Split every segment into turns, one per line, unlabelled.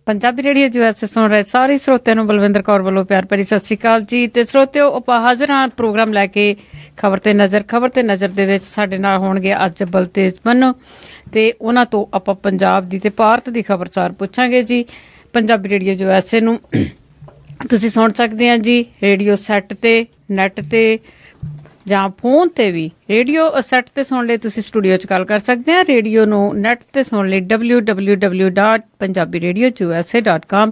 Punjabi radio USA ਸੁਣ ਰਹੇ ਸਾਰੇ ਸਰੋਤਿਆਂ ਨੂੰ ਬਲਵਿੰਦਰ ਕੌਰ ਵੱਲੋਂ ਪਿਆਰ ਭਰੀ ਸਤਿ ਸ਼੍ਰੀ ਅਕਾਲ ਜੀ। ਤੇ ਸਰੋਤਿਓ ਆਪਾਂ ਹਾਜ਼ਰ ਹਾਂ ਪ੍ਰੋਗਰਾਮ ਲੈ ਕੇ ਖਬਰ ਤੇ ਨਜ਼ਰ ਦੇ ਵਿੱਚ ਸਾਡੇ ਨਾਲ ਹੋਣਗੇ ਅੱਜ ਬਲਤੇਜ ਪੰਨੂ ਤੇ ਉਹਨਾਂ ਤੋਂ ਆਪਾਂ ਪੰਜਾਬ ਦੀ ਤੇ ਭਾਰਤ ਦੀ ਖਬਰਸਾਰ ਪੁੱਛਾਂਗੇ ਜੀ। ਪੰਜਾਬੀ ਰੇਡੀਓ USA ਨੂੰ ਤੁਸੀਂ ਸੁਣ ਸਕਦੇ ਆ ਜੀ ਰੇਡੀਓ ਸੈੱਟ ਤੇ ਨੈਟ ਤੇ ਜਾਂ ਫੋਨ ਤੇ ਵੀ। ਰੇਡੀਓ ਸੈੱਟ ਤੇ ਸੁਣ ਲਈ ਤੁਸੀਂ ਸਟੂਡੀਓ 'ਚ ਕਾਲ ਕਰ ਸਕਦੇ ਆ। ਰੇਡੀਓ ਨੂੰ ਨੈਟ ਤੇ ਸੁਣ ਲਈ www.punjabiradiousa.com।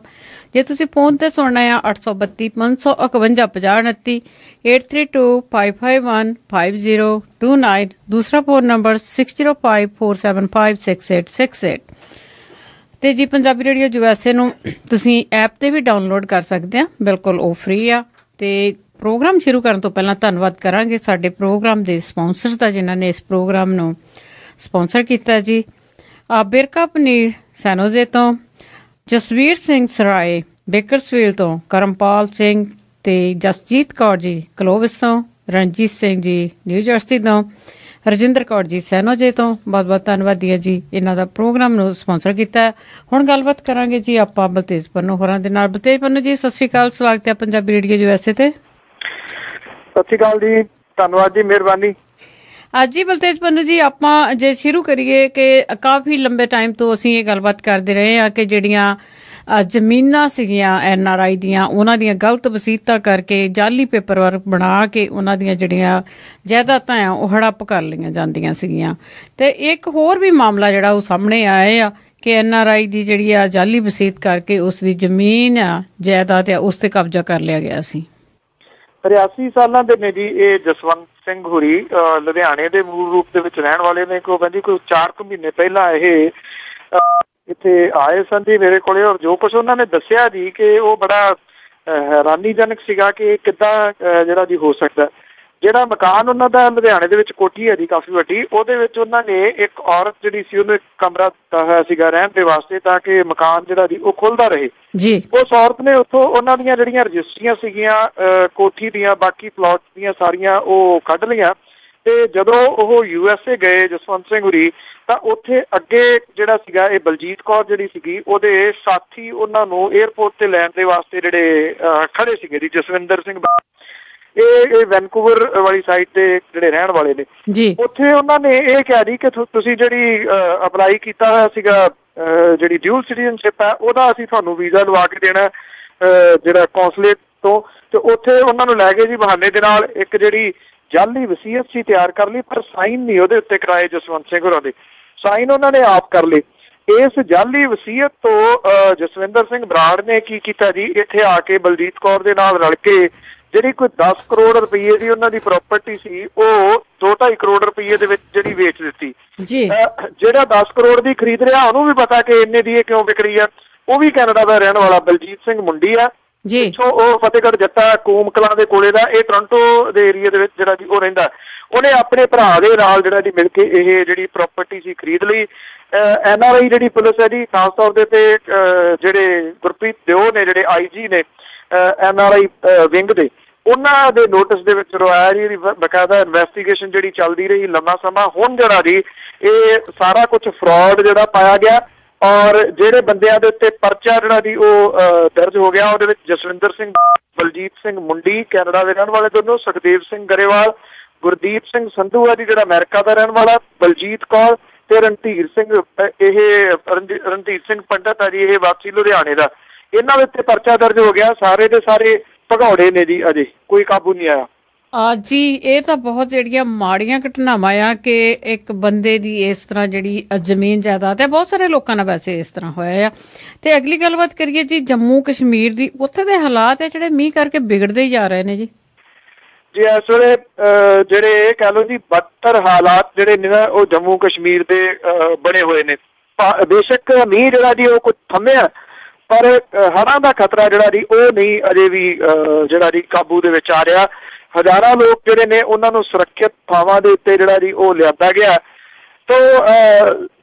ਜੇ ਤੁਸੀਂ ਫੋਨ ਤੇ ਸੁਣਨਾ ਆ 832 551 5029 8325515029। ਦੂਸਰਾ ਫੋਨ ਨੰਬਰ 6054756868। ਤੇ ਜੀ ਪੰਜਾਬੀ ਰੇਡੀਓ USA ਨੂੰ ਤੁਸੀਂ ਐਪ ਤੇ ਵੀ ਡਾਊਨਲੋਡ ਕਰ ਸਕਦੇ ਆ, ਬਿਲਕੁਲ ਉਹ ਫ੍ਰੀ ਆ। ਤੇ ਪ੍ਰੋਗਰਾਮ ਸ਼ੁਰੂ ਕਰਨ ਤੋਂ ਪਹਿਲਾਂ ਧੰਨਵਾਦ ਕਰਾਂਗੇ ਸਾਡੇ ਪ੍ਰੋਗਰਾਮ ਦੇ ਸਪਾਂਸਰ ਦਾ ਜਿਨ੍ਹਾਂ ਨੇ ਇਸ ਪ੍ਰੋਗਰਾਮ ਨੂੰ ਸਪਾਂਸਰ ਕੀਤਾ ਜੀ। ਬਿਰਕਾ ਪਨੀਰ ਸੈਨੋਜ਼ੇ ਤੋਂ, ਜਸਵੀਰ ਸਿੰਘ ਸਰਾਏ ਬੇਕਰਸਫੀਲਡ ਤੋਂ, ਕਰਮਪਾਲ ਸਿੰਘ ਤੇ ਜਸਜੀਤ ਕੌਰ ਜੀ ਕਲੋਵਿਸ ਤੋਂ, ਰਣਜੀਤ ਸਿੰਘ ਜੀ ਨਿਊ ਜਰਸੀ ਤੋਂ, ਰਜਿੰਦਰ ਕੌਰ ਜੀ ਸੈਨੋਜੇ ਤੋਂ। ਬਹੁਤ ਬਹੁਤ ਧੰਨਵਾਦੀ ਹੈ ਜੀ ਇਹਨਾਂ ਦਾ ਪ੍ਰੋਗਰਾਮ ਨੂੰ ਸਪਾਂਸਰ ਕੀਤਾ। ਹੁਣ ਗੱਲਬਾਤ ਕਰਾਂਗੇ ਜੀ ਆਪਾਂ ਬਲਤੇਜ ਪੰਨੂ ਹੋਰਾਂ ਦੇ ਨਾਲ। ਬਲਤੇਜ ਪੰਨੂ ਜੀ ਸਤਿ ਸ਼੍ਰੀ ਅਕਾਲ, ਸਵਾਗਤ ਹੈ ਪੰਜਾਬੀ ਰੇਡੀਓ USA ਤੇ।
ਸਤਿ ਸ਼੍ਰੀ ਅਕਾਲ ਜੀ, ਧੰਨਵਾਦ ਜੀ, ਮਿਹਰਬਾਨੀ।
ਅੱਜ ਜੀ ਬਲਤੇਜ ਪੰਨੂ ਜੀ ਆਪਾਂ ਜੇ ਸ਼ੁਰੂ ਕਰੀਏ ਕਿ ਕਾਫੀ ਲੰਬੇ ਟਾਈਮ ਤੋਂ ਅਸੀਂ ਇਹ ਗੱਲਬਾਤ ਕਰਦੇ ਰਹੇ ਹਾਂ ਕਿ ਜਿਹੜੀਆਂ ਜ਼ਮੀਨਾਂ ਸੀਗੀਆਂ NRI ਦੀਆਂ, ਉਹਨਾਂ ਦੀਆਂ ਗਲਤ ਵਸੀਅਤਾਂ ਕਰਕੇ ਜਾਲੀ ਪੇਪਰ ਵਰਕ ਬਣਾ ਕੇ ਉਹਨਾਂ ਦੀਆਂ ਜਿਹੜੀਆਂ ਜਾਇਦਾਦਾਂ ਆ ਉਹ ਹੜੱਪ ਕਰ ਲਈਆਂ ਜਾਂਦੀਆਂ ਸੀਗੀਆਂ। ਤੇ ਇੱਕ ਹੋਰ ਵੀ ਮਾਮਲਾ ਜਿਹੜਾ ਉਹ ਸਾਹਮਣੇ ਆਇਆ ਆ ਕਿ NRI ਦੀ ਜਿਹੜੀ ਆ ਜਾਲੀ ਵਸੀਅਤ ਕਰਕੇ ਉਸ ਦੀ ਜ਼ਮੀਨ ਆ ਜਾਇਦਾਦ ਆ ਉਸ ਤੇ ਕਬਜ਼ਾ ਕਰ ਲਿਆ ਗਿਆ ਸੀ।
83 ਸਾਲਾਂ ਦੇ ਨੇ ਜੀ ਇਹ ਜਸਵੰਤ ਸਿੰਘ ਹੋਰੀ, ਲੁਧਿਆਣੇ ਦੇ ਮੂਲ ਰੂਪ ਦੇ ਵਿੱਚ ਰਹਿਣ ਵਾਲੇ ਨੇ। ਕੋਈ 4 ਮਹੀਨੇ ਪਹਿਲਾਂ ਇਹ ਇੱਥੇ ਆਏ ਸਨ ਜੀ ਮੇਰੇ ਕੋਲੇ, ਔਰ ਜੋ ਕੁਛ ਉਹਨਾਂ ਨੇ ਦੱਸਿਆ ਜੀ ਕਿ ਉਹ ਬੜਾ ਹੈਰਾਨੀਜਨਕ ਸੀਗਾ ਕਿ ਕਿੱਦਾਂ ਜਿਹੜਾ ਜੀ ਹੋ ਸਕਦਾ। ਜਿਹੜਾ ਮਕਾਨ ਉਹਨਾਂ ਦਾ ਲੁਧਿਆਣੇ ਦੇ ਵਿੱਚ ਕੋਠੀ ਹੈ ਜੀ ਕਾਫੀ ਵੱਡੀ, ਉਹਦੇ ਵਿੱਚ ਉਹਨਾਂ ਨੇ ਇੱਕ ਔਰਤ ਜਿਹੜੀ ਸੀ ਉਹਨੂੰ ਇੱਕ ਕਮਰਾ ਦਿੱਤਾ ਹੋਇਆ ਸੀਗਾ ਰਹਿਣ ਦੇ ਵਾਸਤੇ ਤਾਂ ਕਿ ਮਕਾਨ ਜਿਹੜਾ ਜੀ ਉਹ ਖੁੱਲਦਾ ਰਹੇ ਜੀ। ਉਸ ਔਰਤ ਨੇ ਉੱਥੋਂ ਉਹਨਾਂ ਦੀਆਂ ਜਿਹੜੀਆਂ ਰਜਿਸਟਰੀਆਂ ਸੀਗੀਆਂ ਕੋਠੀ ਦੀਆਂ, ਬਾਕੀ ਪਲਾਟ ਦੀਆਂ ਸਾਰੀਆਂ ਉਹ ਕੱਢ ਲਈਆਂ। ਤੇ ਜਦੋਂ ਉਹ USA ਗਏ ਜਸਵੰਤ ਸਿੰਘ ਹੋਰੀ ਤਾਂ ਉੱਥੇ ਅੱਗੇ ਜਿਹੜਾ ਸੀਗਾ ਇਹ ਬਲਜੀਤ ਕੌਰ ਜਿਹੜੀ ਸੀਗੀ ਉਹਦੇ ਸਾਥੀ ਉਹਨਾਂ ਨੂੰ ਏਅਰਪੋਰਟ ਤੇ ਲੈਣ ਦੇ ਵਾਸਤੇ ਜਿਹੜੇ ਖੜੇ ਸੀਗੇ ਜੀ। ਜਸਵਿੰਦਰ ਸਿੰਘ ਇਹ ਵੈਨਕੂਵਰ ਵਾਲੀ ਸਾਈਡ ਤੇ ਜਿਹੜੇ ਰਹਿਣ ਵਾਲੇ ਨੇ ਜੀ। ਉੱਥੇ ਉਹਨਾਂ ਨੇ ਇਹ ਕਿਹਾ ਜੀ ਕਿ ਤੁਸੀਂ ਜਿਹੜੀ ਅਪਲਾਈ ਕੀਤਾ ਹੋਇਆ ਸੀਗਾ ਜਿਹੜੀ ਡਿਊਲ ਸਿਟੀਜ਼ਨਸ਼ਿਪ ਹੈ ਉਹਦਾ ਅਸੀਂ ਤੁਹਾਨੂੰ ਵੀਜ਼ਾ ਲਵਾ ਕੇ ਦੇਣਾ ਜਿਹੜਾ ਕੌਂਸਲੇਟ ਤੋਂ। ਤੇ ਉੱਥੇ ਉਹਨਾਂ ਨੂੰ ਲੈ ਗਏ ਜੀ ਬਹਾਨੇ ਦੇ ਨਾਲ। ਇੱਕ ਜਿਹੜੀ ਜਾਲੀ ਵਸੀਅਤ ਸੀ ਤਿਆਰ ਕਰ ਲਈ, ਪਰ ਸਾਈਨ ਨਹੀਂ ਉਹਦੇ ਉੱਤੇ ਕਰਾਏ ਜਸਵੰਤ ਸਿੰਘ ਹੋਰਾਂ ਦੇ, ਸਾਈਨ ਉਹਨਾਂ ਨੇ ਆਪ ਕਰ ਲਏ। ਇਸ ਜਾਲੀ ਵਸੀਅਤ ਤੋਂ ਜਸਵਿੰਦਰ ਸਿੰਘ ਬਰਾੜ ਨੇ ਕੀ ਕੀਤਾ ਜੀ, ਇੱਥੇ ਆ ਕੇ ਬਲਜੀਤ ਕੌਰ ਦੇ ਨਾਲ ਰਲ ਕੇ ਜਿਹੜੀ ਕੋਈ 10 ਕਰੋੜ ਰੁਪਈਏ ਦੀ ਉਹਨਾਂ ਦੀ ਪ੍ਰਾਪਰਟੀ ਸੀ ਉਹ 2-2.5 ਕਰੋੜ ਰੁਪਈਏ ਦੇ ਵਿੱਚ ਜਿਹੜੀ ਵੇਚ ਦਿੱਤੀ ਜੀ। ਜਿਹੜਾ 10 ਕਰੋੜ ਦੀ ਖਰੀਦ ਰਿਹਾ ਉਹਨੂੰ ਵੀ ਪਤਾ ਕਿ ਇੰਨੇ ਦੀ ਇਹ ਕਿਉਂ ਵਿਕ ਰਹੀ ਆ। ਉਹ ਵੀ ਕੈਨੇਡਾ ਦਾ ਰਹਿਣ ਵਾਲਾ ਬਲਜੀਤ ਸਿੰਘ ਮੁੰਡੀ ਆ ਜੀ। ਉਹ ਫਤਿਹਗੜ੍ਹ ਜੱਟਾ ਕੂਮ ਕਲਾਂ ਦੇ ਕੋਲੇ ਦਾ, ਇਹ ਟੋਰਾਂਟੋ ਦੇ ਏਰੀਏ ਦੇ ਵਿੱਚ ਜਿਹੜਾ ਜੀ ਉਹ ਰਹਿੰਦਾ। ਉਹਨੇ ਆਪਣੇ ਭਰਾ ਦੇ ਨਾਲ ਜਿਹੜਾ ਜੀ ਮਿਲ ਕੇ ਇਹ ਜਿਹੜੀ ਪ੍ਰਾਪਰਟੀ ਸੀ ਖਰੀਦ ਲਈ। NRI ਜਿਹੜੀ ਪੁਲਿਸ ਹੈ ਜੀ ਖਾਸ ਤੌਰ ਦੇ ਤੇ ਜਿਹੜੇ ਗੁਰਪ੍ਰੀਤ ਦਿਓ ਨੇ ਜਿਹੜੇ IG ਨੇ NRI ਵਿੰਗ ਦੇ, ਉਹਨਾਂ ਦੇ ਨੋਟਿਸ ਦੇ ਵਿੱਚ ਰਵਾਇਆ ਜੀ। ਬਕਾਇਦਾ ਇਨਵੈਸਟੀਗੇਸ਼ਨ ਜਿਹੜੀ ਚੱਲਦੀ ਰਹੀ ਲੰਮਾ ਸਮਾਂ। ਹੁਣ ਜਿਹੜਾ ਜੀ ਇਹ ਸਾਰਾ ਕੁਛ ਫਰਾਡ ਜਿਹੜਾ ਪਾਇਆ ਗਿਆ ਔਰ ਜਿਹੜੇ ਬੰਦਿਆਂ ਦੇ ਉੱਤੇ ਪਰਚਾ ਜਿਹੜਾ ਜੀ ਉਹ ਦਰਜ ਹੋ ਗਿਆ ਉਹਦੇ ਵਿੱਚ ਜਸਵਿੰਦਰ ਸਿੰਘ, ਬਲਜੀਤ ਸਿੰਘ ਮੁੰਡੀ ਕੈਨੇਡਾ ਦੇ ਰਹਿਣ ਵਾਲੇ ਦੋਨੋਂ, ਸੁਖਦੇਵ ਸਿੰਘ ਗਰੇਵਾਲ, ਗੁਰਦੀਪ ਸਿੰਘ ਸੰਧੂ ਆ ਜੀ ਜਿਹੜਾ ਅਮਰੀਕਾ ਦਾ ਰਹਿਣ ਵਾਲਾ, ਬਲਜੀਤ ਕੌਰ ਤੇ ਰਣਧੀਰ ਸਿੰਘ, ਇਹ ਰਣਧੀਰ ਸਿੰਘ ਪੰਡਤ ਆ ਜੀ ਇਹ ਵਾਸੀ ਲੁਧਿਆਣੇ ਦਾ। ਇਹਨਾਂ ਦੇ ਉੱਤੇ ਪਰਚਾ ਦਰਜ ਹੋ ਗਿਆ। ਸਾਰੇ ਦੇ ਸਾਰੇ ਭਗੌੜੇ ਨੇ ਜੀ, ਅਜੇ ਕੋਈ ਕਾਬੂ ਨਹੀਂ ਆਇਆ
ਜੀ। ਇਹ ਤਾਂ ਬਹੁਤ ਜਿਹੜੀਆਂ ਮਾੜੀਆਂ ਘਟਨਾਵਾਂ ਆ ਕਿ ਇੱਕ ਬੰਦੇ ਦੀ ਇਸ ਤਰ੍ਹਾਂ ਜਿਹੜੀ ਜ਼ਮੀਨ ਜਾਇਦਾਦ ਹੈ, ਬਹੁਤ ਸਾਰੇ ਲੋਕਾਂ ਨਾਲ ਵੈਸੇ ਇਸ ਤਰ੍ਹਾਂ ਹੋਇਆ ਆ। ਤੇ ਅਗਲੀ ਗੱਲਬਾਤ ਕਰੀਏ ਜੀ ਜੰਮੂ ਕਸ਼ਮੀਰ ਦੀ, ਉੱਥੇ ਦੇ ਹਾਲਾਤ ਹੈ ਜਿਹੜੇ ਮੀਂਹ ਕਰਕੇ ਵਿਗੜਦੇ ਹੀ ਜਾ ਰਹੇ ਨੇ ਜੀ।
ਜੀ ਇਸ ਵੇਲੇ ਜਿਹੜੇ ਕਹਿ ਲਓ ਜੀ ਬਦਤਰ ਹਾਲਾਤ ਜਿਹੜੇ ਨੇ ਨਾ ਉਹ ਜੰਮੂ ਕਸ਼ਮੀਰ ਦੇ ਬਣੇ ਹੋਏ ਨੇ। ਬੇਸ਼ੱਕ ਮੀਂਹ ਜਿਹੜਾ ਜੀ ਉਹ ਕੁਝ ਥੰਮਿਆ, ਪਰ ਹੜ੍ਹਾਂ ਦਾ ਖਤਰਾ ਜਿਹੜਾ ਜੀ ਉਹ ਨਹੀਂ ਅਜੇ ਵੀ ਜਿਹੜਾ ਜੀ ਕਾਬੂ ਦੇ ਵਿੱਚ ਆ ਰਿਹਾ। ਹਜ਼ਾਰਾਂ ਲੋਕ ਜਿਹੜੇ ਨੇ ਉਹਨਾਂ ਨੂੰ ਸੁਰੱਖਿਅਤ ਥਾਵਾਂ ਦੇ ਉੱਤੇ ਜਿਹੜਾ ਜੀ ਉਹ ਲਿਆਂਦਾ ਗਿਆ। ਤੋ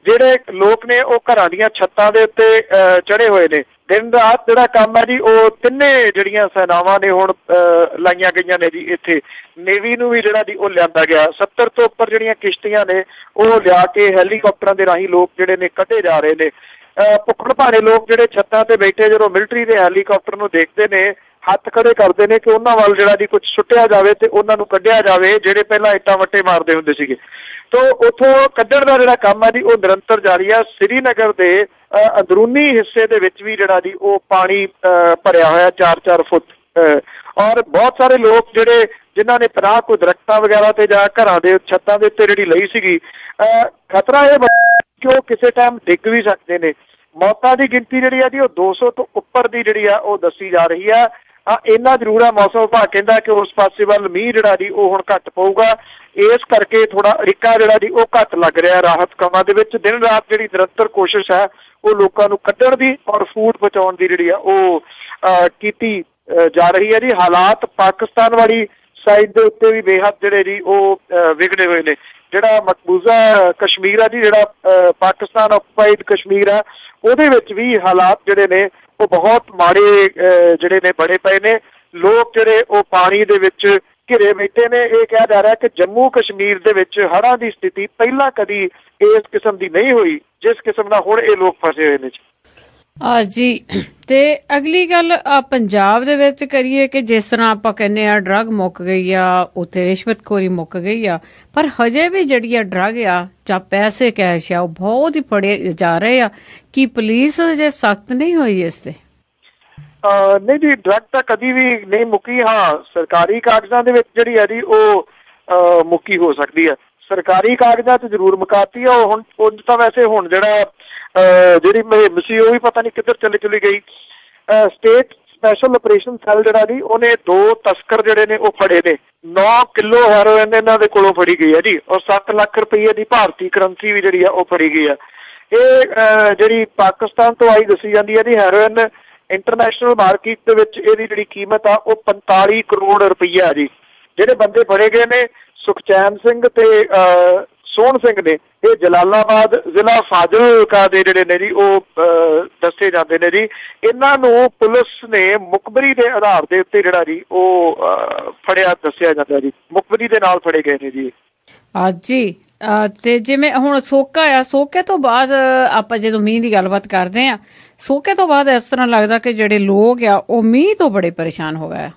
ਜਿਹੜੇ ਲੋਕ ਨੇ ਉਹ ਘਰਾਂ ਦੀਆਂ ਛੱਤਾਂ ਦੇ ਉੱਤੇ ਚੜ੍ਹੇ ਹੋਏ ਨੇ। ਦਿਨ ਰਾਤ ਜਿਹੜਾ ਕੰਮ ਹੈ ਜੀ ਉਹ ਤਿੰਨੇ ਜਿਹੜੀਆਂ ਸੈਨਾਵਾਂ ਨੇ ਹੁਣ ਲਾਈਆਂ ਗਈਆਂ ਨੇ ਜੀ। ਇੱਥੇ ਨੇਵੀ ਨੂੰ ਵੀ ਜਿਹੜਾ ਜੀ ਉਹ ਲਿਆਂਦਾ ਗਿਆ। 70 ਤੋਂ ਉੱਪਰ ਜਿਹੜੀਆਂ ਕਿਸ਼ਤੀਆਂ ਨੇ ਉਹ ਲਿਆ ਕੇ ਹੈਲੀਕਾਪਟਰਾਂ ਦੇ ਰਾਹੀਂ ਲੋਕ ਜਿਹੜੇ ਨੇ ਕੱਢੇ ਜਾ ਰਹੇ ਨੇ। ਭੁੱਖੜ ਭਾਣੇ ਲੋਕ ਜਿਹੜੇ ਛੱਤਾਂ ਤੇ ਬੈਠੇ ਜਦੋਂ ਮਿਲਟਰੀ ਦੇ ਹੈਲੀਕਾਪਟਰ ਨੂੰ ਦੇਖਦੇ ਨੇ ਹੱਥ ਖੜੇ ਕਰਦੇ ਨੇ ਕਿ ਉਹਨਾਂ ਵੱਲ ਜਿਹੜਾ ਜੀ ਕੁਝ ਸੁੱਟਿਆ ਜਾਵੇ ਤੇ ਉਹਨਾਂ ਨੂੰ ਕੱਢਿਆ ਜਾਵੇ ਜਿਹੜੇ ਪਹਿਲਾਂ ਇੱਟਾਂ ਵੱਟੇ ਮਾਰਦੇ ਹੁੰਦੇ ਸੀਗੇ। ਤੋ ਉੱਥੋਂ ਕੱਢਣ ਦਾ ਜਿਹੜਾ ਕੰਮ ਹੈ ਜੀ ਉਹ ਨਿਰੰਤਰ ਜਾਰੀ ਆ। ਸ੍ਰੀਨਗਰ ਦੇ ਅੰਦਰੂਨੀ ਹਿੱਸੇ ਦੇ ਵਿੱਚ ਵੀ ਜਿਹੜਾ ਜੀ ਉਹ ਪਾਣੀ ਭਰਿਆ ਹੋਇਆ 4-4 ਫੁੱਟ ਔਰ ਬਹੁਤ ਸਾਰੇ ਲੋਕ ਜਿਹੜੇ ਜਿਨ੍ਹਾਂ ਨੇ ਪਨਾਹ ਕੋਈ ਦਰਖਤਾਂ ਵਗੈਰਾ ਤੇ ਜਾਂ ਘਰਾਂ ਦੇ ਛੱਤਾਂ ਦੇ ਉੱਤੇ ਜਿਹੜੀ ਲਈ ਸੀਗੀ ਖਤਰਾ ਇਹ ਕਿ ਉਹ ਕਿਸੇ ਟਾਈਮ ਡਿੱਗ ਵੀ ਸਕਦੇ ਨੇ। ਮੌਤਾਂ ਦੀ ਗਿਣਤੀ ਜਿਹੜੀ ਆ ਜੀ ਉਹ 200 ਤੋਂ ਉੱਪਰ ਦੀ ਜਿਹੜੀ ਆ ਉਹ ਦੱਸੀ ਜਾ ਰਹੀ ਆ। ਇੰਨਾ ਜ਼ਰੂਰ ਆ ਮੌਸਮ ਵਿਭਾਗ ਕਹਿੰਦਾ ਕਿ ਉਸ ਪਾਸੇ ਵੱਲ ਮੀਂਹ ਜਿਹੜਾ ਜੀ ਉਹ ਹੁਣ ਘੱਟ ਪਊਗਾ, ਇਸ ਕਰਕੇ ਥੋੜਾ ਅੜਿੱਕਾ ਜਿਹੜਾ ਜੀ ਉਹ ਘੱਟ ਲੱਗ ਰਿਹਾ ਰਾਹਤ ਕੰਮਾਂ ਦੇ ਵਿੱਚ। ਦਿਨ ਰਾਤ ਜਿਹੜੀ ਨਿਰੰਤਰ ਕੋਸ਼ਿਸ਼ ਹੈ ਉਹ ਲੋਕਾਂ ਨੂੰ ਕੱਢਣ ਦੀ ਔਰ ਫੂਡ ਪਹੁੰਚਾਉਣ ਦੀ ਜਿਹੜੀ ਆ ਉਹ ਕੀਤੀ ਜਾ ਰਹੀ ਹੈ ਜੀ। ਹਾਲਾਤ ਪਾਕਿਸਤਾਨ ਵਾਲੀ ਸਾਈਡ ਦੇ ਉੱਤੇ ਵੀ ਬੇਹੱਦ ਜਿਹੜੇ ਜੀ ਉਹ ਵਿਗੜੇ ਹੋਏ ਨੇ। ਜਿਹੜਾ ਮਕਬੂਜ਼ਾ ਕਸ਼ਮੀਰ ਆ ਜੀ, ਜਿਹੜਾ ਪਾਕਿਸਤਾਨ ਆਕੂਪਾਈਡ ਕਸ਼ਮੀਰ ਆ, ਉਹਦੇ ਵਿੱਚ ਵੀ ਹਾਲਾਤ ਜਿਹੜੇ ਨੇ ਉਹ ਬਹੁਤ ਮਾੜੇ ਜਿਹੜੇ ਨੇ ਬਣੇ ਪਏ ਨੇ। ਲੋਕ ਜਿਹੜੇ ਉਹ ਪਾਣੀ ਦੇ ਵਿੱਚ ਘਿਰੇ ਬੈਠੇ ਨੇ। ਇਹ ਕਿਹਾ ਜਾ ਰਿਹਾ ਕਿ ਜੰਮੂ ਕਸ਼ਮੀਰ ਦੇ ਵਿੱਚ ਹੜ੍ਹਾਂ ਦੀ ਸਥਿਤੀ ਪਹਿਲਾਂ ਕਦੀ ਇਸ ਕਿਸਮ ਦੀ ਨਹੀਂ ਹੋਈ ਜਿਸ ਕਿਸਮ ਦਾ ਹੁਣ ਇਹ ਲੋਕ ਫਸੇ ਹੋਏ ਨੇ
ਜੀ। ਤੇ ਅਗਲੀ ਗੱਲ ਪੰਜਾਬ ਦੇ ਵਿੱਚ ਕਰੀਏ ਕਿ ਜਿਸ ਤਰ੍ਹਾਂ ਆਪਾਂ ਕਹਿੰਦੇ ਆ ਡਰੱਗ ਮੁੱਕ ਗਈ ਆ, ਉੱਥੇ ਰਿਸ਼ਵਤਖੋਰੀ ਮੁੱਕ ਗਈ ਆ, ਪਰ ਹਜੇ ਵੀ ਜਿਹੜੀ ਆ ਡਰੱਗ ਆ ਜਾਂ ਪੈਸੇ ਕੈਸ਼ ਆ ਉਹ ਬਹੁਤ ਹੀ ਫੜੇ ਜਾ ਰਹੇ ਆ। ਕੀ ਪੁਲਿਸ ਹਜੇ ਸਖਤ ਨਹੀਂ ਹੋਈ ਇਸ ਤੇ?
ਨਹੀਂ ਜੀ, ਡਰੱਗ ਤਾਂ ਕਦੀ ਵੀ ਨਹੀਂ ਮੁੱਕੀ। ਹਾਂ, ਸਰਕਾਰੀ ਕਾਗਜ਼ਾਂ ਦੇ ਵਿੱਚ ਜਿਹੜੀ ਹੈ ਜੀ ਉਹ ਮੁੱਕੀ ਹੋ ਸਕਦੀ ਹੈ। ਸਰਕਾਰੀ ਕਾਗਜ਼ਾਂ 'ਚ ਜ਼ਰੂਰ ਮੁਕਾਤੀ ਆ ਉਹ। ਹੁਣ ਉਂਝ ਤਾਂ ਵੈਸੇ ਹੁਣ ਜਿਹੜਾ ਜਿਹੜੀ ਮੁਹਿੰਮ ਸੀ ਉਹ ਵੀ ਪਤਾ ਨਹੀਂ ਕਿੱਧਰ ਚਲੀ ਗਈ। ਸਟੇਟ ਸਪੈਸ਼ਲ ਆਪਰੇਸ਼ਨ ਸੈੱਲ ਜਿਹੜਾ ਜੀ ਉਹਨੇ 2 ਤਸਕਰ ਜਿਹੜੇ ਨੇ ਉਹ ਫੜੇ ਨੇ। 9 ਕਿਲੋ ਹੈਰੋਇਨ ਇਹਨਾਂ ਦੇ ਕੋਲੋਂ ਫੜੀ ਗਈ ਹੈ ਜੀ ਔਰ 7 ਲੱਖ ਰੁਪਈਏ ਦੀ ਭਾਰਤੀ ਕਰੰਸੀ ਵੀ ਜਿਹੜੀ ਆ ਉਹ ਫੜੀ ਗਈ ਆ। ਇਹ ਜਿਹੜੀ ਪਾਕਿਸਤਾਨ ਤੋਂ ਆਈ ਦੱਸੀ ਜਾਂਦੀ ਹੈ ਜੀ ਹੈਰੋਇਨ। ਇੰਟਰਨੈਸ਼ਨਲ ਮਾਰਕੀਟ ਦੇ ਵਿੱਚ ਇਹਦੀ ਜਿਹੜੀ ਕੀਮਤ ਆ ਉਹ 45 ਕਰੋੜ ਰੁਪਈਆ ਜੀ। ਜਿਹੜੇ ਬੰਦੇ ਫੜੇ ਗਏ ਨੇ ਸੁਖਚੈਨ ਸਿੰਘ ਤੇ ਸੋਹਣ ਸਿੰਘ ਨੇ, ਇਹ ਜਲਾਲਾਬਾਦ ਜ਼ਿਲ੍ਹਾ ਫਾਜ਼ਿਲਕਾ ਦੇ ਜਿਹੜੇ ਨੇ ਜੀ ਉਹ ਦੱਸੇ ਜਾਂਦੇ ਨੇ ਜੀ। ਇਹਨਾਂ ਨੂੰ ਪੁਲਿਸ ਨੇ ਮੁਖਬਰੀ ਦੇ ਆਧਾਰ ਦੇ ਉੱਤੇ ਜਿਹੜਾ ਜੀ ਉਹ ਫੜਿਆ ਦੱਸਿਆ ਜਾਂਦਾ ਜੀ। ਮੁਖਬਰੀ ਦੇ ਨਾਲ ਫੜੇ ਗਏ ਨੇ ਜੀ।
ਜੀ ਤੇ ਜਿਵੇਂ ਹੁਣ ਸੋਕਾ ਆ, ਸੋਕੇ ਤੋਂ ਬਾਅਦ ਆਪਾਂ ਜਦੋਂ ਮੀਂਹ ਦੀ ਗੱਲਬਾਤ ਕਰਦੇ ਆ, ਸੋਕੇ ਤੋਂ ਬਾਅਦ ਇਸ ਤਰ੍ਹਾਂ ਲੱਗਦਾ ਕਿ ਜਿਹੜੇ ਲੋਕ ਆ ਉਹ ਮੀਂਹ ਤੋਂ ਬੜੇ ਪਰੇਸ਼ਾਨ ਹੋ ਗਏ।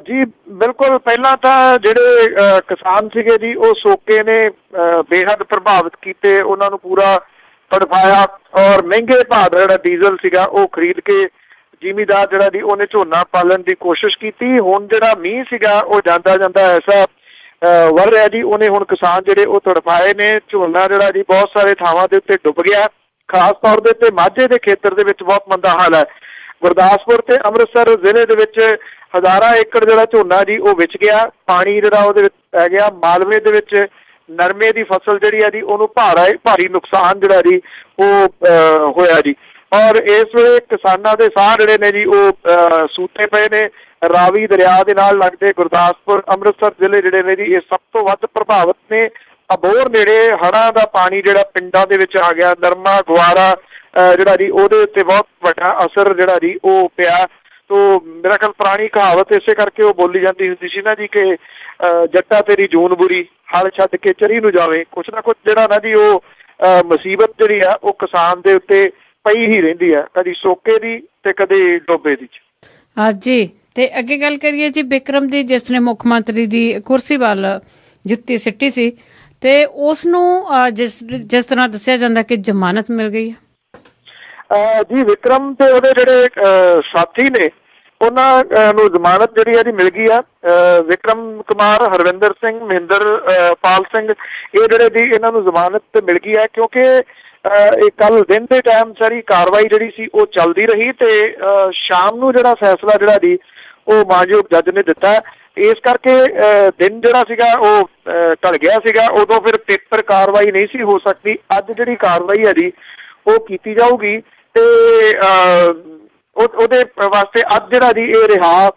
ਜੀ ਬਿਲਕੁਲ। ਪਹਿਲਾਂ ਤਾਂ ਜਿਹੜੇ ਕਿਸਾਨ ਸੀਗੇ ਜੀ ਉਹ ਸੋਕੇ ਨੇ ਬੇਹੱਦ ਪ੍ਰਭਾਵਿਤ ਕੀਤੇ, ਉਹਨਾਂ ਨੂੰ ਪੂਰਾ ਤੜਫਾਇਆ ਔਰ ਮਹਿੰਗੇ ਭਾਅ ਦਾ ਜਿਹੜਾ ਡੀਜ਼ਲ ਸੀਗਾ ਉਹ ਖਰੀਦ ਕੇ ਜ਼ਿਮੀਦਾਰ ਜਿਹੜਾ ਜੀ ਉਹਨੇ ਝੋਨਾ ਪਾਲਣ ਦੀ ਕੋਸ਼ਿਸ਼ ਕੀਤੀ। ਹੁਣ ਜਿਹੜਾ ਮੀਂਹ ਸੀਗਾ ਉਹ ਜਾਂਦਾ ਜਾਂਦਾ ਐਸਾ ਵਰ ਰਿਹਾ ਜੀ, ਉਹਨੇ ਹੁਣ ਕਿਸਾਨ ਜਿਹੜੇ ਉਹ ਤੜਫਾਏ ਨੇ। ਝੋਨਾ ਜਿਹੜਾ ਜੀ ਬਹੁਤ ਸਾਰੇ ਥਾਵਾਂ ਦੇ ਉੱਤੇ ਡੁੱਬ ਗਿਆ। ਖਾਸ ਤੌਰ ਦੇ ਉੱਤੇ ਮਾਝੇ ਦੇ ਖੇਤਰ ਦੇ ਵਿੱਚ ਬਹੁਤ ਮੰਦਾ ਹਾਲ ਹੈ। ਗੁਰਦਾਸਪੁਰ ਤੇ ਅੰਮ੍ਰਿਤਸਰ ਜ਼ਿਲ੍ਹੇ ਦੇ ਵਿੱਚ ਹਜ਼ਾਰਾਂ ਏਕੜ ਜਿਹੜਾ ਝੋਨਾ ਜੀ ਉਹ ਵਿਚ ਗਿਆ। ਪਾਣੀ ਜਿਹੜਾ ਉਹਦੇ ਵਿੱਚ ਪੈ ਗਿਆ। ਮਾਲਵੇ ਦੇ ਵਿੱਚ ਨਰਮੇ ਦੀ ਫਸਲ ਜਿਹੜੀ ਆ ਜੀ ਉਹਨੂੰ ਭਾਰੀ ਨੁਕਸਾਨ ਜਿਹੜਾ ਜੀ ਉਹ ਹੋਇਆ ਜੀ। ਔਰ ਇਸ ਵੇਲੇ ਕਿਸਾਨਾਂ ਦੇ ਸਾਹ ਜਿਹੜੇ ਨੇ ਜੀ ਉਹ ਸੂਤੇ ਪਏ ਨੇ। ਰਾਵੀ ਦਰਿਆ ਦੇ ਨਾਲ ਲੱਗਦੇ ਗੁਰਦਾਸਪੁਰ ਅੰਮ੍ਰਿਤਸਰ ਜ਼ਿਲ੍ਹੇ ਜਿਹੜੇ ਨੇ ਜੀ ਇਹ ਸਭ ਤੋਂ ਵੱਧ ਪ੍ਰਭਾਵਿਤ ਨੇ। ਅਬੋਹਰ ਨੇੜੇ ਹੜ੍ਹਾਂ ਦਾ ਪਾਣੀ ਜਿਹੜਾ ਪਿੰਡਾਂ ਦੇ ਵਿੱਚ ਆ ਗਿਆ। ਨਰਮਾ ਗੁਆਰਾ ਜਿਹੜਾ ਜੀ ਉਹਦੇ ਉੱਤੇ ਬਹੁਤ ਵੱਡਾ ਅਸਰ ਜਿਹੜਾ ਜੀ ਉਹ ਪਿਆ। ਤੋ ਮੇਰਾ ਖਿਆਲ ਪੁਰਾਣੀ ਕਹਾਵਤ ਇਸੇ ਕਰਕੇ ਉਹ ਬੋਲੀ ਜਾਂਦੀ ਹੁੰਦੀ ਸੀ ਨਾ ਜੀ ਕਿ ਜੱਟਾ ਤੇਰੀ ਜੂਨ ਬੁਰੀ ਹਲ ਛੱਡ ਕੇ ਚਰੀ ਨੂੰ ਜਾਵੇ। ਕੁਛ ਨਾ ਕੁਛ ਜਿਹੜਾ ਨਾ ਜੀ ਉਹ ਮੁਸੀਬਤ ਜਿਹੜੀ ਆ ਉਹ ਕਿਸਾਨ ਦੇ ਉੱਤੇ ਪਈ ਹੀ ਰਹਿੰਦੀ ਆ, ਕਦੀ ਸੋਕੇ ਦੀ ਤੇ ਕਦੇ ਡੋਬੇ ਦੀ।
ਜੀ ਤੇ ਅੱਗੇ ਗੱਲ ਕਰੀਏ ਜੀ ਬਿਕਰਮ ਦੀ, ਜਿਸ ਨੇ ਮੁੱਖ ਮੰਤਰੀ ਦੀ ਕੁਰਸੀ ਵੱਲ ਜੁੱਤੀ ਸਿੱਟੀ ਸੀ ਤੇ ਉਸ ਨੂੰ ਜਿਸ ਤਰ੍ਹਾਂ ਦੱਸਿਆ ਜਾਂਦਾ ਕਿ ਜ਼ਮਾਨਤ ਮਿਲ ਗਈ ਹੈ।
ਜੀ ਵਿਕਰਮ ਤੇ ਉਹਦੇ ਜਿਹੜੇ ਸਾਥੀ ਨੇ ਉਹਨਾਂ ਨੂੰ ਜ਼ਮਾਨਤ ਜਿਹੜੀ ਇਹਦੀ ਮਿਲ ਗਈ ਆ। ਵਿਕਰਮ ਕੁਮਾਰ, ਹਰਵਿੰਦਰ ਸਿੰਘ, ਮਹਿੰਦਰ ਪਾਲ ਸਿੰਘ, ਇਹ ਜਿਹੜੇ ਜੀ ਇਹਨਾਂ ਨੂੰ ਜ਼ਮਾਨਤ ਮਿਲ ਗਈ ਹੈ ਕਿਉਂਕਿ ਇਹ ਕੱਲ ਦਿਨ ਦੇ ਟਾਈਮ ਸਾਰੀ ਕਾਰਵਾਈ ਜਿਹੜੀ ਸੀ ਉਹ ਚੱਲਦੀ ਰਹੀ ਤੇ ਸ਼ਾਮ ਨੂੰ ਜਿਹੜਾ ਫੈਸਲਾ ਜਿਹੜਾ ਜੀ ਉਹ ਮਾਨਯੋਗ ਜੱਜ ਨੇ ਦਿੱਤਾ। ਇਸ ਕਰਕੇ ਦਿਨ ਜਿਹੜਾ ਸੀਗਾ ਉਹ ਢਲ ਗਿਆ ਸੀਗਾ। ਉਦੋਂ ਫਿਰ ਪੇਪਰ ਕਾਰਵਾਈ ਨਹੀਂ ਸੀ ਹੋ ਸਕਦੀ। ਅੱਜ ਜਿਹੜੀ ਕਾਰਵਾਈ ਹੈ ਜੀ ਉਹ ਕੀਤੀ ਜਾਊਗੀ ਤੇ ਉਹਦੇ ਵਾਸਤੇ ਅੱਜ ਜਿਹੜਾ ਜੀ ਇਹ ਰਿਹਾ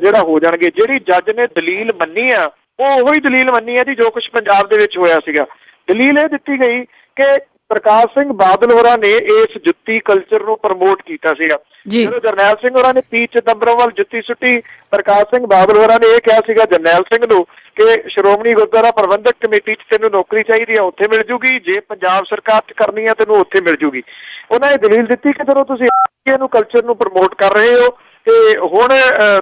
ਜਿਹੜਾ ਹੋ ਜਾਣਗੇ। ਜਿਹੜੀ ਜੱਜ ਨੇ ਦਲੀਲ ਮੰਨੀ ਆ ਉਹ ਉਹੀ ਦਲੀਲ ਮੰਨੀ ਆ ਜੀ ਜੋ ਕੁਛ ਪੰਜਾਬ ਦੇ ਵਿੱਚ ਹੋਇਆ ਸੀਗਾ। ਦਲੀਲ ਇਹ ਦਿੱਤੀ ਗਈ ਕਿ ਪ੍ਰਕਾਸ਼ ਸਿੰਘ ਬਾਦਲ ਹੋਰਾਂ ਨੇ ਇਸ ਜੁੱਤੀ ਕਲਚਰ ਨੂੰ ਪ੍ਰਮੋਟ ਕੀਤਾ ਸੀਗਾ। ਜਦੋਂ ਜਰਨੈਲ ਸਿੰਘ ਹੋਰਾਂ ਨੇ ਪੀ ਚਿਦੰਬਰਮ ਵੱਲ ਜੁੱਤੀ ਸੁੱਟੀ, ਪ੍ਰਕਾਸ਼ ਸਿੰਘ ਬਾਦਲ ਹੋਰਾਂ ਨੇ ਇਹ ਕਿਹਾ ਸੀਗਾ ਜਰਨੈਲ ਸਿੰਘ ਨੂੰ ਕਿ ਸ਼੍ਰੋਮਣੀ ਗੁਰਦੁਆਰਾ ਪ੍ਰਬੰਧਕ ਕਮੇਟੀ 'ਚ ਤੈਨੂੰ ਨੌਕਰੀ ਚਾਹੀਦੀ ਆ, ਉੱਥੇ ਮਿਲ ਜੂਗੀ, ਜੇ ਪੰਜਾਬ ਸਰਕਾਰ 'ਚ ਕਰਨੀ ਆ ਤੈਨੂੰ ਉੱਥੇ ਮਿਲ ਜੂਗੀ। ਉਹਨਾਂ ਨੇ ਦਲੀਲ ਦਿੱਤੀ ਕਿ ਜਦੋਂ ਤੁਸੀਂ ਇਹਨੂੰ ਕਲਚਰ ਨੂੰ ਪ੍ਰਮੋਟ ਕਰ ਰਹੇ ਹੋ ਤੇ ਹੁਣ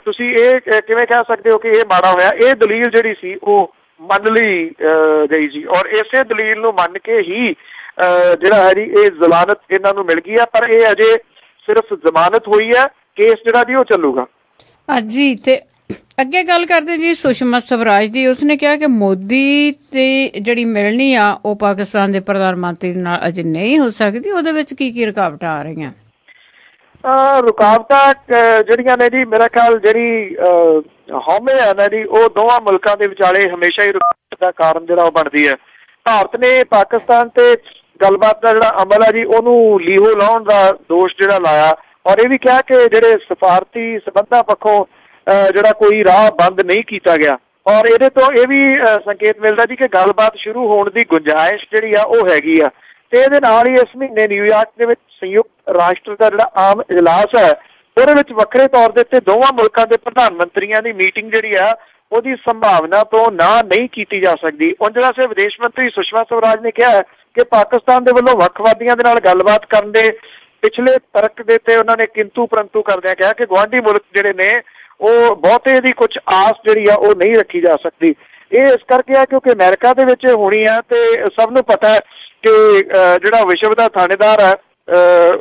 ਤੁਸੀਂ ਇਹ ਕਿਵੇਂ ਕਹਿ ਸਕਦੇ ਹੋ ਕਿ ਇਹ ਮਾੜਾ ਹੋਇਆ। ਇਹ ਦਲੀਲ ਜਿਹੜੀ ਸੀ ਉਹ ਮੰਨ ਲਈ ਗਈ ਸੀ ਔਰ ਇਸੇ ਦਲੀਲ ਨੂੰ ਮੰਨ ਕੇ ਹੀ ਜਿਹੜਾ ਹੈ ਜੀ ਇਹ ਜ਼ਮਾਨਤ ਇਹਨਾਂ ਨੂੰ ਮਿਲ ਗਈ ਆ। ਪਰ ਇਹ ਅਜੇ ਸਿਰਫ ਜ਼ਮਾਨਤ ਹੋਈ ਹੈ, ਕੇਸ ਜਿਹੜਾ ਜੀ ਉਹ ਚੱਲੂਗਾ।
ਜੀ ਤੇ ਅੱਗੇ ਗੱਲ ਕਰਦੇ ਜੀ ਸੁਸ਼ਮਾ ਸਵਰਾਜ ਦੀ। ਉਸਨੇ ਕਿਹਾ ਕਿ ਮੋਦੀ ਤੇ ਜਿਹੜੀ ਮਿਲਣੀ ਆ ਉਹ ਪਾਕਿਸਤਾਨ ਦੇ ਪ੍ਰਧਾਨ ਮੰਤਰੀ ਨਾਲ ਅਜੇ ਨਹੀਂ ਹੋ ਸਕਦੀ। ਉਹਦੇ ਵਿੱਚ ਕੀ ਰੁਕਾਵਟਾਂ ਆ ਰਹੀਆਂ?
ਰੁਕਾਵਟਾਂ ਜਿਹੜੀਆਂ ਨੇ ਜੀ ਮੇਰਾ ਖਿਆਲ ਜਿਹੜੀ ਹਉਮੈ ਹੈ ਨਾ ਜੀ ਉਹ ਦੋਵਾਂ ਮੁਲਕਾਂ ਦੇ ਵਿਚਾਲੇ ਹਮੇਸ਼ਾ ਹੀ ਰੁਕਾਵਟ ਦਾ ਕਾਰਨ ਜਿਹੜਾ ਉਹ ਬਣਦੀ ਹੈ। ਭਾਰਤ ਨੇ ਪਾਕਿਸਤਾਨ ਤੇ ਗੱਲਬਾਤ ਦਾ ਜਿਹੜਾ ਅਮਲ ਹੈ ਜੀ ਉਹਨੂੰ ਲੀਹੋ ਲਾਉਣ ਦਾ ਦੋਸ਼ ਜਿਹੜਾ ਲਾਇਆ ਔਰ ਇਹ ਵੀ ਕਿਹਾ ਕਿ ਜਿਹੜੇ ਸਫਾਰਤੀ ਸਬੰਧਾਂ ਪੱਖੋਂ ਜਿਹੜਾ ਕੋਈ ਰਾਹ ਬੰਦ ਨਹੀਂ ਕੀਤਾ ਗਿਆ ਔਰ ਇਹਦੇ ਤੋਂ ਇਹ ਵੀ ਸੰਕੇਤ ਮਿਲਦਾ ਜੀ ਕਿ ਗੱਲਬਾਤ ਸ਼ੁਰੂ ਹੋਣ ਦੀ ਗੁੰਜਾਇਸ਼ ਜਿਹੜੀ ਆ ਉਹ ਹੈਗੀ ਆ। ਤੇ ਇਹਦੇ ਨਾਲ ਹੀ ਇਸ ਮਹੀਨੇ ਨਿਊਯਾਰਕ ਦੇ ਵਿੱਚ ਸੰਯੁਕਤ ਰਾਸ਼ਟਰ ਦਾ ਜਿਹੜਾ ਆਮ ਇਜਲਾਸ ਹੈ ਉਹਦੇ ਵਿੱਚ ਵੱਖਰੇ ਤੌਰ ਦੇ ਉੱਤੇ ਦੋਵਾਂ ਮੁਲਕਾਂ ਦੇ ਪ੍ਰਧਾਨ ਮੰਤਰੀਆਂ ਦੀ ਮੀਟਿੰਗ ਜਿਹੜੀ ਆ ਉਹਦੀ ਸੰਭਾਵਨਾ ਤੋਂ ਨਹੀਂ ਕੀਤੀ ਜਾ ਸਕਦੀ। ਉਂਝ ਵੈਸੇ ਵਿਦੇਸ਼ ਮੰਤਰੀ ਸੁਸ਼ਮਾ ਸਵਰਾਜ ਨੇ ਕਿਹਾ ਕਿ ਪਾਕਿਸਤਾਨ ਦੇ ਵੱਲੋਂ ਵੱਖਵਾਦੀਆਂ ਦੇ ਨਾਲ ਗੱਲਬਾਤ ਕਰਨ ਦੇ ਪਿਛਲੇ ਤਰਕ ਦੇ ਤੇ ਉਹਨਾਂ ਨੇ ਕਿੰਤੂ ਪਰੰਤੂ ਕਰਦਿਆਂ ਕਿਹਾ ਕਿ ਗੁਆਂਢੀ ਮੁਲਕ ਜਿਹੜੇ ਨੇ ਉਹ ਬਹੁਤੇ ਦੀ ਕੁਝ ਆਸ ਜਿਹੜੀ ਆ ਉਹ ਨਹੀਂ ਰੱਖੀ ਜਾ ਸਕਦੀ। ਇਹ ਇਸ ਕਰਕੇ ਆ ਕਿਉਂਕਿ ਅਮਰੀਕਾ ਦੇ ਵਿੱਚ ਹੋਣੀ ਆ ਤੇ ਸਭ ਨੂੰ ਪਤਾ ਹੈ ਕਿ ਜਿਹੜਾ ਵਿਸ਼ਵ ਦਾ ਥਾਣੇਦਾਰ ਹੈ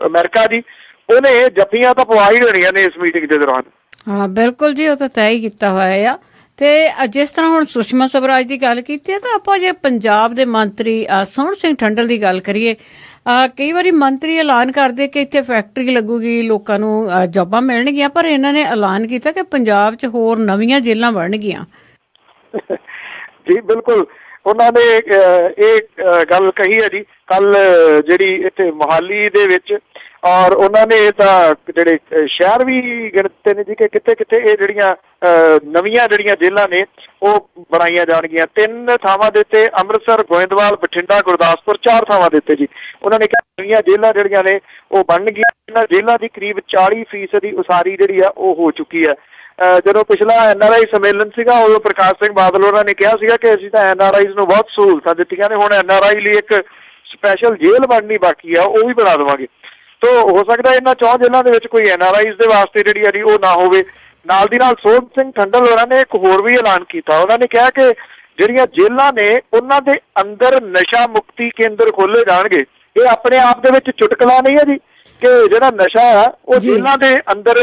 ਅਮਰੀਕਾ ਜੀ ਉਹਨੇ ਜੱਫੀਆਂ ਤਾਂ ਪਵਾ ਹੀ ਦੇਣੀਆਂ ਨੇ ਇਸ ਮੀਟਿੰਗ ਦੇ ਦੌਰਾਨ।
ਹਾਂ ਬਿਲਕੁਲ ਜੀ, ਉਹ ਤਾਂ ਤੈਅ ਹੀ ਕੀਤਾ ਹੋਇਆ ਆ। ਤੇ ਜਿਸ ਤਰ੍ਹਾਂ ਹੁਣ ਸੁਸ਼ਮਾ ਸਵਰਾਜ ਦੀ ਗੱਲ ਕੀਤੀ ਹੈ ਤਾਂ ਆਪਾਂ ਜੇ ਪੰਜਾਬ ਦੇ ਮੰਤਰੀ ਸੋਹਣ ਸਿੰਘ ਠੰਡਲ ਦੀ ਗੱਲ ਕਰੀਏ, ਕਈ ਵਾਰੀ ਮੰਤਰੀ ਐਲਾਨ ਕਰਦੇ ਕਿ ਇੱਥੇ ਫੈਕਟਰੀ ਲੱਗੂਗੀ, ਲੋਕਾਂ ਨੂੰ ਜੌਬਾਂ ਮਿਲਣਗੀਆਂ, ਪਰ ਇਹਨਾਂ ਨੇ ਐਲਾਨ ਕੀਤਾ ਕਿ ਪੰਜਾਬ 'ਚ ਹੋਰ ਨਵੀਆਂ ਜੇਲ੍ਹਾਂ ਬਣਨਗੀਆਂ।
ਜੀ ਬਿਲਕੁਲ, ਉਹਨਾਂ ਨੇ ਇਹ ਗੱਲ ਕਹੀ ਹੈ ਜੀ ਕੱਲ ਜਿਹੜੀ ਇੱਥੇ ਮੋਹਾਲੀ ਦੇ ਵਿੱਚ ਔਰ ਉਹਨਾਂ ਨੇ ਤਾਂ ਜਿਹੜੇ ਸ਼ਹਿਰ ਵੀ ਗਿਣਤੇ ਨੇ ਜੀ ਕਿ ਕਿੱਥੇ ਕਿੱਥੇ ਇਹ ਜਿਹੜੀਆਂ ਨਵੀਆਂ ਜਿਹੜੀਆਂ ਜੇਲ੍ਹਾਂ ਨੇ ਉਹ ਬਣਾਈਆਂ ਜਾਣਗੀਆਂ। 3 ਥਾਵਾਂ ਦੇ ਉੱਤੇ ਅੰਮ੍ਰਿਤਸਰ, ਗੋਇੰਦਵਾਲ, ਬਠਿੰਡਾ, ਗੁਰਦਾਸਪੁਰ 4 ਥਾਵਾਂ ਦੇ ਉੱਤੇ ਜੀ ਉਹਨਾਂ ਨੇ ਕਿਹਾ ਨਵੀਆਂ ਜੇਲ੍ਹਾਂ ਜਿਹੜੀਆਂ ਨੇ ਉਹ ਬਣਨਗੀਆਂ। ਇਹਨਾਂ ਜੇਲ੍ਹਾਂ ਦੀ ਕਰੀਬ 40% ਦੀ ਉਸਾਰੀ ਜਿਹੜੀ ਆ ਉਹ ਹੋ ਚੁੱਕੀ ਹੈ। ਜਦੋਂ ਪਿਛਲਾ NRI ਸੰਮੇਲਨ ਸੀਗਾ ਉਦੋਂ ਪ੍ਰਕਾਸ਼ ਸਿੰਘ ਬਾਦਲ ਉਹਨਾਂ ਨੇ ਕਿਹਾ ਸੀਗਾ ਕਿ ਅਸੀਂ ਤਾਂ NRIs ਨੂੰ ਬਹੁਤ ਸਹੂਲਤਾਂ ਦਿੱਤੀਆਂ ਨੇ, ਹੁਣ NRI ਲਈ ਇੱਕ ਸਪੈਸ਼ਲ ਜੇਲ੍ਹ ਬਣਨੀ ਬਾਕੀ ਆ ਉਹ ਵੀ ਬਣਾ ਦੇਵਾਂਗੇ। ਤੋ ਹੋ ਸਕਦਾ ਇਹਨਾਂ 4 ਜੇਲ੍ਹਾਂ ਦੇ ਵਿੱਚ ਕੋਈ NRIs ਦੇ ਵਾਸਤੇ ਜਿਹੜੀ ਆ ਜੀ ਉਹ ਨਾ ਹੋਵੇ। ਨਾਲ ਦੀ ਨਾਲ ਸੋਹਣ ਸਿੰਘ ਠੰਡਲ ਹੋਰਾਂ ਨੇ ਇੱਕ ਹੋਰ ਵੀ ਐਲਾਨ ਕੀਤਾ। ਉਹਨਾਂ ਨੇ ਕਿਹਾ ਕਿ ਜਿਹੜੀਆਂ ਜੇਲ੍ਹਾਂ ਨੇ ਉਹਨਾਂ ਦੇ ਅੰਦਰ ਨਸ਼ਾ ਮੁਕਤੀ ਕੇਂਦਰ ਖੋਲ੍ਹੇ ਜਾਣਗੇ। ਇਹ ਆਪਣੇ ਆਪ ਦੇ ਵਿੱਚ ਚੁਟਕਲਾ ਨਹੀਂ ਹੈ ਜੀ ਕਿ ਜਿਹੜਾ ਨਸ਼ਾ ਆ ਉਹ ਜੇਲ੍ਹਾਂ ਦੇ ਅੰਦਰ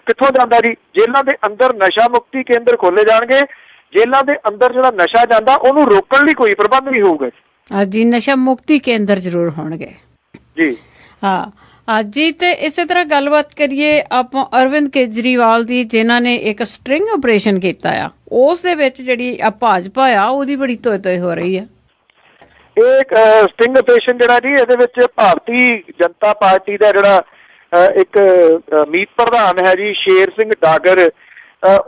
ਕਿੱਥੋਂ ਜਾਂਦਾ ਜੀ। ਜੇਲ੍ਹਾਂ ਦੇ ਅੰਦਰ ਨਸ਼ਾ ਮੁਕਤੀ ਕੇਂਦਰ ਖੋਲ੍ਹੇ ਜਾਣਗੇ। ਜੇਲ੍ਹਾਂ ਦੇ ਅੰਦਰ ਜਿਹੜਾ ਨਸ਼ਾ ਜਾਂਦਾ ਉਹਨੂੰ ਰੋਕਣ ਲਈ ਕੋਈ ਪ੍ਰਬੰਧ ਨਹੀਂ ਹੋਊਗਾ ਜੀ। ਨਸ਼ਾ ਮੁਕਤੀ ਕੇਂਦਰ ਜ਼ਰੂਰ ਹੋਣਗੇ ਜੀ। ਹਾਂ ਜੀ, ਤੇ ਇਸੇ ਤਰ੍ਹਾਂ ਗੱਲਬਾਤ ਕਰੀਏ ਆਪਾਂ ਅਰਵਿੰਦ ਕੇਜਰੀਵਾਲ ਦੀ, ਜਿਨ੍ਹਾਂ ਨੇ ਇੱਕ ਸਟ੍ਰਿੰਗ ਆਪਰੇਸ਼ਨ ਕੀਤਾ ਆ, ਉਸ ਦੇ ਵਿੱਚ ਜਿਹੜੀ ਭਾਜਪਾ ਆ ਉਹਦੀ ਬੜੀ ਤੋਏ ਹੋ ਰਹੀ ਆ। ਇਹ ਸਟਿੰਗ ਆਪਰੇਸ਼ਨ ਜਿਹੜਾ ਜੀ ਇਹਦੇ ਵਿੱਚ ਭਾਰਤੀ ਜਨਤਾ ਪਾਰਟੀ ਦਾ ਜਿਹੜਾ ਇੱਕ ਮੀਤ ਪ੍ਰਧਾਨ ਹੈ ਜੀ ਸ਼ੇਰ ਸਿੰਘ ਡਾਗਰ,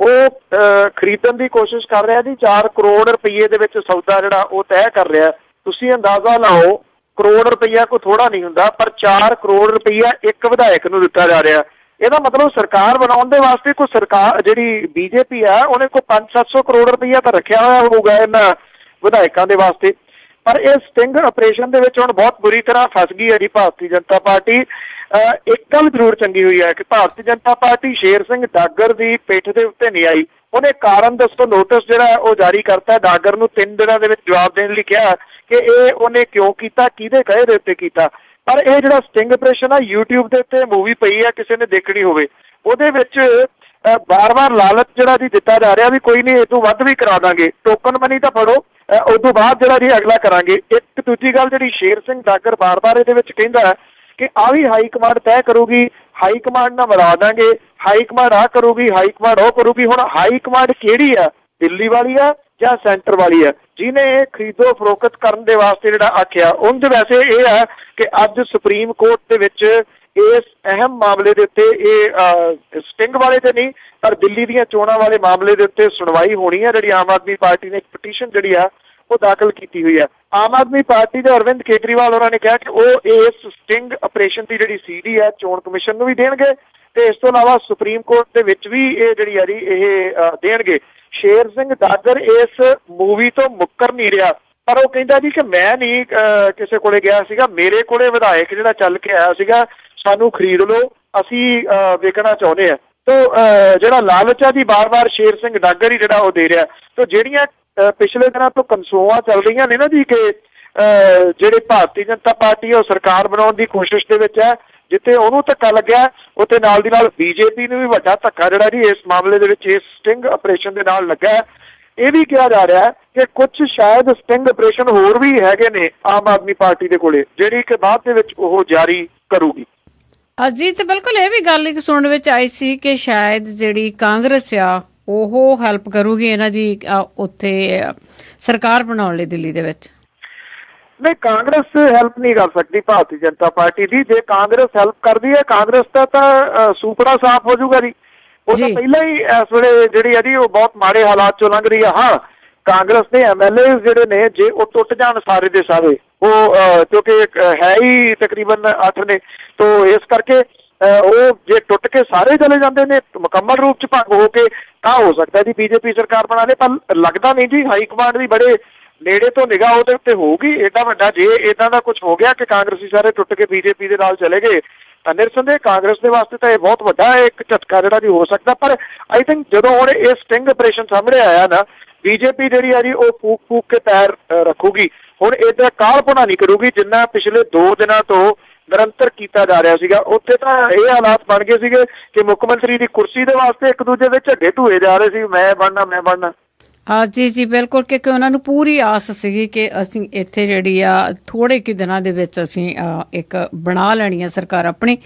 ਉਹ ਖਰੀਦਣ ਦੀ ਕੋਸ਼ਿਸ਼ ਕਰ ਰਿਹਾ ਜੀ। 4 ਕਰੋੜ ਰੁਪਈਏ ਦੇ ਵਿੱਚ ਸੌਦਾ ਜਿਹੜਾ ਉਹ ਤੈਅ ਕਰ ਰਿਹਾ। ਤੁਸੀਂ ਅੰਦਾਜ਼ਾ ਲਾਓ, ਕਰੋੜ ਰੁਪਈਆ ਕੋਈ ਥੋੜਾ ਨਹੀਂ ਹੁੰਦਾ, ਪਰ 4 ਕਰੋੜ ਰੁਪਈਆ ਇੱਕ ਵਿਧਾਇਕ ਨੂੰ ਦਿੱਤਾ ਜਾ ਰਿਹਾ। ਇਹਦਾ ਮਤਲਬ ਸਰਕਾਰ ਬਣਾਉਣ ਦੇ ਵਾਸਤੇ ਕੋਈ ਸਰਕਾਰ ਜਿਹੜੀ BJP ਆ ਉਹਨੇ ਕੋਈ 500-700 ਕਰੋੜ ਰੁਪਈਆ ਤਾਂ ਰੱਖਿਆ ਹੋਇਆ ਹੋਊਗਾ ਇਹਨਾਂ ਵਿਧਾਇਕਾਂ ਦੇ ਵਾਸਤੇ। ਪਰ ਇਹ ਸਟਿੰਗ ਆਪਰੇਸ਼ਨ ਦੇ ਵਿੱਚ ਹੁਣ ਬਹੁਤ ਬੁਰੀ ਤਰ੍ਹਾਂ ਫਸ ਗਈ ਹੈ ਜੀ ਭਾਰਤੀ ਜਨਤਾ ਪਾਰਟੀ। ਇੱਕ ਗੱਲ ਜ਼ਰੂਰ ਚੰਗੀ ਹੋਈ ਹੈ ਕਿ ਭਾਰਤੀ ਜਨਤਾ ਪਾਰਟੀ ਸ਼ੇਰ ਸਿੰਘ ਡਾਗਰ ਦੀ ਪਿੱਠ ਦੇ ਉੱਤੇ ਨਹੀਂ ਆਈ। ਉਹਨੇ ਕਾਰਨ ਦੱਸੋ ਨੋਟਿਸ ਜਿਹੜਾ ਉਹ ਜਾਰੀ ਕਰਤਾ। ਡਾਗਰ ਨੂੰ 3 ਦਿਨਾਂ ਦੇ ਵਿੱਚ ਜਵਾਬ ਦੇਣ ਲਈ ਕਿਹਾ ਕਿ ਇਹ ਉਹਨੇ ਕਿਉਂ ਕੀਤਾ, ਕਿਹਦੇ ਕਹੇ ਦੇ ਉੱਤੇ ਕੀਤਾ। ਪਰ ਇਹ ਜਿਹੜਾ ਸਟਿੰਗ ਆਪਰੇਸ਼ਨ ਆ YouTube ਦੇ ਉੱਤੇ ਮੂਵੀ ਪਈ ਆ, ਕਿਸੇ ਨੇ ਦੇਖਣੀ ਹੋਵੇ, ਉਹਦੇ ਵਿੱਚ ਬਾਰ-ਬਾਰ ਲਾਲਚ ਜਿਹੜਾ ਜੀ ਦਿੱਤਾ ਜਾ ਰਿਹਾ ਵੀ ਕੋਈ ਨਹੀਂ ਇਹ ਤੋਂ ਵੱਧ ਵੀ ਕਰਾ ਦਾਂਗੇ, ਟੋਕਨ ਮਨੀ ਤਾਂ ਫੜੋ, ਉਸ ਤੋਂ ਬਾਅਦ ਜਿਹੜਾ ਜੀ ਅਗਲਾ ਕਰਾਂਗੇ। ਇੱਕ ਦੂਜੀ ਗੱਲ ਜਿਹੜੀ ਸ਼ੇਰ ਸਿੰਘ ਡਾਗਰ ਬਾਰ-ਬਾਰ ਇਹਦੇ ਵਿੱਚ ਕਹਿੰਦਾ ਕਿ ਆਹ ਵੀ ਹਾਈ ਕਮਾਂਡ ਤੈਅ ਕਰੂਗੀ, ਹਾਈ ਕਮਾਂਡ ਨਾਲ ਮਿਲਾ ਦਾਂਗੇ, ਹਾਈ ਕਮਾਂਡ ਆਹ ਕਰੂਗੀ, ਹਾਈ ਕਮਾਂਡ ਉਹ ਕਰੂਗੀ। ਹੁਣ ਹਾਈ ਕਮਾਂਡ ਕਿਹੜੀ ਆ, ਦਿੱਲੀ ਵਾਲੀ ਆ ਜਾਂ ਸੈਂਟਰ ਵਾਲੀ ਆ ਜਿਹਨੇ ਖਰੀਦੋ ਫਰੋਖਤ ਕਰਨ ਦੇ ਵਾਸਤੇ ਜਿਹੜਾ ਆਖਿਆ। ਉਂਝ ਵੈਸੇ ਇਹ ਆ ਕਿ ਅੱਜ ਸੁਪਰੀਮ ਕੋਰਟ ਦੇ ਵਿੱਚ ਇਸ ਅਹਿਮ ਮਾਮਲੇ ਦੇ ਉੱਤੇ ਇਹ ਸਟਿੰਗ ਵਾਲੇ ਤੇ ਨਹੀਂ ਪਰ ਦਿੱਲੀ ਦੀਆਂ ਚੋਣਾਂ ਵਾਲੇ ਮਾਮਲੇ ਦੇ ਉੱਤੇ ਸੁਣਵਾਈ ਹੋਣੀ ਹੈ। ਜਿਹੜੀ ਆਮ ਆਦਮੀ ਪਾਰਟੀ ਨੇ ਇੱਕ ਪਟੀਸ਼ਨ ਜਿਹੜੀ ਆ ਉਹ ਦਾਖਲ ਕੀਤੀ ਹੋਈ ਹੈ। ਆਮ ਆਦਮੀ ਪਾਰਟੀ ਦੇ ਅਰਵਿੰਦ ਕੇਜਰੀਵਾਲ ਉਹਨਾਂ ਨੇ ਕਿਹਾ ਕਿ ਉਹ ਇਸ ਸਟਿੰਗ ਆਪਰੇਸ਼ਨ ਦੀ ਜਿਹੜੀ CD ਹੈ ਚੋਣ ਕਮਿਸ਼ਨ ਨੂੰ ਵੀ ਦੇਣਗੇ ਤੇ ਇਸ ਤੋਂ ਇਲਾਵਾ ਸੁਪਰੀਮ ਕੋਰਟ ਦੇ ਵਿੱਚ ਵੀ ਇਹ ਜਿਹੜੀ ਹੈ ਇਹ ਦੇਣਗੇ। ਸ਼ੇਰ ਸਿੰਘ ਦਾਦਰ ਇਸ ਮੂਵੀ ਤੋਂ ਮੁੱਕਰ ਨਹੀਂ ਰਿਹਾ, ਪਰ ਉਹ ਕਹਿੰਦਾ ਜੀ ਕਿ ਮੈਂ ਨਹੀਂ ਕਿਸੇ ਕੋਲੇ ਗਿਆ ਸੀਗਾ, ਮੇਰੇ ਕੋਲੇ ਵਿਧਾਇਕ ਜਿਹੜਾ ਚੱਲ ਕੇ ਆਇਆ ਸੀਗਾ, ਸਾਨੂੰ ਖਰੀਦ ਲਓ, ਅਸੀਂ ਵੇਖਣਾ ਚਾਹੁੰਦੇ ਹਾਂ। ਤੋ ਜਿਹੜਾ ਲਾਲਚ ਆ ਜੀ ਬਾਰ-ਬਾਰ ਸ਼ੇਰ ਸਿੰਘ ਦਾਗਰ ਹੀ ਜਿਹੜਾ ਉਹ ਦੇ ਰਿਹਾ। ਤੋ ਜਿਹੜੀਆਂ ਪਿਛਲੇ ਦਿਨਾਂ ਤੋਂ ਕਨਸੋਆਂ ਚੱਲ ਰਹੀਆਂ ਨੇ ਨਾ ਜੀ ਕਿ ਜਿਹੜੇ ਭਾਰਤੀ ਜਨਤਾ ਪਾਰਟੀ ਉਹ ਸਰਕਾਰ ਬਣਾਉਣ ਦੀ ਕੋਸ਼ਿਸ਼ ਦੇ ਵਿੱਚ ਹੈ, ਜਿੱਥੇ ਉਹਨੂੰ ਧੱਕਾ ਲੱਗਿਆ ਉੱਥੇ ਨਾਲ ਦੀ ਨਾਲ BJP ਨੂੰ ਵੀ ਵੱਡਾ ਧੱਕਾ ਜਿਹੜਾ ਜੀ ਇਸ ਮਾਮਲੇ ਦੇ ਵਿੱਚ ਇਸ ਸਟਿੰਗ ਆਪਰੇਸ਼ਨ ਦੇ ਨਾਲ ਲੱਗਾ। ਇਹ ਵੀ ਕਿਹਾ ਜਾ ਰਿਹਾ ਕਿ ਕੁਝ ਸ਼ਾਇਦ ਸਟਿੰਗ ਆਪਰੇਸ਼ਨ ਹੋਰ ਵੀ ਹੈਗੇ ਨੇ ਆਮ ਆਦਮੀ ਪਾਰਟੀ ਦੇ ਕੋਲੇ, ਜਿਹੜੀ ਕਿ ਬਾਅਦ ਦੇ ਵਿੱਚ ਉਹ ਜਾਰੀ ਕਰੂਗੀ।
ਜੀ ਤੇ ਬਿਲਕੁਲ ਇਹ ਵੀ ਗੱਲ ਇੱਕ ਸੁਣਨ ਵਿੱਚ ਆਈ ਸੀ ਕਿ ਸ਼ਾਇਦ ਜਿਹੜੀ ਕਾਂਗਰਸ ਆ ਉਹ ਹੈਲਪ ਕਰੂਗੀ ਇਹਨਾਂ ਦੀ ਉੱਥੇ ਸਰਕਾਰ ਬਣਾਉਣ ਲਈ ਦਿੱਲੀ ਦੇ ਵਿੱਚ।
ਨਹੀਂ, ਕਾਂਗਰਸ ਹੈਲਪ ਨਹੀਂ ਕਰ ਸਕਦੀ ਭਾਰਤੀ ਜਨਤਾ ਪਾਰਟੀ ਦੀ। ਜੇ ਕਾਂਗਰਸ ਹੈਲਪ ਕਰਦੀ ਹੈ, ਕਾਂਗਰਸ ਦਾ ਤਾਂ ਸੂਪੜਾ ਸਾਫ਼ ਹੋ ਜਾਊਗਾ ਜੀ। ਉਹ ਤਾਂ ਪਹਿਲਾਂ ਹੀ ਇਸ ਵੇਲੇ ਜਿਹੜੀ ਹੈ ਜੀ ਉਹ ਬਹੁਤ ਮਾੜੇ ਹਾਲਾਤ ਚੋਂ ਲੰਘ ਰਹੀ ਹੈ। ਹਾਂ, ਕਾਂਗਰਸ ਦੇ MLA ਜਿਹੜੇ ਨੇ ਜੇ ਉਹ ਟੁੱਟ ਜਾਣ ਸਾਰੇ ਦੇ ਸਾਰੇ, ਉਹ ਕਿਉਂਕਿ ਹੈ ਹੀ ਤਕਰੀਬਨ 8 ਨੇ, ਤੋ ਇਸ ਕਰਕੇ ਉਹ ਜੇ ਟੁੱਟ ਕੇ ਸਾਰੇ ਚਲੇ ਜਾਂਦੇ ਨੇ ਮੁਕੰਮਲ ਰੂਪ ਚ ਭੰਗ ਹੋ ਕੇ, ਤਾਂ ਹੋ ਸਕਦਾ ਜੀ BJP ਸਰਕਾਰ ਬਣਾ ਲੇ। ਪਰ ਲੱਗਦਾ ਨਹੀਂ ਜੀ, ਹਾਈ ਕਮਾਂਡ ਦੀ ਬੜੇ ਨੇੜੇ ਤੋਂ ਨਿਗਾਹ ਉਹਦੇ ਉੱਤੇ ਹੋਊਗੀ। ਏਡਾ ਵੱਡਾ ਜੇ ਏਦਾਂ ਦਾ ਕੁਝ ਹੋ ਗਿਆ ਕਿ ਕਾਂਗਰਸੀ ਸਾਰੇ ਟੁੱਟ ਕੇ BJP ਦੇ ਨਾਲ ਚਲੇ ਗਏ ਤਾਂ ਨਿਰਸੰਦੇਹ ਕਾਂਗਰਸ ਦੇ ਵਾਸਤੇ ਤਾਂ ਇਹ ਬਹੁਤ ਵੱਡਾ ਇੱਕ ਝਟਕਾ ਜਿਹੜਾ ਜੀ ਹੋ ਸਕਦਾ। ਪਰ ਆਈ ਥਿੰਕ ਜਦੋਂ ਹੁਣ ਇਹ ਸਟਿੰਗ ਆਪਰੇਸ਼ਨ ਸਾਹਮਣੇ ਆਇਆ ਨਾ, BJP ਜਿਹੜੀ ਆ ਜੀ ਉਹ ਫੂਕ ਕੇ ਪੈਰ ਰੱਖੂਗੀ। ਹੁਣ ਇਹਦਾ ਕਾਲਪਨਾ ਨਹੀਂ ਕਰੂਗੀ ਜਿੰਨਾ ਪਿਛਲੇ 2 ਦਿਨਾਂ ਤੋਂ ਨਿਰੰਤਰ ਕੀਤਾ ਜਾ ਰਿਹਾ ਸੀਗਾ। ਉੱਥੇ ਤਾਂ ਇਹ ਹਾਲਾਤ ਬਣ ਗਏ ਸੀਗੇ ਕਿ ਮੁੱਖ ਮੰਤਰੀ ਦੀ ਕੁਰਸੀ ਦੇ ਵਾਸਤੇ ਇੱਕ ਦੂਜੇ ਦੇ ਝੱਡੇ ਢੂਏ ਜਾ ਰਹੇ ਸੀ, ਮੈਂ ਬਣਨਾ।
ਜੀ ਬਿਲਕੁਲ, ਕਿਉਂਕਿ ਉਹਨਾਂ ਨੂੰ ਪੂਰੀ ਆਸ ਸੀਗੀ ਕਿ ਅਸੀਂ ਇੱਥੇ ਜਿਹੜੀ ਆ ਥੋੜੇ ਕੁ ਦਿਨਾਂ ਦੇ ਵਿੱਚ ਅਸੀਂ ਇੱਕ ਬਣਾ ਲੈਣੀ ਆ ਸਰਕਾਰ ਆਪਣੀ।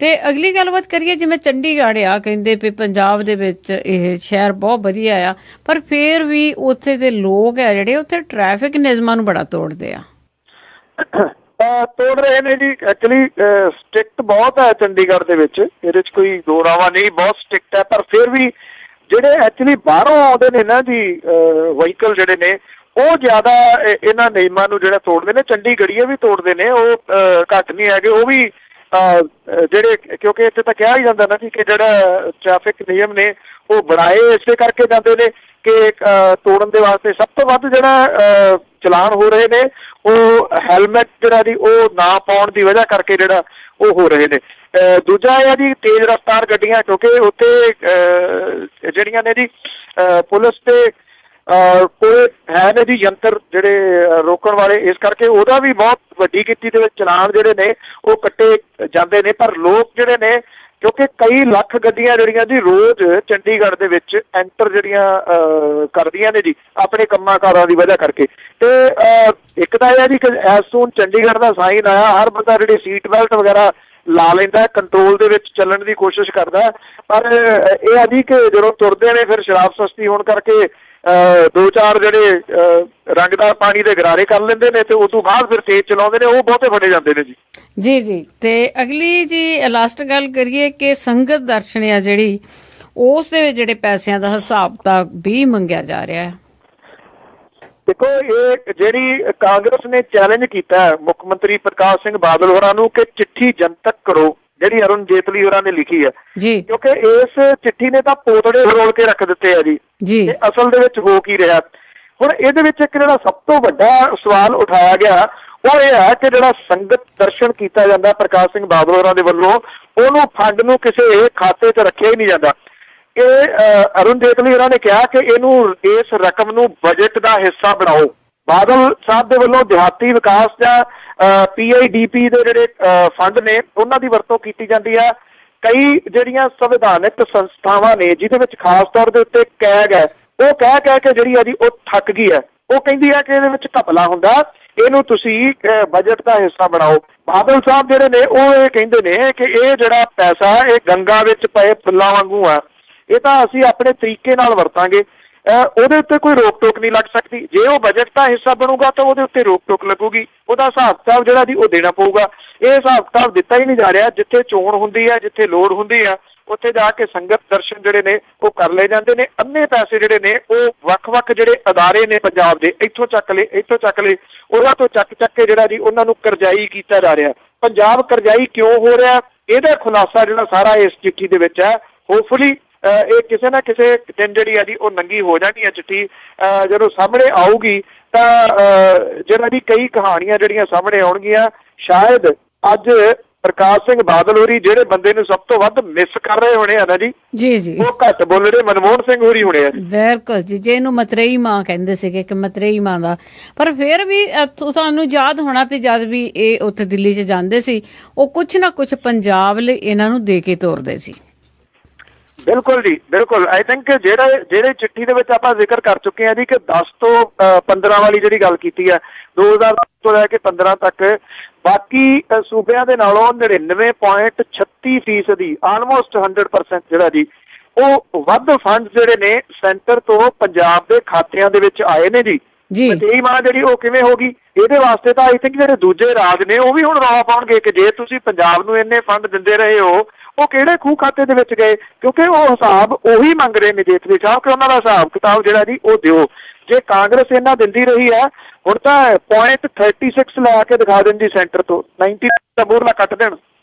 ਤੇ ਅਗਲੀ ਗੱਲਬਾਤ ਕਰੀਏ, ਜਿਵੇਂ ਚੰਡੀਗੜ੍ਹ ਆ, ਕਹਿੰਦੇ ਵੀ ਪੰਜਾਬ ਦੇ ਵਿੱਚ ਇਹ ਸ਼ਹਿਰ ਬਹੁਤ ਵਧੀਆ ਆ, ਪਰ ਫਿਰ ਵੀ ਉੱਥੇ ਦੇ ਲੋਕ ਆ ਜਿਹੜੇ ਉੱਥੇ ਟ੍ਰੈਫਿਕ ਨਿਯਮਾਂ ਨੂੰ ਬੜਾ ਤੋੜਦੇ ਆ।
ਤੋੜ ਰਹੇ ਨੇ ਜੀ। ਐਕਚੁਅਲੀ ਸਟ੍ਰਿਕਟ ਬਹੁਤ ਹੈ ਚੰਡੀਗੜ੍ਹ ਦੇ ਵਿੱਚ, ਇਹਦੇ 'ਚ ਕੋਈ ਦੋ ਰਾਵਾਂ ਨਹੀਂ, ਬਹੁਤ ਸਟ੍ਰਿਕਟ ਹੈ। ਪਰ ਫਿਰ ਵੀ ਜਿਹੜੇ ਐਕਚੁਅਲੀ ਬਾਹਰੋਂ ਆਉਂਦੇ ਨੇ ਨਾ ਜੀ ਵਹੀਕਲ ਜਿਹੜੇ ਨੇ, ਉਹ ਜ਼ਿਆਦਾ ਇਹਨਾਂ ਨਿਯਮਾਂ ਨੂੰ ਜਿਹੜਾ ਤੋੜਦੇ ਨੇ। ਚੰਡੀਗੜ੍ਹੀਏ ਵੀ ਤੋੜਦੇ ਨੇ, ਉਹ ਘੱਟ ਨਹੀਂ ਹੈਗੇ ਉਹ ਵੀ ਜਿਹੜੇ, ਕਿਉਂਕਿ ਇੱਥੇ ਤਾਂ ਕਿਹਾ ਹੀ ਜਾਂਦਾ ਨਾ ਜੀ ਕਿ ਜਿਹੜਾ ਟ੍ਰੈਫਿਕ ਨਿਯਮ ਨੇ ਉਹ ਬਣਾਏ ਇਸੇ ਕਰਕੇ ਜਾਂਦੇ ਨੇ ਕਿ ਤੋੜਨ ਦੇ ਵਾਸਤੇ। ਸਭ ਤੋਂ ਵੱਧ ਜਿਹੜਾ ਚਲਾਨ ਹੋ ਰਹੇ ਨੇ ਉਹ ਹੈਲਮਟ ਜਿਹੜਾ ਜੀ ਉਹ ਨਾ ਪਾਉਣ ਦੀ ਵਜ੍ਹਾ ਕਰਕੇ ਜਿਹੜਾ ਉਹ ਹੋ ਰਹੇ ਨੇ। ਦੂਜਾ ਇਹ ਆ ਜੀ ਤੇਜ਼ ਰਫ਼ਤਾਰ ਗੱਡੀਆਂ, ਕਿਉਂਕਿ ਉੱਥੇ ਜਿਹੜੀਆਂ ਨੇ ਜੀ ਪੁਲਿਸ ਤੇ ਕੋਲ ਹੈ ਨੇ ਜੀ ਯੰਤਰ ਜਿਹੜੇ ਰੋਕਣ ਵਾਲੇ, ਇਸ ਕਰਕੇ ਉਹਦਾ ਵੀ ਬਹੁਤ ਵੱਡੀ ਗਿਣਤੀ ਦੇ ਵਿੱਚ ਚਲਾਨ ਜਿਹੜੇ ਨੇ ਉਹ ਕੱਟੇ ਜਾਂਦੇ ਨੇ। ਪਰ ਲੋਕ ਜਿਹੜੇ ਨੇ, ਕਿਉਂਕਿ ਕਈ ਲੱਖ ਗੱਡੀਆਂ ਜਿਹੜੀਆਂ ਜੀ ਰੋਜ਼ ਚੰਡੀਗੜ੍ਹ ਦੇ ਵਿੱਚ ਐਂਟਰ ਜਿਹੜੀਆਂ ਕਰਦੀਆਂ ਨੇ ਜੀ ਆਪਣੇ ਕੰਮਾਂ ਕਾਰਾਂ ਦੀ ਵਜ੍ਹਾ ਕਰਕੇ। ਤੇ ਇੱਕ ਤਾਂ ਇਹ ਹੈ ਜੀ ਕਿ ਐਸ ਸੂਨ ਚੰਡੀਗੜ੍ਹ ਦਾ ਸਾਈਨ ਆਇਆ, ਹਰ ਬੰਦਾ ਜਿਹੜੀ ਸੀਟ ਬੈਲਟ ਵਗੈਰਾ ਲਾ ਲੈਂਦਾ, ਕੰਟਰੋਲ ਦੇ ਵਿੱਚ ਚੱਲਣ ਦੀ ਕੋਸ਼ਿਸ਼ ਕਰਦਾ। ਪਰ ਇਹ ਆ ਜੀ ਕਿ ਜਦੋਂ ਤੁਰਦੇ ਨੇ ਫਿਰ ਸ਼ਰਾਬ ਸਸਤੀ ਹੋਣ ਕਰਕੇ 2-4 ਜਿਹੜੇ ਰੰਗਦਾਰ ਪਾਣੀ ਦੇ ਗਰਾਰੇ ਕਰ ਲੈਂਦੇ ਨੇ ਤੇ ਉਸ ਤੋਂ ਬਾਅਦ ਫਿਰ ਤੇਜ਼ ਚਲਾਉਂਦੇ ਨੇ, ਉਹ ਬਹੁਤੇ ਫੜੇ ਜਾਂਦੇ ਨੇ ਜੀ।
ਜੀ ਤੇ ਅਗਲੀ ਜੀ ਲਾਸਟ ਗੱਲ ਕਰੀਏ ਕਿ ਸੰਗਤ ਦਰਸ਼ਨ ਆ ਜਿਹੜੀ, ਉਸ ਦੇ ਵਿੱਚ ਜਿਹੜੇ ਪੈਸਿਆਂ ਦਾ ਹਿਸਾਬ ਤਾਂ ਵੀ ਮੰਗਿਆ ਜਾ ਰਿਹਾ ਹੈ।
ਦੇਖੋ, ਇਹ ਜਿਹੜੀ ਕਾਂਗਰਸ ਨੇ ਚੈਲੰਜ ਕੀਤਾ ਮੁੱਖ ਮੰਤਰੀ ਪ੍ਰਕਾਸ਼ ਸਿੰਘ ਬਾਦਲ ਹੋਰਾਂ ਨੂੰ ਕਿ ਚਿੱਠੀ ਜਨਤਕ ਕਰੋ, ਜਿਹੜੀ ਅਰੁਣ ਜੇਤਲੀ ਹੋਰਾਂ ਨੇ ਲਿਖੀ ਹੈ
ਜੀ,
ਕਿਉਂਕਿ ਇਸ ਚਿੱਠੀ ਨੇ ਤਾਂ ਪੋਤੜੇ ਫਰੋਲ ਕੇ ਰੱਖ ਦਿੱਤੇ ਆ ਜੀ ਕਿ ਅਸਲ ਦੇ ਵਿੱਚ ਹੋ ਕੀ ਰਿਹਾ। ਹੁਣ ਇਹਦੇ ਵਿੱਚ ਇੱਕ ਜਿਹੜਾ ਸਭ ਤੋਂ ਵੱਡਾ ਸਵਾਲ ਉਠਾਇਆ ਗਿਆ ਉਹ ਇਹ ਹੈ ਕਿ ਜਿਹੜਾ ਸੰਗਤ ਦਰਸ਼ਨ ਕੀਤਾ ਜਾਂਦਾ ਪ੍ਰਕਾਸ਼ ਸਿੰਘ ਬਾਦਲ ਹੋਰਾਂ ਦੇ ਵੱਲੋਂ, ਉਹਨੂੰ ਫੰਡ ਨੂੰ ਕਿਸੇ ਖਾਤੇ 'ਚ ਰੱਖਿਆ ਹੀ ਨਹੀਂ ਜਾਂਦਾ। ਇਹ ਅਰੁਣ ਜੇਤਲੀ ਹੋਰਾਂ ਨੇ ਕਿਹਾ ਕਿ ਇਹਨੂੰ, ਇਸ ਰਕਮ ਨੂੰ ਬਜਟ ਦਾ ਹਿੱਸਾ ਬਣਾਓ। ਬਾਦਲ ਸਾਹਿਬ ਦੇ ਵੱਲੋਂ ਦਿਹਾਤੀ ਵਿਕਾਸ ਜਾਂ PIDP ਦੇ ਜਿਹੜੇ ਫੰਡ ਨੇ ਉਹਨਾਂ ਦੀ ਵਰਤੋਂ ਕੀਤੀ ਜਾਂਦੀ ਆ। ਕਈ ਜਿਹੜੀਆਂ ਸੰਵਿਧਾਨਕ ਸੰਸਥਾਵਾਂ ਨੇ ਜਿਹਦੇ ਵਿੱਚ ਖਾਸ ਤੌਰ ਦੇ ਉੱਤੇ ਕੈਗ ਹੈ, ਉਹ ਕਹਿ ਕੇ ਜਿਹੜੀ ਆ ਜੀ ਉਹ ਥੱਕ ਗਈ ਹੈ। ਉਹ ਕਹਿੰਦੀ ਆ ਕਿ ਇਹਦੇ ਵਿੱਚ ਘਪਲਾ ਹੁੰਦਾ, ਇਹਨੂੰ ਤੁਸੀਂ ਬਜਟ ਦਾ ਹਿੱਸਾ ਬਣਾਓ। ਬਾਦਲ ਸਾਹਿਬ ਜਿਹੜੇ ਨੇ ਉਹ ਇਹ ਕਹਿੰਦੇ ਨੇ ਕਿ ਇਹ ਜਿਹੜਾ ਪੈਸਾ ਇਹ ਗੰਗਾ ਵਿੱਚ ਪਏ ਫੁੱਲਾਂ ਵਾਂਗੂ ਆ, ਇਹ ਤਾਂ ਅਸੀਂ ਆਪਣੇ ਤਰੀਕੇ ਨਾਲ ਵਰਤਾਂਗੇ। ਉਹਦੇ ਉੱਤੇ ਕੋਈ ਰੋਕ ਟੋਕ ਨਹੀਂ ਲੱਗ ਸਕਦੀ। ਜੇ ਉਹ ਬਜਟ ਦਾ ਹਿੱਸਾ ਬਣੂਗਾ ਤਾਂ ਉਹਦੇ ਉੱਤੇ ਰੋਕ ਟੋਕ ਲੱਗੂਗੀ, ਉਹਦਾ ਹਿਸਾਬ ਕਿਤਾਬ ਜਿਹੜਾ ਜੀ ਉਹ ਦੇਣਾ ਪਊਗਾ। ਇਹ ਹਿਸਾਬ ਕਿਤਾਬ ਦਿੱਤਾ ਹੀ ਨਹੀਂ ਜਾ ਰਿਹਾ। ਜਿੱਥੇ ਚੋਣ ਹੁੰਦੀ ਹੈ, ਜਿੱਥੇ ਲੋੜ ਹੁੰਦੀ ਆ, ਉੱਥੇ ਜਾ ਕੇ ਸੰਗਤ ਦਰਸ਼ਨ ਜਿਹੜੇ ਨੇ ਉਹ ਕਰ ਲਏ ਜਾਂਦੇ ਨੇ। ਅੰਨੇ ਪੈਸੇ ਜਿਹੜੇ ਨੇ ਉਹ ਵੱਖ-ਵੱਖ ਜਿਹੜੇ ਅਦਾਰੇ ਨੇ ਪੰਜਾਬ ਦੇ, ਇੱਥੋਂ ਚੱਕ ਲਏ, ਉਹਨਾਂ ਤੋਂ ਚੱਕ ਕੇ ਜਿਹੜਾ ਜੀ ਉਹਨਾਂ ਨੂੰ ਕਰਜ਼ਾਈ ਕੀਤਾ ਜਾ ਰਿਹਾ। ਪੰਜਾਬ ਕਰਜ਼ਾਈ ਕਿਉਂ ਹੋ ਰਿਹਾ, ਇਹਦਾ ਖੁਲਾਸਾ ਜਿਹੜਾ ਸਾਰਾ ਇਸ ਚਿੱਠੀ ਦੇ ਵਿੱਚ ਹੈ। ਹੋਪਫੁਲੀ ਇਹ ਕਿਸੇ ਨਾ ਕਿਸੇ ਦਿਨ ਜਿਹੜੀ ਆ ਜੀ ਉਹ ਨੰਗੀ ਹੋ ਜਾਣੀ ਹੈ ਚਿੱਠੀ। ਜਦੋਂ ਸਾਹਮਣੇ ਆਊਗੀ ਤਾਂ ਜਿਹੜਾ ਜੀ ਕਈ ਕਹਾਣੀਆਂ ਜਿਹੜੀਆਂ ਸਾਹਮਣੇ ਆਉਣਗੀਆਂ। ਸ਼ਾਇਦ ਅੱਜ ਪ੍ਰਕਾਸ਼ ਸਿੰਘ ਬਾਦਲ ਹੋਰੀ ਜਿਹੜੇ ਬੰਦੇ ਨੂੰ ਸਭ ਤੋਂ ਵੱਧ ਮਿਸ ਕਰ ਰਹੇ ਹੋਣੇ ਆ ਨਾ ਜੀ, ਉਹ ਘੱਟ ਬੋਲਣੇ ਮਨਮੋਹਨ ਸਿੰਘ ਹੋਰੀ ਹੋਣੇ ਆ।
ਬਿਲਕੁਲ ਜੀ, ਜੇ ਇਹਨੂੰ ਮਤਰੇਈ ਮਾਂ ਕਹਿੰਦੇ ਸੀਗੇ ਕਿ ਮਤਰੇਈ ਮਾਂ ਦਾ, ਪਰ ਫਿਰ ਵੀ ਤੁਹਾਨੂੰ ਯਾਦ ਹੋਣਾ ਵੀ ਜਦ ਵੀ ਇਹ ਉੱਥੇ ਦਿੱਲੀ 'ਚ ਜਾਂਦੇ ਸੀ ਉਹ ਕੁਛ ਨਾ ਕੁਛ ਪੰਜਾਬ ਲਈ ਇਹਨਾਂ ਨੂੰ ਦੇ ਕੇ ਤੋਰਦੇ ਸੀ।
ਬਿਲਕੁਲ ਜੀ, ਬਿਲਕੁਲ। ਆਈ ਥਿੰਕ ਜਿਹੜੇ ਚਿੱਠੀ ਦੇ ਵਿੱਚ ਆਪਾਂ ਜ਼ਿਕਰ ਕਰ ਚੁੱਕੇ ਹਾਂ ਜੀ ਕਿ 10 ਤੋਂ 15 ਵਾਲੀ ਜਿਹੜੀ ਗੱਲ ਕੀਤੀ ਹੈ 2010 ਤੋਂ ਲੈ ਕੇ 15 ਤੱਕ ਬਾਕੀ ਸੂਬਿਆਂ ਦੇ ਨਾਲੋਂ 99.36% ਆਲਮੋਸਟ 100% ਜਿਹੜਾ ਜੀ ਉਹ ਵੱਧ ਫੰਡ ਜਿਹੜੇ ਨੇ ਸੈਂਟਰ ਤੋਂ ਪੰਜਾਬ ਦੇ ਖਾਤਿਆਂ ਦੇ ਵਿੱਚ ਆਏ ਨੇ ਜੀ। ਮਤੇਈ ਮਾਂ ਜਿਹੜੀ ਉਹ ਕਿਵੇਂ ਹੋ ਗਈ, ਇਹਦੇ ਵਾਸਤੇ ਤਾਂ ਆਈ ਥਿੰਕ ਜਿਹੜੇ ਦੂਜੇ ਰਾਜ ਨੇ ਉਹ ਵੀ ਹੁਣ ਰੌਲਾ ਪਾਉਣਗੇ ਕਿ ਜੇ ਤੁਸੀਂ ਪੰਜਾਬ ਨੂੰ ਇੰਨੇ ਫੰਡ ਦਿੰਦੇ ਰਹੇ ਹੋ ਉਹ ਕਿਹੜੇ ਖੂਹ ਖਾਤੇ ਦੇ ਵਿੱਚ ਗਏ, ਕਿਉਂਕਿ ਉਹ ਹਿਸਾਬ ਉਹੀ ਮੰਗ ਰਹੇ ਨੇ ਜੇਤਲੀ ਸਾਹਿਬ ਕਿ ਉਹਨਾਂ ਦਾ ਹਿਸਾਬ ਕਿਤਾਬ ਜਿਹੜਾ ਜੀ ਉਹ ਦਿਓ। ਜੇ ਕਾਂਗਰਸ ਇਹਨਾਂ ਦਿੰਦੀ ਰਹੀ ਹੈ ਹੁਣ ਤਾਂ 0.36 ਲੈ ਕੇ ਦਿਖਾ ਦੇਣ ਜੀ ਸੈਂਟਰ ਤੋਂ, 90 ਦਾ ਮੂਹਰਲਾ ਕੱਟ ਦੇਣ।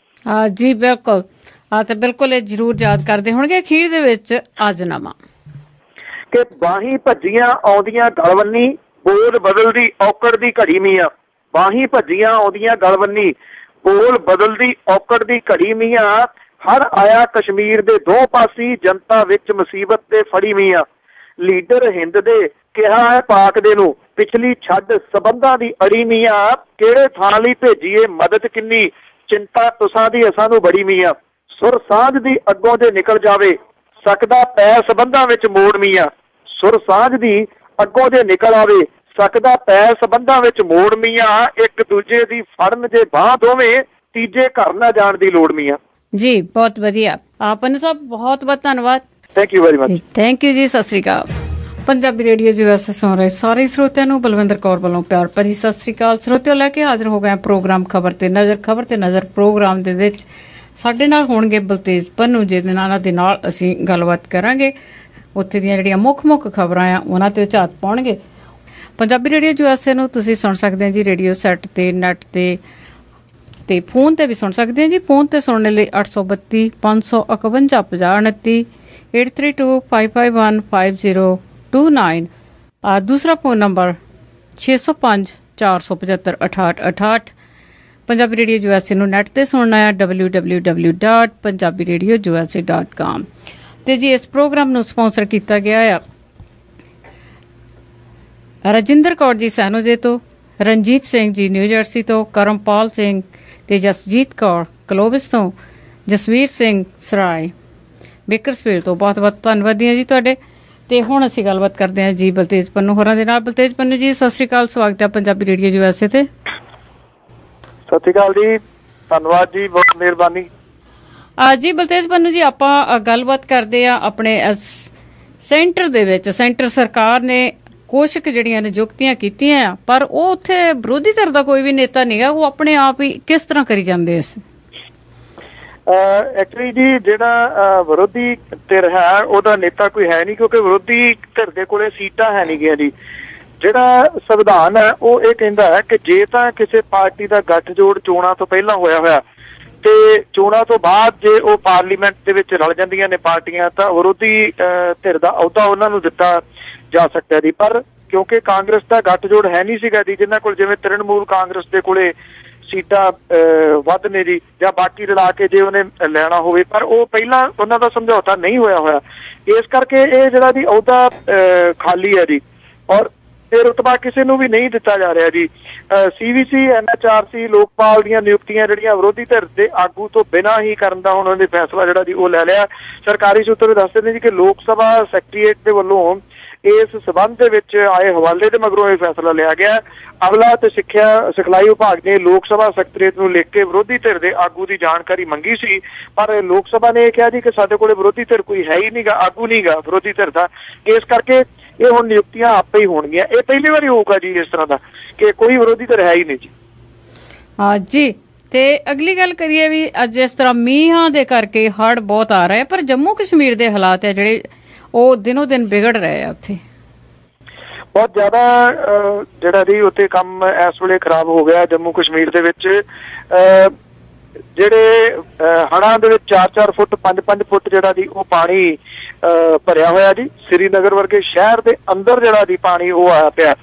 ਹਾਂ ਜੀ ਬਿਲਕੁਲ। ਹਾਂ ਤੇ ਬਿਲਕੁਲ ਇਹ ਜ਼ਰੂਰ ਯਾਦ ਕਰਦੇ ਹੋਣਗੇ। ਅਖੀਰ ਦੇ ਵਿੱਚ ਆਜ਼ਨਾਮਾ
ਕਿ ਬਾਹੀਂ ਭੱਜੀਆਂ ਆਉਂਦੀਆਂ ਗਲਵੰਨੀ, ਬੋਲ ਬਦਲਦੀ ਔਕੜ ਦੀ ਘੜੀ ਮੀਆਂ। ਬਾਹੀਂ ਭੱਜੀਆਂ ਆਉਂਦੀਆਂ ਗਲਵੰਨੀ, ਬੋਲ ਬਦਲਦੀ ਔਕੜ ਦੀ ਘੜੀ ਮੀਆਂ। ਹਰ ਆਇਆ ਕਸ਼ਮੀਰ ਦੇ ਦੋ ਪਾਸੀ, ਜਨਤਾ ਵਿੱਚ ਮੁਸੀਬਤ ਤੇ ਫੜੀ ਮੀਆਂ। ਲੀਡਰ ਹਿੰਦ ਦੇ ਕਿਹਾ ਹੈ ਪਾਕ ਦੇ ਨੂੰ, ਪਿਛਲੀ ਛੱਡ ਸਬੰਧਾਂ ਦੀ ਅੜੀ ਮੀਆਂ। ਕਿਹੜੇ ਥਾਂ ਲਈ ਭੇਜੀਏ ਮਦਦ ਕਿੰਨੀ, ਚਿੰਤਾ ਤੁਸਾਂ ਦੀ ਅਸਾਂ ਨੂੰ ਬੜੀ ਮੀਆਂ। ਸੁਰ ਸਾਂਝ ਦੀ ਅੱਗੋਂ ਜੇ ਨਿਕਲ ਜਾਵੇ, ਸਕਦਾ ਪੈ ਸਬੰਧਾਂ ਵਿੱਚ ਮੋੜ ਮੀਆਂ। ਸੁਰ ਸਾਂਝ ਦੀ ਅੱਗੋਂ ਜੇ ਨਿਕਲ ਆਵੇ, ਸਕਦਾ ਪੈ ਸਬੰਧਾਂ ਵਿੱਚ ਮੋੜ ਮੀਆਂ। ਇੱਕ ਦੂਜੇ ਦੀ ਫੜਨ ਜੇ ਬਾਂਹ ਦੋਵੇਂ, ਤੀਜੇ ਘਰ ਨਾ ਜਾਣ ਦੀ ਲੋੜ ਮੀਆਂ। ਜੀ
ਬਹੁਤ ਵਧੀਆ। ਪੰਨੂ ਸਾਹਿਬ ਬਹੁਤ ਬਹੁਤ ਧੰਨਵਾਦ।
Thank you very much.
Thank you ਜੀ। ਸਤਿ ਸ੍ਰੀ ਅਕਾਲ। ਪੰਜਾਬੀ ਰੇਡੀਓ USA ਸੁਣ ਰਹੇ ਸਾਰੇ ਸਰੋਤਿਆਂ ਨੂੰ ਬਲਵਿੰਦਰ ਕੌਰ ਵੱਲੋਂ ਪਿਆਰ ਭਰੀ ਸਤਿ ਸ੍ਰੀ ਅਕਾਲ। ਸਰੋਤਿਓ ਲੈ ਕੇ ਹਾਜ਼ਰ ਹੋ ਗਏ ਪ੍ਰੋਗਰਾਮ ਖਬਰ ਤੇ ਨਜ਼ਰ ਪ੍ਰੋਗਰਾਮ ਦੇ ਵਿੱਚ ਸਾਡੇ ਨਾਲ ਹੋਣਗੇ ਬਲਤੇਜ ਪੰਨੂ, ਜਿਹਦੇ ਨਾਲ ਅਸੀਂ ਗੱਲਬਾਤ ਕਰਾਂਗੇ। ਉੱਥੇ ਦੀਆਂ ਜਿਹੜੀਆਂ ਮੁੱਖ ਖਬਰਾਂ ਆ ਉਹਨਾਂ ਤੇ ਝਾਤ ਪਾਉਣਗੇ। ਪੰਜਾਬੀ ਰੇਡੀਓ USA ਨੂੰ ਤੁਸੀਂ ਸੁਣ ਸਕਦੇ ਹੋ ਜੀ ਰੇਡੀਓ ਸੈੱਟ ਤੇ, ਨੈਟ ਤੇ ਫੋਨ ਤੇ ਵੀ ਸੁਣ ਸਕਦੇ ਹੋ ਜੀ। ਫੋਨ ਤੇ ਸੁਣਨ ਲਈ 832 551 5029 832551 5029। ਦੂਸਰਾ phone number 605 475 6868। Punjabi radio USA ਨੂੰ ਨੈਟ ਤੇ ਸੁਣਨਾ ਹੈ www.punjabiradiousa.com। ਤੇ ਜੀ ਇਸ ਪ੍ਰੋਗਰਾਮ ਨੂੰ ਸਪਾਂਸਰ ਕੀਤਾ ਗਿਆ ਆ ਰਜਿੰਦਰ ਕੌਰ ਜੀ ਸੈਨੋਜੇ ਤੋਂ, ਰਣਜੀਤ ਸਿੰਘ ਜੀ ਨਿਊ ਜਰਸੀ ਤੋਂ, ਕਰਮਪਾਲ ਸਿੰਘ ਤੇ ਜਸਜੀਤ ਕੌਰ ਕਲੋਬਿਸ ਤੋਂ, ਜਸਵੀਰ ਸਿੰਘ ਸਰਾਏ ਬੇਕਰਸਫੀਲਡ ਤੋਂ। ਬਹੁਤ ਬਹੁਤ ਧੰਨਵਾਦੀ ਹਾਂ ਜੀ ਤੁਹਾਡੇ। ਤੇ ਹੁਣ ਅਸੀਂ ਗੱਲਬਾਤ ਕਰਦੇ ਹਾਂ ਜੀ ਬਲਤੇਜ ਪੰਨੂ ਹੋਰਾਂ ਦੇ ਨਾਲ। ਬਲਤੇਜ ਪੰਨੂ ਜੀ ਸਤਿ ਸ੍ਰੀ ਅਕਾਲ, ਸਵਾਗਤ ਹੈ ਪੰਜਾਬੀ ਰੇਡੀਓ USA ਤੇ।
ਸਤਿ ਸ੍ਰੀ ਅਕਾਲ ਜੀ, ਧੰਨਵਾਦ ਜੀ, ਬਹੁਤ ਮਿਹਰਬਾਨੀ।
ਜੀ ਬਲਤੇਜ ਪੰਨੂ ਜੀ ਆਪਾਂ ਗੱਲਬਾਤ ਕਰਦੇ ਆ ਆਪਣੇ ਸੈਂਟਰ ਦੇ ਵਿੱਚ। ਸੈਂਟਰ ਸਰਕਾਰ ਨੇ ਕੁਛ ਜਿਹੜੀਆਂ ਨਿਯੁਕਤੀਆਂ ਕੀਤੀਆਂ ਆ, ਪਰ ਉਹ ਉੱਥੇ ਵਿਰੋਧੀ ਧਿਰ ਦਾ ਕੋਈ ਵੀ ਨੇਤਾ ਨਹੀਂ ਗਾ, ਉਹ ਆਪਣੇ ਆਪ ਹੀ ਕਿਸ ਤਰ੍ਹਾਂ ਕਰੀ ਜਾਂਦੇ ਇਸ।
ਐਕਚੁਅਲੀ ਜੀ ਜਿਹੜਾ ਵਿਰੋਧੀ ਧਿਰ ਹੈ ਉਹਦਾ ਨੇਤਾ ਕੋਈ ਹੈ ਨਹੀਂ, ਕਿਉਂਕਿ ਵਿਰੋਧੀ ਧਿਰ ਦੇ ਕੋਲੇ ਸੀਟਾਂ ਹੈ ਨਹੀਂ ਗਈਆਂ ਜੀ। ਜਿਹੜਾ ਸੰਵਿਧਾਨ ਹੈ ਉਹ ਇਹ ਕਹਿੰਦਾ ਹੈ ਕਿ ਜੇ ਤਾਂ ਕਿਸੇ ਪਾਰਟੀ ਦਾ ਗੱਠਜੋੜ ਚੋਣਾਂ ਤੋਂ ਪਹਿਲਾਂ ਹੋਇਆ ਤੇ ਚੋਣਾਂ ਤੋਂ ਬਾਅਦ ਜੇ ਉਹ ਪਾਰਲੀਮੈਂਟ ਦੇ ਵਿੱਚ ਰਲ ਜਾਂਦੀਆਂ ਨੇ ਪਾਰਟੀਆਂ, ਤਾਂ ਵਿਰੋਧੀ ਧਿਰ ਦਾ ਅਹੁਦਾ ਉਹਨਾਂ ਨੂੰ ਦਿੱਤਾ ਜਾ ਸਕਦਾ ਜੀ। ਪਰ ਕਿਉਂਕਿ ਕਾਂਗਰਸ ਦਾ ਗੱਠਜੋੜ ਹੈ ਨਹੀਂ ਸੀਗਾ ਜੀ, ਜਿਨ੍ਹਾਂ ਕੋਲ ਜਿਵੇਂ ਤ੍ਰਿਣਮੂਲ ਕਾਂਗਰਸ ਦੇ ਕੋਲੇ ਸੀਟਾਂ ਵੱਧ ਨੇ ਜੀ, ਜਾਂ ਬਾਕੀ ਰਲਾ ਕੇ ਜੇ ਉਹਨੇ ਲੈਣਾ ਹੋਵੇ, ਪਰ ਉਹ ਪਹਿਲਾਂ ਉਹਨਾਂ ਦਾ ਸਮਝੌਤਾ ਨਹੀਂ ਹੋਇਆ। ਇਸ ਕਰਕੇ ਇਹ ਜਿਹੜਾ ਜੀ ਅਹੁਦਾ ਖਾਲੀ ਹੈ ਜੀ, ਔਰ ਇਹ ਰੁਤਬਾ ਕਿਸੇ ਨੂੰ ਵੀ ਨਹੀਂ ਦਿੱਤਾ ਜਾ ਰਿਹਾ ਜੀ। CVC NHRC ਲੋਕਪਾਲ ਦੀਆਂ ਨਿਯੁਕਤੀਆਂ ਜਿਹੜੀਆਂ ਵਿਰੋਧੀ ਧਿਰ ਦੇ ਆਗੂ ਤੋਂ ਬਿਨਾਂ ਹੀ ਕਰਨ ਦਾ ਹੁਣ ਉਹਨੇ ਫੈਸਲਾ ਜਿਹੜਾ ਜੀ ਉਹ ਲੈ ਲਿਆ। ਸਰਕਾਰੀ ਸੂਤਰ ਦੱਸਦੇ ਨੇ ਜੀ ਕਿ ਲੋਕ ਸਭਾ ਸੈਕਟਰੀਏਟ ਦੇ ਵੱਲੋਂ ਇਸ ਸਬੰਧ ਦੇ ਵਿੱਚ ਆਏ ਹਵਾਲੇ ਦੇ ਮਗਰੋਂ ਇਹ ਫੈਸਲਾ ਲਿਆ ਗਿਆ। ਅਮਲਾ ਤੇ ਸਿਖਲਾਈ ਵਿਭਾਗ ਨੇ ਲੋਕ ਸਭਾ ਸੈਕਟਰੀਏਟ ਨੂੰ ਲਿਖ ਕੇ ਵਿਰੋਧੀ ਧਿਰ ਦੇ ਆਗੂ ਦੀ ਜਾਣਕਾਰੀ ਮੰਗੀ ਸੀ, ਪਰ ਲੋਕ ਸਭਾ ਨੇ ਇਹ ਕਿਹਾ ਜੀ ਕਿ ਸਾਡੇ ਕੋਲੇ ਵਿਰੋਧੀ ਧਿਰ ਕੋਈ ਹੈ ਹੀ ਨਹੀਂਗਾ, ਆਗੂ ਨਹੀਂਗਾ ਵਿਰੋਧੀ ਧਿਰ ਦਾ। ਇਸ ਕਰਕੇ ਇਹ ਹੁਣ ਨਿਯੁਕਤੀਆਂ ਆਪੇ ਹੀ ਹੋਣਗੀਆਂ। ਇਹ ਪਹਿਲੀ ਵਾਰੀ ਹੋਊਗਾ ਜੀ ਇਸ ਤਰ੍ਹਾਂ ਦਾ ਕਿ ਕੋਈ ਵਿਰੋਧੀ ਤਾਂ ਹੈ ਹੀ ਨਹੀਂ ਜੀ।
ਹਾਂ ਜੀ। ਤੇ ਅਗਲੀ ਗੱਲ ਕਰੀਏ ਵੀ ਅੱਜ ਇਸ ਤਰ੍ਹਾਂ ਮੀਂਹਾਂ ਦੇ ਕਰਕੇ ਹੜ੍ਹ ਬਹੁਤ ਆ ਰਹੇ, ਪਰ ਜੰਮੂ ਕਸ਼ਮੀਰ ਦੇ ਹਾਲਾਤ ਹੈ ਜਿਹੜੇ ਉਹ ਦਿਨੋਂ ਦਿਨ ਵਿਗੜ ਰਹੇ ਆ। ਉੱਥੇ
ਬਹੁਤ ਜ਼ਿਆਦਾ ਜਿਹੜਾ ਜੀ ਉੱਥੇ ਕੰਮ ਇਸ ਵੇਲੇ ਖਰਾਬ ਹੋ ਗਿਆ ਜੰਮੂ ਕਸ਼ਮੀਰ ਦੇ ਵਿੱਚ। ਜਿਹੜੇ ਹੜ੍ਹਾਂ ਦੇ ਵਿੱਚ 4-4 ਫੁੱਟ 5-5 ਫੁੱਟ ਜਿਹੜਾ ਜੀ ਉਹ ਪਾਣੀ ਭਰਿਆ ਹੋਇਆ ਜੀ। ਸ੍ਰੀਨਗਰ ਵਰਗੇ ਸ਼ਹਿਰ ਦੇ ਅੰਦਰ ਜਿਹੜਾ ਜੀ ਪਾਣੀ ਉਹ ਆਇਆ ਪਿਆ।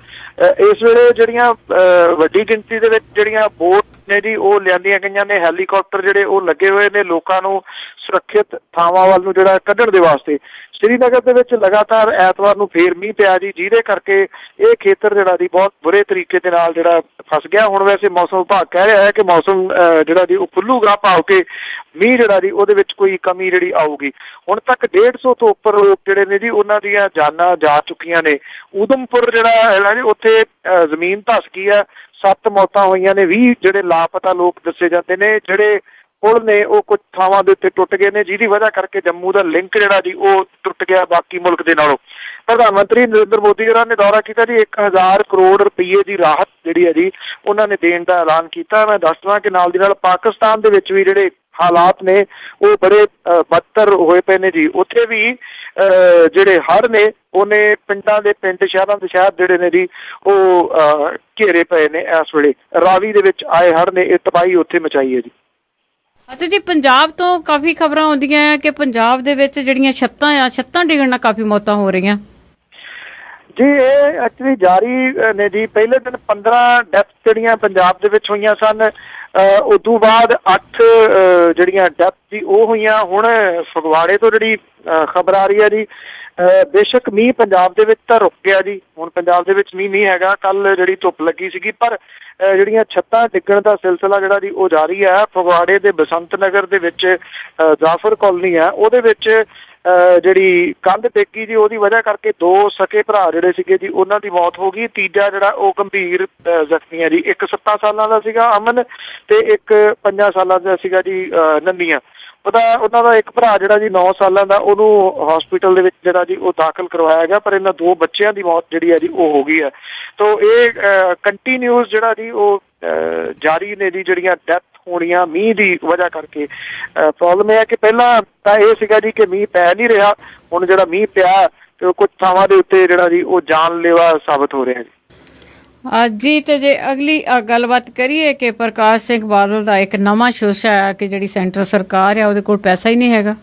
ਇਸ ਵੇਲੇ ਜਿਹੜੀਆਂ ਵੱਡੀ ਗਿਣਤੀ ਦੇ ਵਿੱਚ ਜਿਹੜੀਆਂ ਬੋਟ ਨੇ ਜੀ ਉਹ ਲਿਆਂਦੀਆਂ ਗਈਆਂ ਨੇ, ਹੈਲੀਕਾਪਟਰ ਜਿਹੜੇ ਉਹ ਲੱਗੇ ਹੋਏ ਨੇ ਲੋਕਾਂ ਨੂੰ ਸੁਰੱਖਿਅਤ ਥਾਵਾਂ ਵੱਲ ਨੂੰ ਜਿਹੜਾ ਕੱਢਣ ਦੇ ਵਾਸਤੇ। ਸ੍ਰੀਨਗਰ ਦੇ ਵਿੱਚ ਲਗਾਤਾਰ ਐਤਵਾਰ ਨੂੰ ਫੇਰ ਮੀਂਹ ਪਿਆ ਜੀ, ਜਿਹਦੇ ਕਰਕੇ ਇਹ ਖੇਤਰ ਜਿਹੜਾ ਜੀ ਬਹੁਤ ਬੁਰੇ ਤਰੀਕੇ ਦੇ ਨਾਲ ਜਿਹੜਾ ਫਸ ਗਿਆ। ਹੁਣ ਵੈਸੇ ਮੌਸਮ ਵਿਭਾਗ ਕਹਿ ਰਿਹਾ ਹੈ ਕਿ ਮੌਸਮ ਜਿਹੜਾ ਜੀ ਉਹ ਖੁੱਲੂਗਾ, ਭਾਵ ਕਿ ਮੀਂਹ ਜਿਹੜਾ ਜੀ ਉਹਦੇ ਵਿੱਚ ਕੋਈ ਕਮੀ ਜਿਹੜੀ ਆਊਗੀ। ਹੁਣ ਤੱਕ 150 ਤੋਂ ਉੱਪਰ ਲੋਕ ਜਿਹੜੇ ਨੇ ਜੀ ਉਹਨਾਂ ਦੀਆਂ ਜਾਨਾਂ ਜਾ ਚੁੱਕੀਆਂ ਨੇ। ਊਧਮਪੁਰ ਜਿਹੜਾ ਹੈ ਜੀ ਉੱਥੇ ਜ਼ਮੀਨ ਧਸ ਗਈ ਹੈ, 7 ਮੌਤਾਂ ਹੋਈਆਂ ਨੇ, 20 ਜਿਹੜੇ ਲਾਪਤਾ ਲੋਕ ਦੱਸੇ ਜਾਂਦੇ ਨੇ। ਜਿਹੜੇ ਪੁਲ ਨੇ ਉਹ ਕੁਝ ਥਾਵਾਂ ਦੇ ਉੱਤੇ ਟੁੱਟ ਗਏ ਨੇ, ਜਿਹਦੀ ਵਜ੍ਹਾ ਕਰਕੇ ਜੰਮੂ ਦਾ ਲਿੰਕ ਜਿਹੜਾ ਜੀ ਉਹ ਟੁੱਟ ਗਿਆ ਬਾਕੀ ਮੁਲਕ ਦੇ ਨਾਲੋਂ। ਪ੍ਰਧਾਨ ਮੰਤਰੀ ਨਰਿੰਦਰ ਮੋਦੀ ਹੋਰਾਂ ਨੇ ਦੌਰਾ ਕੀਤਾ ਜੀ। 1000 ਕਰੋੜ ਰੁਪਈਏ ਦੀ ਰਾਹਤ ਜਿਹੜੀ ਹੈ ਜੀ ਉਹਨਾਂ ਨੇ ਦੇਣ ਦਾ ਐਲਾਨ ਕੀਤਾ। ਮੈਂ ਦੱਸ ਦੇਵਾਂ ਕਿ ਨਾਲ ਦੀ ਨਾਲ ਪਾਕਿਸਤਾਨ ਦੇ ਵਿੱਚ ਵੀ ਜਿਹੜੇ ਹਾਲਾਤ ਨੇ ਉਹ ਬੜੇ ਬਦਤਰ ਹੋਏ ਪਏ ਨੇ ਜੀ। ਉੱਥੇ ਵੀ ਜਿਹੜੇ ਹੜ੍ਹ ਨੇ ਉਹਨੇ ਪਿੰਡਾਂ ਦੇ ਪਿੰਡ, ਸ਼ਹਿਰਾਂ ਦੇ ਸ਼ਹਿਰ ਜਿਹੜੇ ਨੇ ਜੀ ਉਹ ਘੇਰੇ ਪਏ ਨੇ। ਇਸ ਵੇਲੇ ਰਾਵੀ ਦੇ ਵਿੱਚ ਆਏ ਹੜ੍ਹ ਨੇ ਇਹ ਤਬਾਹੀ ਉੱਥੇ ਮਚਾਈ ਹੈ ਜੀ।
ਅਤੇ ਜੀ ਪੰਜਾਬ ਤੋਂ ਕਾਫੀ ਖਬਰਾਂ ਆਉਂਦੀਆਂ ਆ ਕਿ ਪੰਜਾਬ ਦੇ ਵਿੱਚ ਜਿਹੜੀਆਂ ਛੱਤਾਂ ਡਿੱਗਣ ਨਾਲ ਕਾਫੀ ਮੌਤਾਂ ਹੋ ਰਹੀਆਂ
ਜੀ। ਇਹ ਐਕਚੁਅਲੀ ਜਾਰੀ ਨੇ ਜੀ। ਪਹਿਲੇ ਦਿਨ 15 ਡੈਥ ਜਿਹੜੀਆਂ ਪੰਜਾਬ ਦੇ ਵਿੱਚ ਹੋਈਆਂ ਸਨ, ਉਦੋਂ ਬਾਅਦ 8 ਜਿਹੜੀਆਂ ਡੈਥ ਸੀ ਉਹ ਹੋਈਆਂ। ਹੁਣ ਫਗਵਾੜੇ ਤੋਂ ਜਿਹੜੀ ਖਬਰ ਆ ਰਹੀ ਹੈ ਜੀ, ਬੇਸ਼ੱਕ ਮੀਂਹ ਪੰਜਾਬ ਦੇ ਵਿੱਚ ਤਾਂ ਰੁਕ ਗਿਆ ਜੀ। ਹੁਣ ਪੰਜਾਬ ਦੇ ਵਿੱਚ ਮੀਂਹ ਨਹੀਂ ਹੈਗਾ। ਕੱਲ ਜਿਹੜੀ ਧੁੱਪ ਲੱਗੀ ਸੀਗੀ, ਪਰ ਜਿਹੜੀਆਂ ਛੱਤਾਂ ਡਿੱਗਣ ਦਾ ਸਿਲਸਿਲਾ ਜਿਹੜਾ ਜੀ ਉਹ ਜਾਰੀ ਹੈ। ਫਗਵਾੜੇ ਦੇ ਬਸੰਤ ਨਗਰ ਦੇ ਵਿੱਚ ਜਾਫਰ ਕਾਲੋਨੀ ਹੈ, ਉਹਦੇ ਵਿੱਚ ਜਿਹੜੀ ਕੰਧ ਡਿੱਗੀ ਜੀ ਉਹਦੀ ਵਜ੍ਹਾ ਕਰਕੇ 2 ਸਕੇ ਭਰਾ ਜਿਹੜੇ ਸੀਗੇ ਜੀ ਉਹਨਾਂ ਦੀ ਮੌਤ ਹੋ ਗਈ। ਤੀਜਾ ਜਿਹੜਾ ਉਹ ਗੰਭੀਰ ਜ਼ਖਮੀ ਹੈ ਜੀ। ਇੱਕ 7 ਸਾਲਾਂ ਦਾ ਸੀਗਾ ਅਮਨ ਤੇ ਇੱਕ 5 ਸਾਲਾਂ ਦਾ ਸੀਗਾ ਜੀ ਨੰਨੀਆਂ। ਉਹਨਾਂ ਦਾ ਇੱਕ ਭਰਾ ਜਿਹੜਾ ਜੀ 9 ਸਾਲਾਂ ਦਾ, ਉਹਨੂੰ ਹਸਪੀਟਲ ਦੇ ਵਿੱਚ ਜਿਹੜਾ ਜੀ ਉਹ ਦਾਖਲ ਕਰਵਾਇਆ ਗਿਆ, ਪਰ ਇਹਨਾਂ 2 ਬੱਚਿਆਂ ਦੀ ਮੌਤ ਜਿਹੜੀ ਹੈ ਜੀ ਉਹ ਹੋ ਗਈ ਹੈ। ਤੋ ਇਹ ਕੰਟੀਨਿਊਸ ਜਿਹੜਾ ਜੀ ਉਹ ਜਾਰੀ ਨੇ ਜੀ ਜਿਹੜੀਆਂ ਡੈਥ ਹੋਣੀਆਂ ਮੀਂਹ ਦੀ ਵਜ੍ਹਾ ਕਰਕੇ। ਪ੍ਰੋਬਲਮ ਇਹ ਹੈ ਕਿ ਪਹਿਲਾਂ ਤਾਂ ਇਹ ਸੀਗਾ ਜੀ ਕਿ ਮੀਂਹ ਪੈ ਨਹੀਂ ਰਿਹਾ, ਹੁਣ ਜਿਹੜਾ ਮੀਂਹ ਪਿਆ ਤੇ ਕੁਝ ਥਾਵਾਂ ਦੇ ਉੱਤੇ ਜਿਹੜਾ ਜੀ ਉਹ ਜਾਨਲੇਵਾ ਸਾਬਤ ਹੋ ਰਿਹਾ ਜੀ।
ਜੀ ਤੇ ਜੇ ਅਗਲੀ ਗੱਲਬਾਤ ਕਰੀਏ ਕਿ ਪ੍ਰਕਾਸ਼ ਸਿੰਘ ਬਾਦਲ ਦਾ ਇੱਕ ਨਵਾਂ ਸ਼ੋਸ਼ਾ ਹੈ ਕਿ ਜਿਹੜੀ ਸੈਂਟਰ ਸਰਕਾਰ ਆ ਉਹਦੇ ਕੋਲ ਪੈਸਾ ਹੀ ਨਹੀਂ ਹੈਗਾ।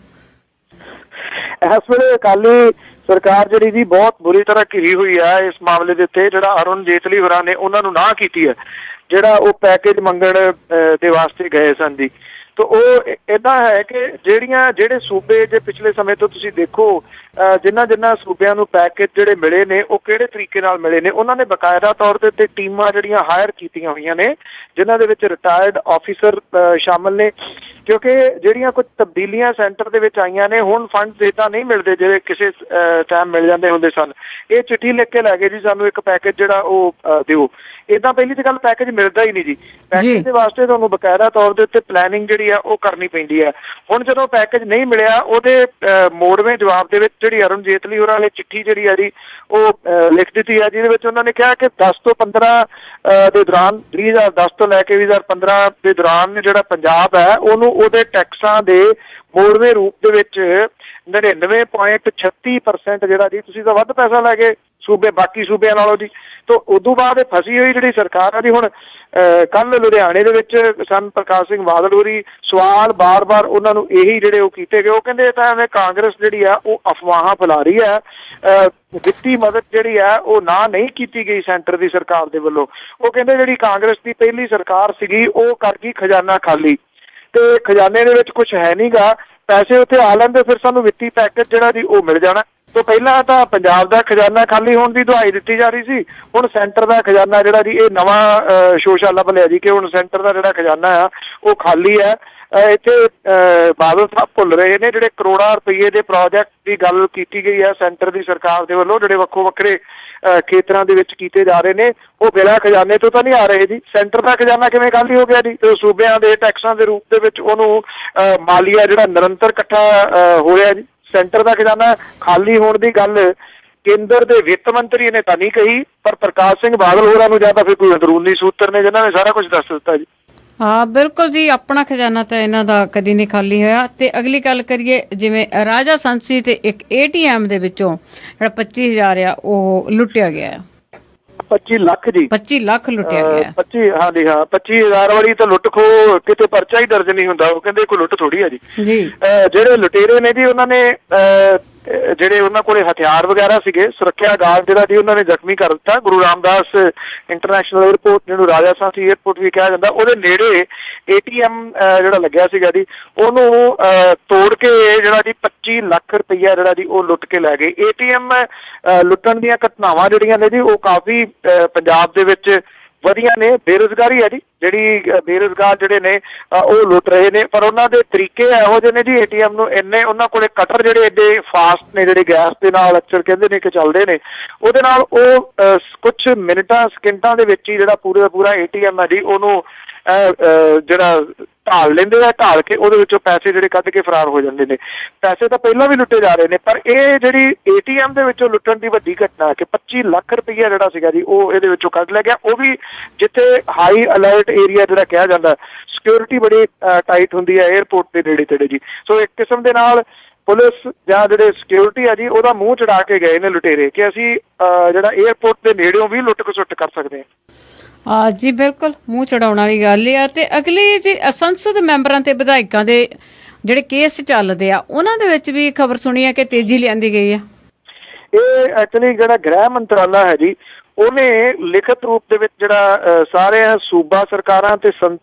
ਇਸ ਵੇਲੇ ਅਕਾਲੀ ਸਰਕਾਰ ਜਿਹੜੀ ਜੀ ਬਹੁਤ ਬੁਰੀ ਤਰ੍ਹਾਂ ਘਿਰੀ ਹੋਈ ਹੈ ਇਸ ਮਾਮਲੇ ਦੇ ਉੱਤੇ। ਜਿਹੜਾ ਅਰੁਣ ਜੇਤਲੀ ਹੋਰਾਂ ਨੇ ਉਹਨਾਂ ਨੂੰ ਨਾਂਹ ਕੀਤੀ ਹੈ, ਜਿਹੜਾ ਉਹ ਪੈਕੇਜ ਮੰਗਣ ਦੇ ਵਾਸਤੇ ਗਏ ਸਨ ਜੀ। ਤਾਂ ਉਹ ਇੱਦਾਂ ਹੈ ਕਿ ਜਿਹੜੇ ਸੂਬੇ ਜੇ ਪਿਛਲੇ ਸਮੇਂ ਤੋਂ ਤੁਸੀਂ ਦੇਖੋ ਜਿਨ੍ਹਾਂ ਸੂਬਿਆਂ ਨੂੰ ਪੈਕੇਜ ਜਿਹੜੇ ਮਿਲੇ ਨੇ ਉਹ ਕਿਹੜੇ ਤਰੀਕੇ ਨਾਲ ਮਿਲੇ ਨੇ। ਉਹਨਾਂ ਨੇ ਬਕਾਇਦਾ ਤੌਰ ਦੇ ਉੱਤੇ ਟੀਮਾਂ ਜਿਹੜੀਆਂ ਹਾਇਰ ਕੀਤੀਆਂ ਹੋਈਆਂ ਨੇ, ਜਿਨ੍ਹਾਂ ਦੇ ਵਿੱਚ ਰਿਟਾਇਰਡ ਆਫੀਸਰ ਸ਼ਾਮਲ ਨੇ, ਕਿਉਂਕਿ ਜਿਹੜੀਆਂ ਕੁਝ ਤਬਦੀਲੀਆਂ ਸੈਂਟਰ ਦੇ ਵਿੱਚ ਆਈਆਂ ਨੇ। ਹੁਣ ਫੰਡ ਇੱਦਾਂ ਨਹੀਂ ਮਿਲਦੇ ਜਿਹੜੇ ਕਿਸੇ ਟਾਈਮ ਮਿਲ ਜਾਂਦੇ ਹੁੰਦੇ ਸਨ। ਇਹ ਚਿੱਠੀ ਲਿਖ ਕੇ ਲੈ ਗਏ ਜੀ ਸਾਨੂੰ ਇੱਕ ਪੈਕੇਜ ਜਿਹੜਾ ਉਹ ਦਿਓ। ਇੱਦਾਂ ਪਹਿਲੀ ਤਾਂ ਗੱਲ ਪੈਕੇਜ ਮਿਲਦਾ ਹੀ ਨਹੀਂ ਜੀ। ਪੈਕੇਜ ਦੇ ਵਾਸਤੇ ਤੁਹਾਨੂੰ ਬਕਾਇਦਾ ਤੌਰ ਦੇ ਉੱਤੇ ਪਲੈਨਿੰਗ ਜਿਹੜੀ ਆ ਉਹ ਕਰਨੀ ਪੈਂਦੀ ਹੈ। ਹੁਣ ਜਦੋਂ ਪੈਕੇਜ ਨਹੀਂ ਮਿਲਿਆ ਉਹਦੇ ਮੋੜਵੇਂ ਜਵਾਬ ਦੇ ਵਿੱਚ ਜਿਹੜੀ ਅਰੁਣ ਜੇਤਲੀ ਹੋਰਾਂ ਨੇ ਚਿੱਠੀ ਜਿਹੜੀ ਆ ਜੀ ਉਹ ਲਿਖ ਦਿੱਤੀ ਹੈ, ਜਿਹਦੇ ਵਿੱਚ ਉਹਨਾਂ ਨੇ ਕਿਹਾ ਕਿ 10 ਤੋਂ 15 ਦੇ ਦੌਰਾਨ 2010 ਤੋਂ ਲੈ ਕੇ 2015 ਦੇ ਦੌਰਾਨ ਜਿਹੜਾ ਪੰਜਾਬ ਹੈ ਉਹਨੂੰ ਉਹਦੇ ਟੈਕਸਾਂ ਦੇ ਮੋੜਵੇਂ ਰੂਪ ਦੇ ਵਿੱਚ 99.36% ਜਿਹੜਾ ਜੀ ਤੁਸੀਂ ਤਾਂ ਵੱਧ ਪੈਸਾ ਲੈ ਕੇ ਬਾਕੀ ਸੂਬਿਆਂ ਨਾਲੋਂ ਜੀ। ਤਾਂ ਉਦੋਂ ਬਾਅਦ ਇਹ ਫਸੀ ਹੋਈ ਜਿਹੜੀ ਸਰਕਾਰ ਆ ਜੀ। ਹੁਣ ਕੱਲ ਲੁਧਿਆਣੇ ਦੇ ਵਿੱਚ ਸਨ ਪ੍ਰਕਾਸ਼ ਸਿੰਘ ਬਾਦਲ ਹੋਰੀ ਸਵਾਲ ਬਾਰ-ਬਾਰ ਉਹਨਾਂ ਨੂੰ ਇਹੀ ਜਿਹੜੇ ਉਹ ਕੀਤੇ ਗਏ। ਉਹ ਕਹਿੰਦੇ ਤਾਂ ਐਵੇਂ ਕਾਂਗਰਸ ਜਿਹੜੀ ਆ ਉਹ ਅਫਵਾਹਾਂ ਫੈਲਾ ਰਹੀ ਹੈ, ਵਿੱਤੀ ਮਦਦ ਜਿਹੜੀ ਹੈ ਉਹ ਨਹੀਂ ਕੀਤੀ ਗਈ ਸੈਂਟਰ ਦੀ ਸਰਕਾਰ ਦੇ ਵੱਲੋਂ। ਉਹ ਕਹਿੰਦੇ ਜਿਹੜੀ ਕਾਂਗਰਸ ਦੀ ਪਹਿਲੀ ਸਰਕਾਰ ਸੀਗੀ ਉਹ ਕਰ ਗਈ ਖਜ਼ਾਨਾ ਖਾਲੀ, ਤੇ ਖਜ਼ਾਨੇ ਦੇ ਵਿੱਚ ਕੁਝ ਹੈ ਨਹੀਂ ਗਾ। ਪੈਸੇ ਉੱਥੇ ਆ ਲੈਂਦੇ ਫਿਰ ਸਾਨੂੰ ਵਿੱਤੀ ਪੈਕੇਜ ਜਿਹੜਾ ਜੀ ਉਹ ਮਿਲ ਜਾਣਾ। ਤੋਂ ਪਹਿਲਾਂ ਤਾਂ ਪੰਜਾਬ ਦਾ ਖਜ਼ਾਨਾ ਖਾਲੀ ਹੋਣ ਦੀ ਦੁਹਾਈ ਦਿੱਤੀ ਜਾ ਰਹੀ ਸੀ, ਹੁਣ ਸੈਂਟਰ ਦਾ ਖਜ਼ਾਨਾ ਜਿਹੜਾ ਜੀ ਇਹ ਨਵਾਂ ਸ਼ੋਸ਼ਾ ਲੱਭ ਲਿਆ ਜੀ ਕਿ ਹੁਣ ਸੈਂਟਰ ਦਾ ਜਿਹੜਾ ਖਜ਼ਾਨਾ ਆ ਉਹ ਖਾਲੀ ਹੈ। ਇੱਥੇ ਬਾਦਲ ਸਾਹਿਬ ਭੁੱਲ ਰਹੇ ਨੇ ਜਿਹੜੇ ਕਰੋੜਾਂ ਰੁਪਈਏ ਦੇ ਪ੍ਰੋਜੈਕਟ ਦੀ ਗੱਲ ਕੀਤੀ ਗਈ ਹੈ ਸੈਂਟਰ ਦੀ ਸਰਕਾਰ ਦੇ ਵੱਲੋਂ, ਜਿਹੜੇ ਵੱਖੋ ਵੱਖਰੇ ਖੇਤਰਾਂ ਦੇ ਵਿੱਚ ਕੀਤੇ ਜਾ ਰਹੇ ਨੇ, ਉਹ ਬਿਨਾਂ ਖਜ਼ਾਨੇ ਤੋਂ ਤਾਂ ਨਹੀਂ ਆ ਰਹੇ ਜੀ। ਸੈਂਟਰ ਦਾ ਖਜ਼ਾਨਾ ਕਿਵੇਂ ਖਾਲੀ ਹੋ ਗਿਆ ਜੀ? ਤੇ ਸੂਬਿਆਂ ਦੇ ਟੈਕਸਾਂ ਦੇ ਰੂਪ ਦੇ ਵਿੱਚ ਉਹਨੂੰ ਮਾਲੀਆ ਜਿਹੜਾ ਨਿਰੰਤਰ ਇਕੱਠਾ ਹੋ ਰਿਹਾ ਜੀ। ਸੈਂਟਰ ਦਾ ਖਜ਼ਾਨਾ ਖਾਲੀ ਹੋਣ ਦੀ ਗੱਲ ਕੇਂਦਰ ਦੇ ਵਿੱਤ ਮੰਤਰੀ ਨੇ ਤਾਂ ਨਹੀਂ ਕਹੀ, ਪਰ ਪ੍ਰਕਾਸ਼ ਸਿੰਘ ਬਾਦਲ ਹੋਰਾਂ ਨੂੰ ਜਾਂ ਤਾਂ ਫਿਰ ਕੋਈ ਅੰਦਰੂਨੀ ਸੂਤਰ ਨੇ ਜਿਨ੍ਹਾਂ ਨੇ ਸਾਰਾ ਕੁਝ ਦੱਸ ਦਿੱਤਾ ਜੀ।
ਹਾਂ ਬਿਲਕੁਲ ਜੀ, ਆਪਣਾ ਖਜ਼ਾਨਾ ਤਾਂ ਇਹਨਾਂ ਦਾ ਕਦੀ ਨਹੀਂ ਖਾਲੀ ਹੋਇਆ। ਤੇ ਅਗਲੀ ਗੱਲ ਕਰੀਏ, ਜਿਵੇਂ ਰਾਜਾ ਸੰਸੀ ਤੇ ਇੱਕ ATM ਦੇ ਵਿੱਚੋਂ ਜਿਹੜਾ 25,000 ਆ ਉਹ ਲੁੱਟਿਆ ਗਿਆ।
25 ਲੱਖ ਜੀ,
25 ਲੱਖ ਲੁੱਟਿਆ ਗਿਆ।
25 ਹਾਂਜੀ ਹਾਂ 25,000 ਵਾਲੀ ਤਾਂ ਲੁੱਟ ਖੋ ਕਿਤੇ ਪਰਚਾ ਹੀ ਦਰਜ ਨਹੀਂ ਹੁੰਦਾ। ਉਹ ਕਹਿੰਦੇ ਕੋਈ ਲੁੱਟ ਥੋੜੀ ਆ ਜੀ। ਜਿਹੜੇ ਲੁਟੇਰੇ ਨੇ ਜੀ ਉਹਨਾਂ ਨੇ ਜਿਹੜੇ ਉਹਨਾਂ ਕੋਲੇ ਹਥਿਆਰ ਵਗੈਰਾ ਸੀਗੇ, ਸੁਰੱਖਿਆ ਗਾਰਡ ਜਿਹੜਾ ਜੀ ਉਹਨਾਂ ਨੇ ਜ਼ਖਮੀ ਕਰ ਦਿੱਤਾ। ਗੁਰੂ ਰਾਮਦਾਸ ਇੰਟਰਨੈਸ਼ਨਲ ਏਅਰਪੋਰਟ, ਜਿਹਨੂੰ ਰਾਜਾ ਸਾਂਸੀ ਏਅਰਪੋਰਟ ਵੀ ਕਿਹਾ ਜਾਂਦਾ, ਉਹਦੇ ਨੇੜੇ ATM ਜਿਹੜਾ ਲੱਗਿਆ ਸੀਗਾ ਜੀ, ਉਹਨੂੰ ਤੋੜ ਕੇ ਜਿਹੜਾ ਜੀ 25 ਲੱਖ ਰੁਪਈਆ ਜਿਹੜਾ ਜੀ ਉਹ ਲੁੱਟ ਕੇ ਲੈ ਗਏ। ATM ਲੁੱਟਣ ਦੀਆਂ ਘਟਨਾਵਾਂ ਜਿਹੜੀਆਂ ਨੇ ਜੀ ਉਹ ਕਾਫੀ ਪੰਜਾਬ ਦੇ ਵਿੱਚ ਵਧੀਆ ਨੇ। ਬੇਰੁਜ਼ਗਾਰੀ ਹੈ ਜੀ, ਜਿਹੜੀ ਬੇਰੁਜ਼ਗਾਰ ਜਿਹੜੇ ਨੇ ਉਹ ਲੁੱਟ ਰਹੇ ਨੇ, ਪਰ ਉਹਨਾਂ ਦੇ ਤਰੀਕੇ ਇਹੋ ਜਿਹੇ ਨੇ ਜੀ ATM ਨੂੰ ਇੰਨੇ, ਉਹਨਾਂ ਕੋਲੇ ਕਟਰ ਜਿਹੜੇ ਐਡੇ ਫਾਸਟ ਨੇ, ਜਿਹੜੇ ਗੈਸ ਦੇ ਨਾਲ ਅਕਸਰ ਕਹਿੰਦੇ ਨੇ ਕਿ ਚੱਲਦੇ ਨੇ, ਉਹਦੇ ਨਾਲ ਉਹ ਕੁਛ ਮਿੰਟਾਂ ਸਕਿੰਟਾਂ ਦੇ ਵਿੱਚ ਹੀ ਜਿਹੜਾ ਪੂਰੇ ਦਾ ਪੂਰਾ ATM ਹੈ ਜੀ ਉਹਨੂੰ ਜਿਹੜਾ ਢਾਲ ਲੈਂਦੇ ਆ, ਢਾਲ ਕੇ ਉਹਦੇ ਵਿੱਚੋਂ ਪੈਸੇ ਜਿਹੜੇ ਕੱਢ ਕੇ ਫਰਾਰ ਹੋ ਜਾਂਦੇ ਨੇ। ਪੈਸੇ ਤਾਂ ਪਹਿਲਾਂ ਵੀ ਲੁੱਟੇ ਜਾ ਰਹੇ ਨੇ, ਪਰ ਇਹ ਜਿਹੜੀ ATM ਦੇ ਵਿੱਚੋਂ ਲੁੱਟਣ ਦੀ ਵੱਡੀ ਘਟਨਾ ਕਿ 25 ਲੱਖ ਰੁਪਈਆ ਜਿਹੜਾ ਸੀਗਾ ਜੀ ਉਹ ਇਹਦੇ ਵਿੱਚੋਂ ਕੱਢ ਲਿਆ ਗਿਆ। ਉਹ ਵੀ ਜਿੱਥੇ ਹਾਈ ਅਲਰਟ ਏਰੀਆ ਜਿਹੜਾ ਕਿਹਾ ਜਾਂਦਾ, ਸਿਕਿਉਰਿਟੀ ਬੜੀ ਟਾਈਟ ਹੁੰਦੀ ਹੈ ਏਅਰਪੋਰਟ ਦੇ ਨੇੜੇ ਤੇੜੇ ਜੀ। ਸੋ ਇੱਕ ਕਿਸਮ ਦੇ ਨਾਲ ਪੁਲਿਸ ਜਾਂ ਜਿਹੜੇ ਸਿਕਿਉਰਿਟੀ ਆ ਜੀ ਉਹਦਾ ਮੂੰਹ ਚੜਾ ਕੇ ਗਏ ਨੇ ਲੁਟੇਰੇ ਕਿ ਅਸੀਂ ਜਿਹੜਾ ਏਅਰਪੋਰਟ ਦੇ ਨੇੜਿਓਂ ਵੀ ਲੁੱਟ ਖਸੁੱਟ ਕਰ ਸਕਦੇ ਹਾਂ।
ਜੀ ਬਿਲਕੁਲ, ਮੂੰਹ ਚੜਾਉਣ ਵਾਲੀ ਗੱਲ ਆ। ਤੇ ਅਗਲੀ ਜੀ ਸੰਸਦ ਮੈਂਬਰਾਂ ਤੇ ਵਿਧਾਇਕਾਂ ਦੇ ਜਿਹੜੇ ਕੇਸ ਚੱਲਦੇ ਆ, ਉਹਨਾਂ ਦੇ ਵਿੱਚ ਵੀ ਖਬਰ ਸੁਣੀ ਹੈ ਕਿ ਤੇਜ਼ੀ ਲਿਆਂਦੀ ਗਈ ਹੈ।
ਇਹ ਐਕਚੁਅਲੀ ਜਿਹੜਾ ਗ੍ਰਹਿ ਮੰਤਰਾਲਾ ਹੈ ਜੀ, ਉਹਨੇ ਲਿਖਤ ਰੂਪ ਦੇ ਵਿੱਚ ਜਿਹੜਾ ਸਾਰੇ ਸੂਬਾ ਸਰਕਾਰਾਂ ਤੇ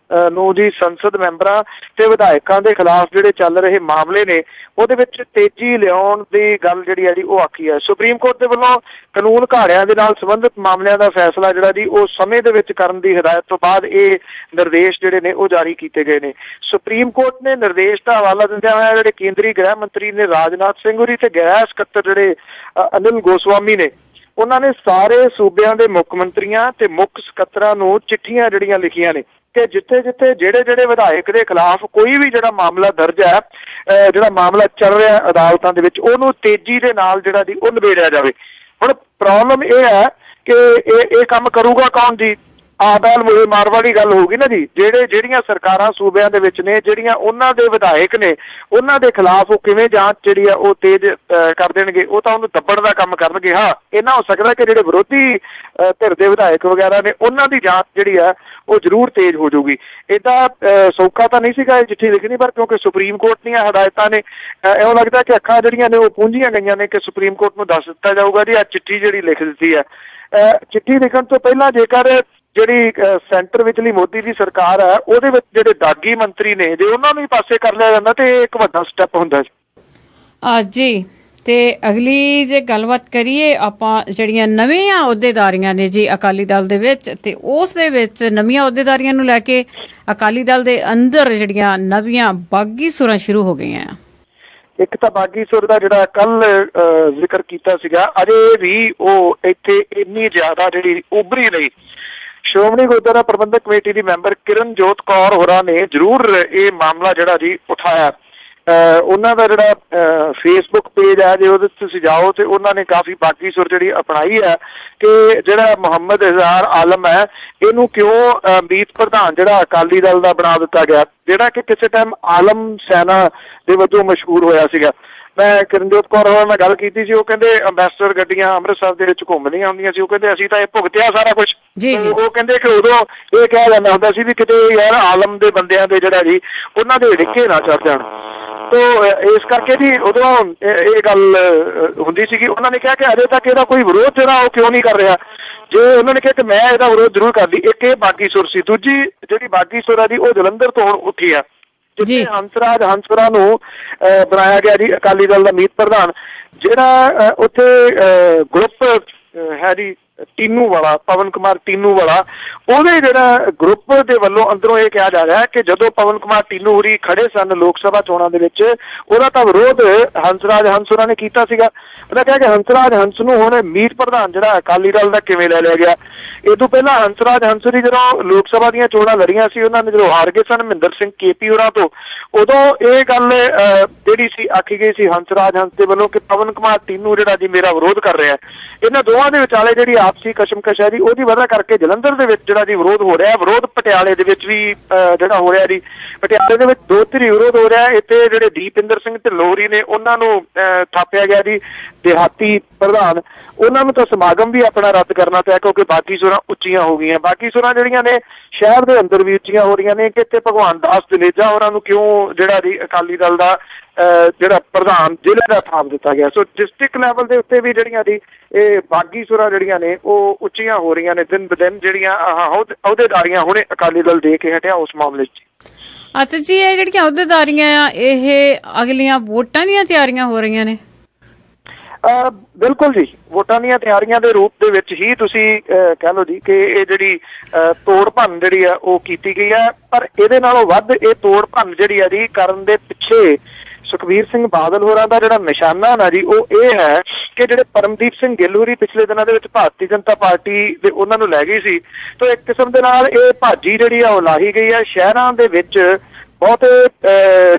ਨੂੰ ਜੀ ਸੰਸਦ ਮੈਂਬਰਾਂ ਤੇ ਵਿਧਾਇਕਾਂ ਦੇ ਖਿਲਾਫ ਜਿਹੜੇ ਚੱਲ ਰਹੇ ਮਾਮਲੇ ਨੇ ਉਹਦੇ ਵਿੱਚ ਤੇਜ਼ੀ ਲਿਆਉਣ ਦੀ ਗੱਲ ਜਿਹੜੀ ਹੈ ਜੀ ਉਹ ਆਖੀ ਹੈ। ਸੁਪਰੀਮ ਕੋਰਟ ਦੇ ਵੱਲੋਂ ਕਾਨੂੰਨ ਘਾੜਿਆਂ ਦੇ ਨਾਲ ਸੰਬੰਧਿਤ ਮਾਮਲਿਆਂ ਦਾ ਫੈਸਲਾ ਜਿਹੜਾ ਜੀ ਉਹ ਸਮੇਂ ਦੇ ਵਿੱਚ ਕਰਨ ਦੀ ਹਦਾਇਤ ਤੋਂ ਬਾਅਦ ਇਹ ਨਿਰਦੇਸ਼ ਜਿਹੜੇ ਨੇ ਉਹ ਜਾਰੀ ਕੀਤੇ ਗਏ ਨੇ। ਸੁਪਰੀਮ ਕੋਰਟ ਨੇ ਨਿਰਦੇਸ਼ ਦਾ ਹਵਾਲਾ ਦਿੰਦਿਆਂ ਹੋਇਆ ਜਿਹੜੇ ਕੇਂਦਰੀ ਗ੍ਰਹਿ ਮੰਤਰੀ ਨੇ ਰਾਜਨਾਥ ਸਿੰਘ ਹੋਰੀ ਤੇ ਗ੍ਰਹਿ ਸਕੱਤਰ ਜਿਹੜੇ ਅਨਿਲ ਗੋਸਵਾਮੀ ਨੇ, ਉਹਨਾਂ ਨੇ ਸਾਰੇ ਸੂਬਿਆਂ ਦੇ ਮੁੱਖ ਮੰਤਰੀਆਂ ਤੇ ਮੁੱਖ ਸਕੱਤਰਾਂ ਨੂੰ ਚਿੱਠੀਆਂ ਜਿਹੜੀਆਂ ਲਿਖੀਆਂ ਨੇ ਕਿ ਜਿੱਥੇ ਜਿੱਥੇ ਜਿਹੜੇ ਵਿਧਾਇਕ ਦੇ ਖਿਲਾਫ ਕੋਈ ਵੀ ਜਿਹੜਾ ਮਾਮਲਾ ਦਰਜ ਹੈ, ਜਿਹੜਾ ਮਾਮਲਾ ਚੱਲ ਰਿਹਾ ਅਦਾਲਤਾਂ ਦੇ ਵਿੱਚ, ਉਹਨੂੰ ਤੇਜ਼ੀ ਦੇ ਨਾਲ ਜਿਹੜਾ ਜੀ ਉਹ ਨਿਬੇੜਿਆ ਜਾਵੇ। ਹੁਣ ਪ੍ਰੋਬਲਮ ਇਹ ਹੈ ਕਿ ਇਹ ਕੰਮ ਕਰੂਗਾ ਕੌਣ ਜੀ? ਆਬੈਲ ਮੋਏ ਮਾਰ ਵਾਲੀ ਗੱਲ ਹੋਊਗੀ ਨਾ ਜੀ। ਜਿਹੜੀਆਂ ਸਰਕਾਰਾਂ ਸੂਬਿਆਂ ਦੇ ਵਿੱਚ ਨੇ, ਜਿਹੜੀਆਂ ਉਹਨਾਂ ਦੇ ਵਿਧਾਇਕ ਨੇ, ਉਹਨਾਂ ਦੇ ਖਿਲਾਫ ਉਹ ਕਿਵੇਂ ਜਾਂਚ ਜਿਹੜੀ ਆ ਉਹ ਤੇਜ਼ ਕਰ ਦੇਣਗੇ? ਉਹ ਤਾਂ ਉਹਨੂੰ ਦੱਬਣ ਦਾ ਕੰਮ ਕਰਨਗੇ। ਹਾਂ, ਇਹਨਾਂ ਹੋ ਸਕਦਾ ਕਿ ਜਿਹੜੇ ਵਿਰੋਧੀ ਧਿਰ ਦੇ ਵਿਧਾਇਕ ਵਗੈਰਾ ਨੇ ਉਹਨਾਂ ਦੀ ਜਾਂਚ ਜਿਹੜੀ ਆ ਉਹ ਜ਼ਰੂਰ ਤੇਜ਼ ਹੋ ਜਾਊਗੀ। ਏਦਾਂ ਸੌਖਾ ਤਾਂ ਨਹੀਂ ਸੀਗਾ ਇਹ ਚਿੱਠੀ ਲਿਖਣੀ, ਪਰ ਕਿਉਂਕਿ ਸੁਪਰੀਮ ਕੋਰਟ ਦੀਆਂ ਹਦਾਇਤਾਂ ਨੇ, ਇਉਂ ਲੱਗਦਾ ਕਿ ਅੱਖਾਂ ਜਿਹੜੀਆਂ ਨੇ ਉਹ ਪੂੰਝੀਆਂ ਗਈਆਂ ਨੇ ਕਿ ਸੁਪਰੀਮ ਕੋਰਟ ਨੂੰ ਦੱਸ ਦਿੱਤਾ ਜਾਊਗਾ ਜੀ ਆਹ ਚਿੱਠੀ ਜਿਹੜੀ ਲਿਖ ਦਿੱਤੀ ਹੈ। ਚਿੱਠੀ ਲਿਖਣ ਤੋਂ ਪਹਿਲਾਂ ਜੇਕਰ ਜਿਹੜੀ ਸੈਂਟਰ ਵਿਚਲੀ ਮੋਦੀ ਦੀ ਸਰਕਾਰ ਹੈ ਉਹਦੇ ਵਿੱਚ ਜਿਹੜੇ ਦਾਗੀ ਮੰਤਰੀ ਨੇ, ਜੇ ਉਹਨਾਂ ਨੂੰ ਹੀ ਪਾਸੇ ਕਰ ਲਿਆ ਜਾਂਦਾ ਤੇ ਇਹ ਇੱਕ ਵੱਡਾ ਸਟੈਪ ਹੁੰਦਾ
ਜੀ। ਤੇ ਅਗਲੀ ਜੇ ਗੱਲਬਾਤ ਕਰੀਏ ਆਪਾਂ, ਜਿਹੜੀਆਂ ਨਵੀਆਂ ਅਹੁਦੇਦਾਰੀਆਂ ਨੇ ਜੀ ਅਕਾਲੀ ਦਲ ਦੇ ਵਿੱਚ, ਤੇ ਉਸ ਦੇ ਵਿੱਚ ਨਵੀਆਂ ਅਹੁਦੇਦਾਰੀਆਂ ਨੂੰ ਲੈ ਕੇ ਅਕਾਲੀ ਦਲ ਦੇ ਅੰਦਰ ਜਿਹੜੀਆਂ ਨਵੀਆਂ ਬਾਗੀ ਸੁਰਾਂ ਸ਼ੁਰੂ ਹੋ ਗਈਆਂ।
ਇੱਕ ਤਾਂ ਬਾਗੀ ਸੁਰ ਦਾ ਜਿਹੜਾ ਕੱਲ ਜ਼ਿਕਰ ਕੀਤਾ ਸੀਗਾ, ਅਜੇ ਵੀ ਉਹ ਇੱਥੇ ਇੰਨੀ ਜ਼ਿਆਦਾ ਜਿਹੜੀ ਉਭਰੀ ਨਹੀਂ। ਸ਼੍ਰੋਮਣੀ ਗੁਰਦੁਆਰਾ ਪ੍ਰਬੰਧਕ ਕਮੇਟੀ ਦੀ ਮੈਂਬਰ ਕਿਰਨਜੋਤ ਕੌਰ ਹੋਰਾਂ ਨੇ ਜ਼ਰੂਰ ਇਹ ਮਾਮਲਾ ਜਿਹੜਾ ਜੀ ਉਠਾਇਆ। ਉਹਨਾਂ ਦਾ ਜਿਹੜਾ ਫੇਸਬੁੱਕ ਪੇਜ ਹੈ, ਜੇ ਉਹਦੇ ਤੁਸੀਂ ਜਾਓ ਤੇ ਉਹਨਾਂ ਨੇ ਕਾਫੀ ਬਾਗੀ ਸੁਰ ਜਿਹੜੀ ਅਪਣਾਈ ਹੈ ਕਿ ਜਿਹੜਾ ਮੁਹੰਮਦ ਇਜ਼ਹਾਰ ਆਲਮ ਹੈ ਇਹਨੂੰ ਕਿਉਂ ਮੀਤ ਪ੍ਰਧਾਨ ਜਿਹੜਾ ਅਕਾਲੀ ਦਲ ਦਾ ਬਣਾ ਦਿੱਤਾ ਗਿਆ, ਜਿਹੜਾ ਕਿ ਕਿਸੇ ਟਾਈਮ ਆਲਮ ਸੈਨਾ ਦੇ ਵਜੋਂ ਮਸ਼ਹੂਰ ਹੋਇਆ ਸੀਗਾ। ਮੈਂ ਕਿਰਨਜੋਤ ਕੌਰ ਹੋਰਾਂ ਨਾਲ ਗੱਲ ਕੀਤੀ ਸੀ, ਉਹ ਕਹਿੰਦੇ ਅੰਬੈਸਡਰ ਗੱਡੀਆਂ ਅੰਮ੍ਰਿਤਸਰ ਦੇ ਵਿੱਚ ਘੁੰਮਦੀਆਂ ਹੁੰਦੀਆਂ ਸੀ, ਉਹ ਕਹਿੰਦੇ ਅਸੀਂ ਤਾਂ ਇਹ ਭੁਗਤਿਆ ਸਾਰਾ ਕੁਛ। ਉਹ ਕਹਿੰਦੇ ਕਿ ਉਦੋਂ ਇਹ ਕਿਹਾ ਜਾਂਦਾ ਹੁੰਦਾ ਸੀ ਵੀ ਕਿਤੇ ਯਾਰ ਆਲਮ ਦੇ ਬੰਦਿਆਂ ਦੇ ਜਿਹੜਾ ਜੀ ਉਹਨਾਂ ਦੇ ਢਿੱਕੇ ਨਾ ਚੜ ਜਾਣ। ਤੋ ਇਸ ਕਰਕੇ ਜੀ ਉਦੋਂ ਇਹ ਗੱਲ ਹੁੰਦੀ ਸੀਗੀ। ਉਹਨਾਂ ਨੇ ਕਿਹਾ ਕਿ ਅਜੇ ਤੱਕ ਇਹਦਾ ਕੋਈ ਵਿਰੋਧ ਜਿਹੜਾ ਉਹ ਕਿਉਂ ਨਹੀਂ ਕਰ ਰਿਹਾ। ਜੇ ਉਹਨਾਂ ਨੇ ਕਿਹਾ ਕਿ ਮੈਂ ਇਹਦਾ ਵਿਰੋਧ ਜ਼ਰੂਰ ਕਰਦੀ। ਇੱਕ ਇਹ ਬਾਗੀ ਸੁਰ ਸੀ। ਦੂਜੀ ਜਿਹੜੀ ਬਾਗੀ ਸੁਰ ਆ ਜੀ ਉਹ ਜਲੰਧਰ ਤੋਂ ਹੁਣ ਉੱਠੀ ਆ, ਜਿੱਥੇ ਹੰਸਰਾਜ ਹੰਸਰਾ ਨੂੰ ਬਣਾਇਆ ਗਿਆ ਜੀ ਅਕਾਲੀ ਦਲ ਦਾ ਮੀਤ ਪ੍ਰਧਾਨ। ਜਿਹੜਾ ਉੱਥੇ ਗਰੁੱਪ ਹੈ ਜੀ ਟੀਨੂ ਵਾਲਾ, ਪਵਨ ਕੁਮਾਰ ਟੀਨੂ ਵਾਲਾ, ਉਹਦੇ ਜਿਹੜਾ ਗਰੁੱਪ ਦੇ ਵੱਲੋਂ ਅੰਦਰੋਂ ਇਹ ਕਿਹਾ ਜਾ ਰਿਹਾ ਕਿ ਜਦੋਂ ਪਵਨ ਕੁਮਾਰ ਟੀਨੂ ਹੋਰੀ ਖੜੇ ਸਨ ਲੋਕ ਸਭਾ ਚੋਣਾਂ ਦੇ ਵਿੱਚ, ਉਹਦਾ ਤਾਂ ਵਿਰੋਧ ਹੰਸਰਾਜ ਹੰਸਰਾ ਨੇ ਕੀਤਾ ਸੀਗਾ। ਉਹਨੇ ਕਿਹਾ ਕਿ ਹੰਸਰਾਜ ਹੰਸ ਨੂੰ ਹੁਣ ਮੀਤ ਪ੍ਰਧਾਨ ਜਿਹੜਾ ਅਕਾਲੀ ਦਲ ਦਾ ਕਿਵੇਂ ਲੈ ਲਿਆ ਗਿਆ। ਇਹ ਤੋਂ ਪਹਿਲਾਂ ਹੰਸਰਾਜ ਹੰਸਰੀ ਜਦੋਂ ਲੋਕ ਸਭਾ ਦੀਆਂ ਚੋਣਾਂ ਲੜੀਆਂ ਸੀ, ਉਹਨਾਂ ਨੇ ਜਦੋਂ ਹਾਰ ਗਏ ਸਨ ਮਹਿੰਦਰ ਸਿੰਘ KP ਹੋਰਾਂ ਤੋਂ, ਉਦੋਂ ਇਹ ਗੱਲ ਜਿਹੜੀ ਸੀ ਆਖੀ ਗਈ ਸੀ ਹੰਸਰਾਜ ਹੰਸ ਦੇ ਵੱਲੋਂ ਕਿ ਪਵਨ ਕੁਮਾਰ ਟੀਨੂ ਜਿਹੜਾ ਜੀ ਮੇਰਾ ਵਿਰੋਧ ਕਰ ਰਿਹਾ। ਇਹਨਾਂ ਦੋਵਾਂ ਦੇ ਵਿਚਾਲੇ ਜਿਹੜੀ ਆਪਸੀ ਕਸ਼ਮਕਸ਼ ਹੈ ਜੀ ਉਹਦੀ ਵਜ੍ਹਾ ਕਰਕੇ ਜਲੰਧਰ ਦੇ ਵਿੱਚ ਜਿਹੜਾ ਜੀ ਵਿਰੋਧ ਹੋ ਰਿਹਾ। ਵਿਰੋਧ ਪਟਿਆਲੇ ਦੇ ਵਿੱਚ ਵੀ ਜਿਹੜਾ ਹੋ ਰਿਹਾ ਜੀ, ਪਟਿਆਲੇ ਦੇ ਵਿੱਚ ਦੋ ਧਿਰ ਵਿਰੋਧ ਹੋ ਰਿਹਾ। ਇੱਥੇ ਜਿਹੜੇ ਦੀਪਿੰਦਰ ਸਿੰਘ ਢਿੱਲੋਂ ਨੇ ਉਹਨਾਂ ਨੂੰ ਥਾਪਿਆ ਗਿਆ ਜੀ ਦਿਹਾਤੀ ਪ੍ਰਧਾਨ, ਉਹਨਾਂ ਨੂੰ ਤਾਂ ਸਮਾਗਮ ਵੀ ਆਪਣਾ ਰੱਦ ਕਰਨਾ ਪਿਆ ਕਿਉਂਕਿ ਬਾਕੀ ਸੁਰਾਂ ਉੱਚੀਆਂ ਹੋ ਗਈਆਂ। ਬਾਕੀ ਸੁਰਾਂ ਜਿਹੜੀਆਂ ਨੇ ਸ਼ਹਿਰ ਦੇ ਅੰਦਰ ਵੀ ਉੱਚੀਆਂ ਹੋ ਰਹੀਆਂ ਨੇ ਕਿ ਇੱਥੇ ਭਗਵਾਨ ਦਾਸ ਦਨੇਜਾ ਹੋਰਾਂ ਨੂੰ ਕਿਉਂ ਜਿਹੜਾ ਜੀ ਅਕਾਲੀ ਦਲ ਦਾ ਜਿਹੜਾ ਪ੍ਰਧਾਨ ਜ਼ਿਲ੍ਹੇ ਦਾ ਥਾਪ ਦਿੱਤਾ ਗਿਆ। ਸੋ ਡਿਸਟ੍ਰਿਕਟ ਲੈਵਲ ਦੇ ਉੱਤੇ ਵੀ ਜਿਹੜੀਆਂ ਦੀ ਇਹ ਬਾਗੀ ਸੁਰਾਂ ਜਿਹੜੀਆਂ ਨੇ ਉਹ ਉੱਚੀਆਂ ਹੋ ਰਹੀਆਂ ਨੇ ਦਿਨ ਬ ਦਿਨ। ਜਿਹੜੀਆਂ ਅਹੁਦੇਦਾਰੀਆਂ ਹੁਣੇ ਅਕਾਲੀ ਦਲ ਦੇ ਕੇ ਹਟਿਆ ਉਸ ਮਾਮਲੇ 'ਚ।
ਅਤੇ ਜੀ ਇਹ ਜਿਹੜੀਆਂ ਅਹੁਦੇਦਾਰੀਆਂ ਆ ਇਹ ਅਗਲੀਆਂ ਵੋਟਾਂ ਦੀਆਂ ਤਿਆਰੀਆਂ ਹੋ ਰਹੀਆਂ ਨੇ?
ਬਿਲਕੁਲ ਜੀ, ਵੋਟਾਂ ਦੀਆਂ ਤਿਆਰੀਆਂ ਦੇ ਰੂਪ ਦੇ ਵਿੱਚ ਹੀ ਤੁਸੀਂ ਕਹਿ ਲਓ ਜੀ ਕਿ ਇਹ ਜਿਹੜੀ ਤੋੜ ਭੰਨ ਜਿਹੜੀ ਆ ਉਹ ਕੀਤੀ ਗਈ ਹੈ। ਪਰ ਇਹਦੇ ਨਾਲੋਂ ਵੱਧ ਇਹ ਤੋੜ ਭੰਨ ਜਿਹੜੀ ਆ ਜੀ ਕਰਨ ਦੇ ਪਿੱਛੇ ਸੁਖਬੀਰ ਸਿੰਘ ਬਾਦਲ ਹੋਰਾਂ ਦਾ ਜਿਹੜਾ ਨਿਸ਼ਾਨਾ ਨਾ ਜੀ ਉਹ ਇਹ ਹੈ ਕਿ ਜਿਹੜੇ ਪਰਮਦੀਪ ਸਿੰਘ ਗਿੱਲ ਹੋਰੀ ਪਿਛਲੇ ਦਿਨਾਂ ਦੇ ਵਿੱਚ ਭਾਰਤੀ ਜਨਤਾ ਪਾਰਟੀ ਦੇ ਉਹਨਾਂ ਨੂੰ ਲੈ ਗਈ ਸੀ, ਤਾਂ ਇੱਕ ਕਿਸਮ ਦੇ ਨਾਲ ਇਹ ਭਾਜੀ ਜਿਹੜੀ ਆ ਉਹ ਲਾਹੀ ਗਈ ਹੈ। ਸ਼ਹਿਰਾਂ ਦੇ ਵਿੱਚ ਬਹੁਤ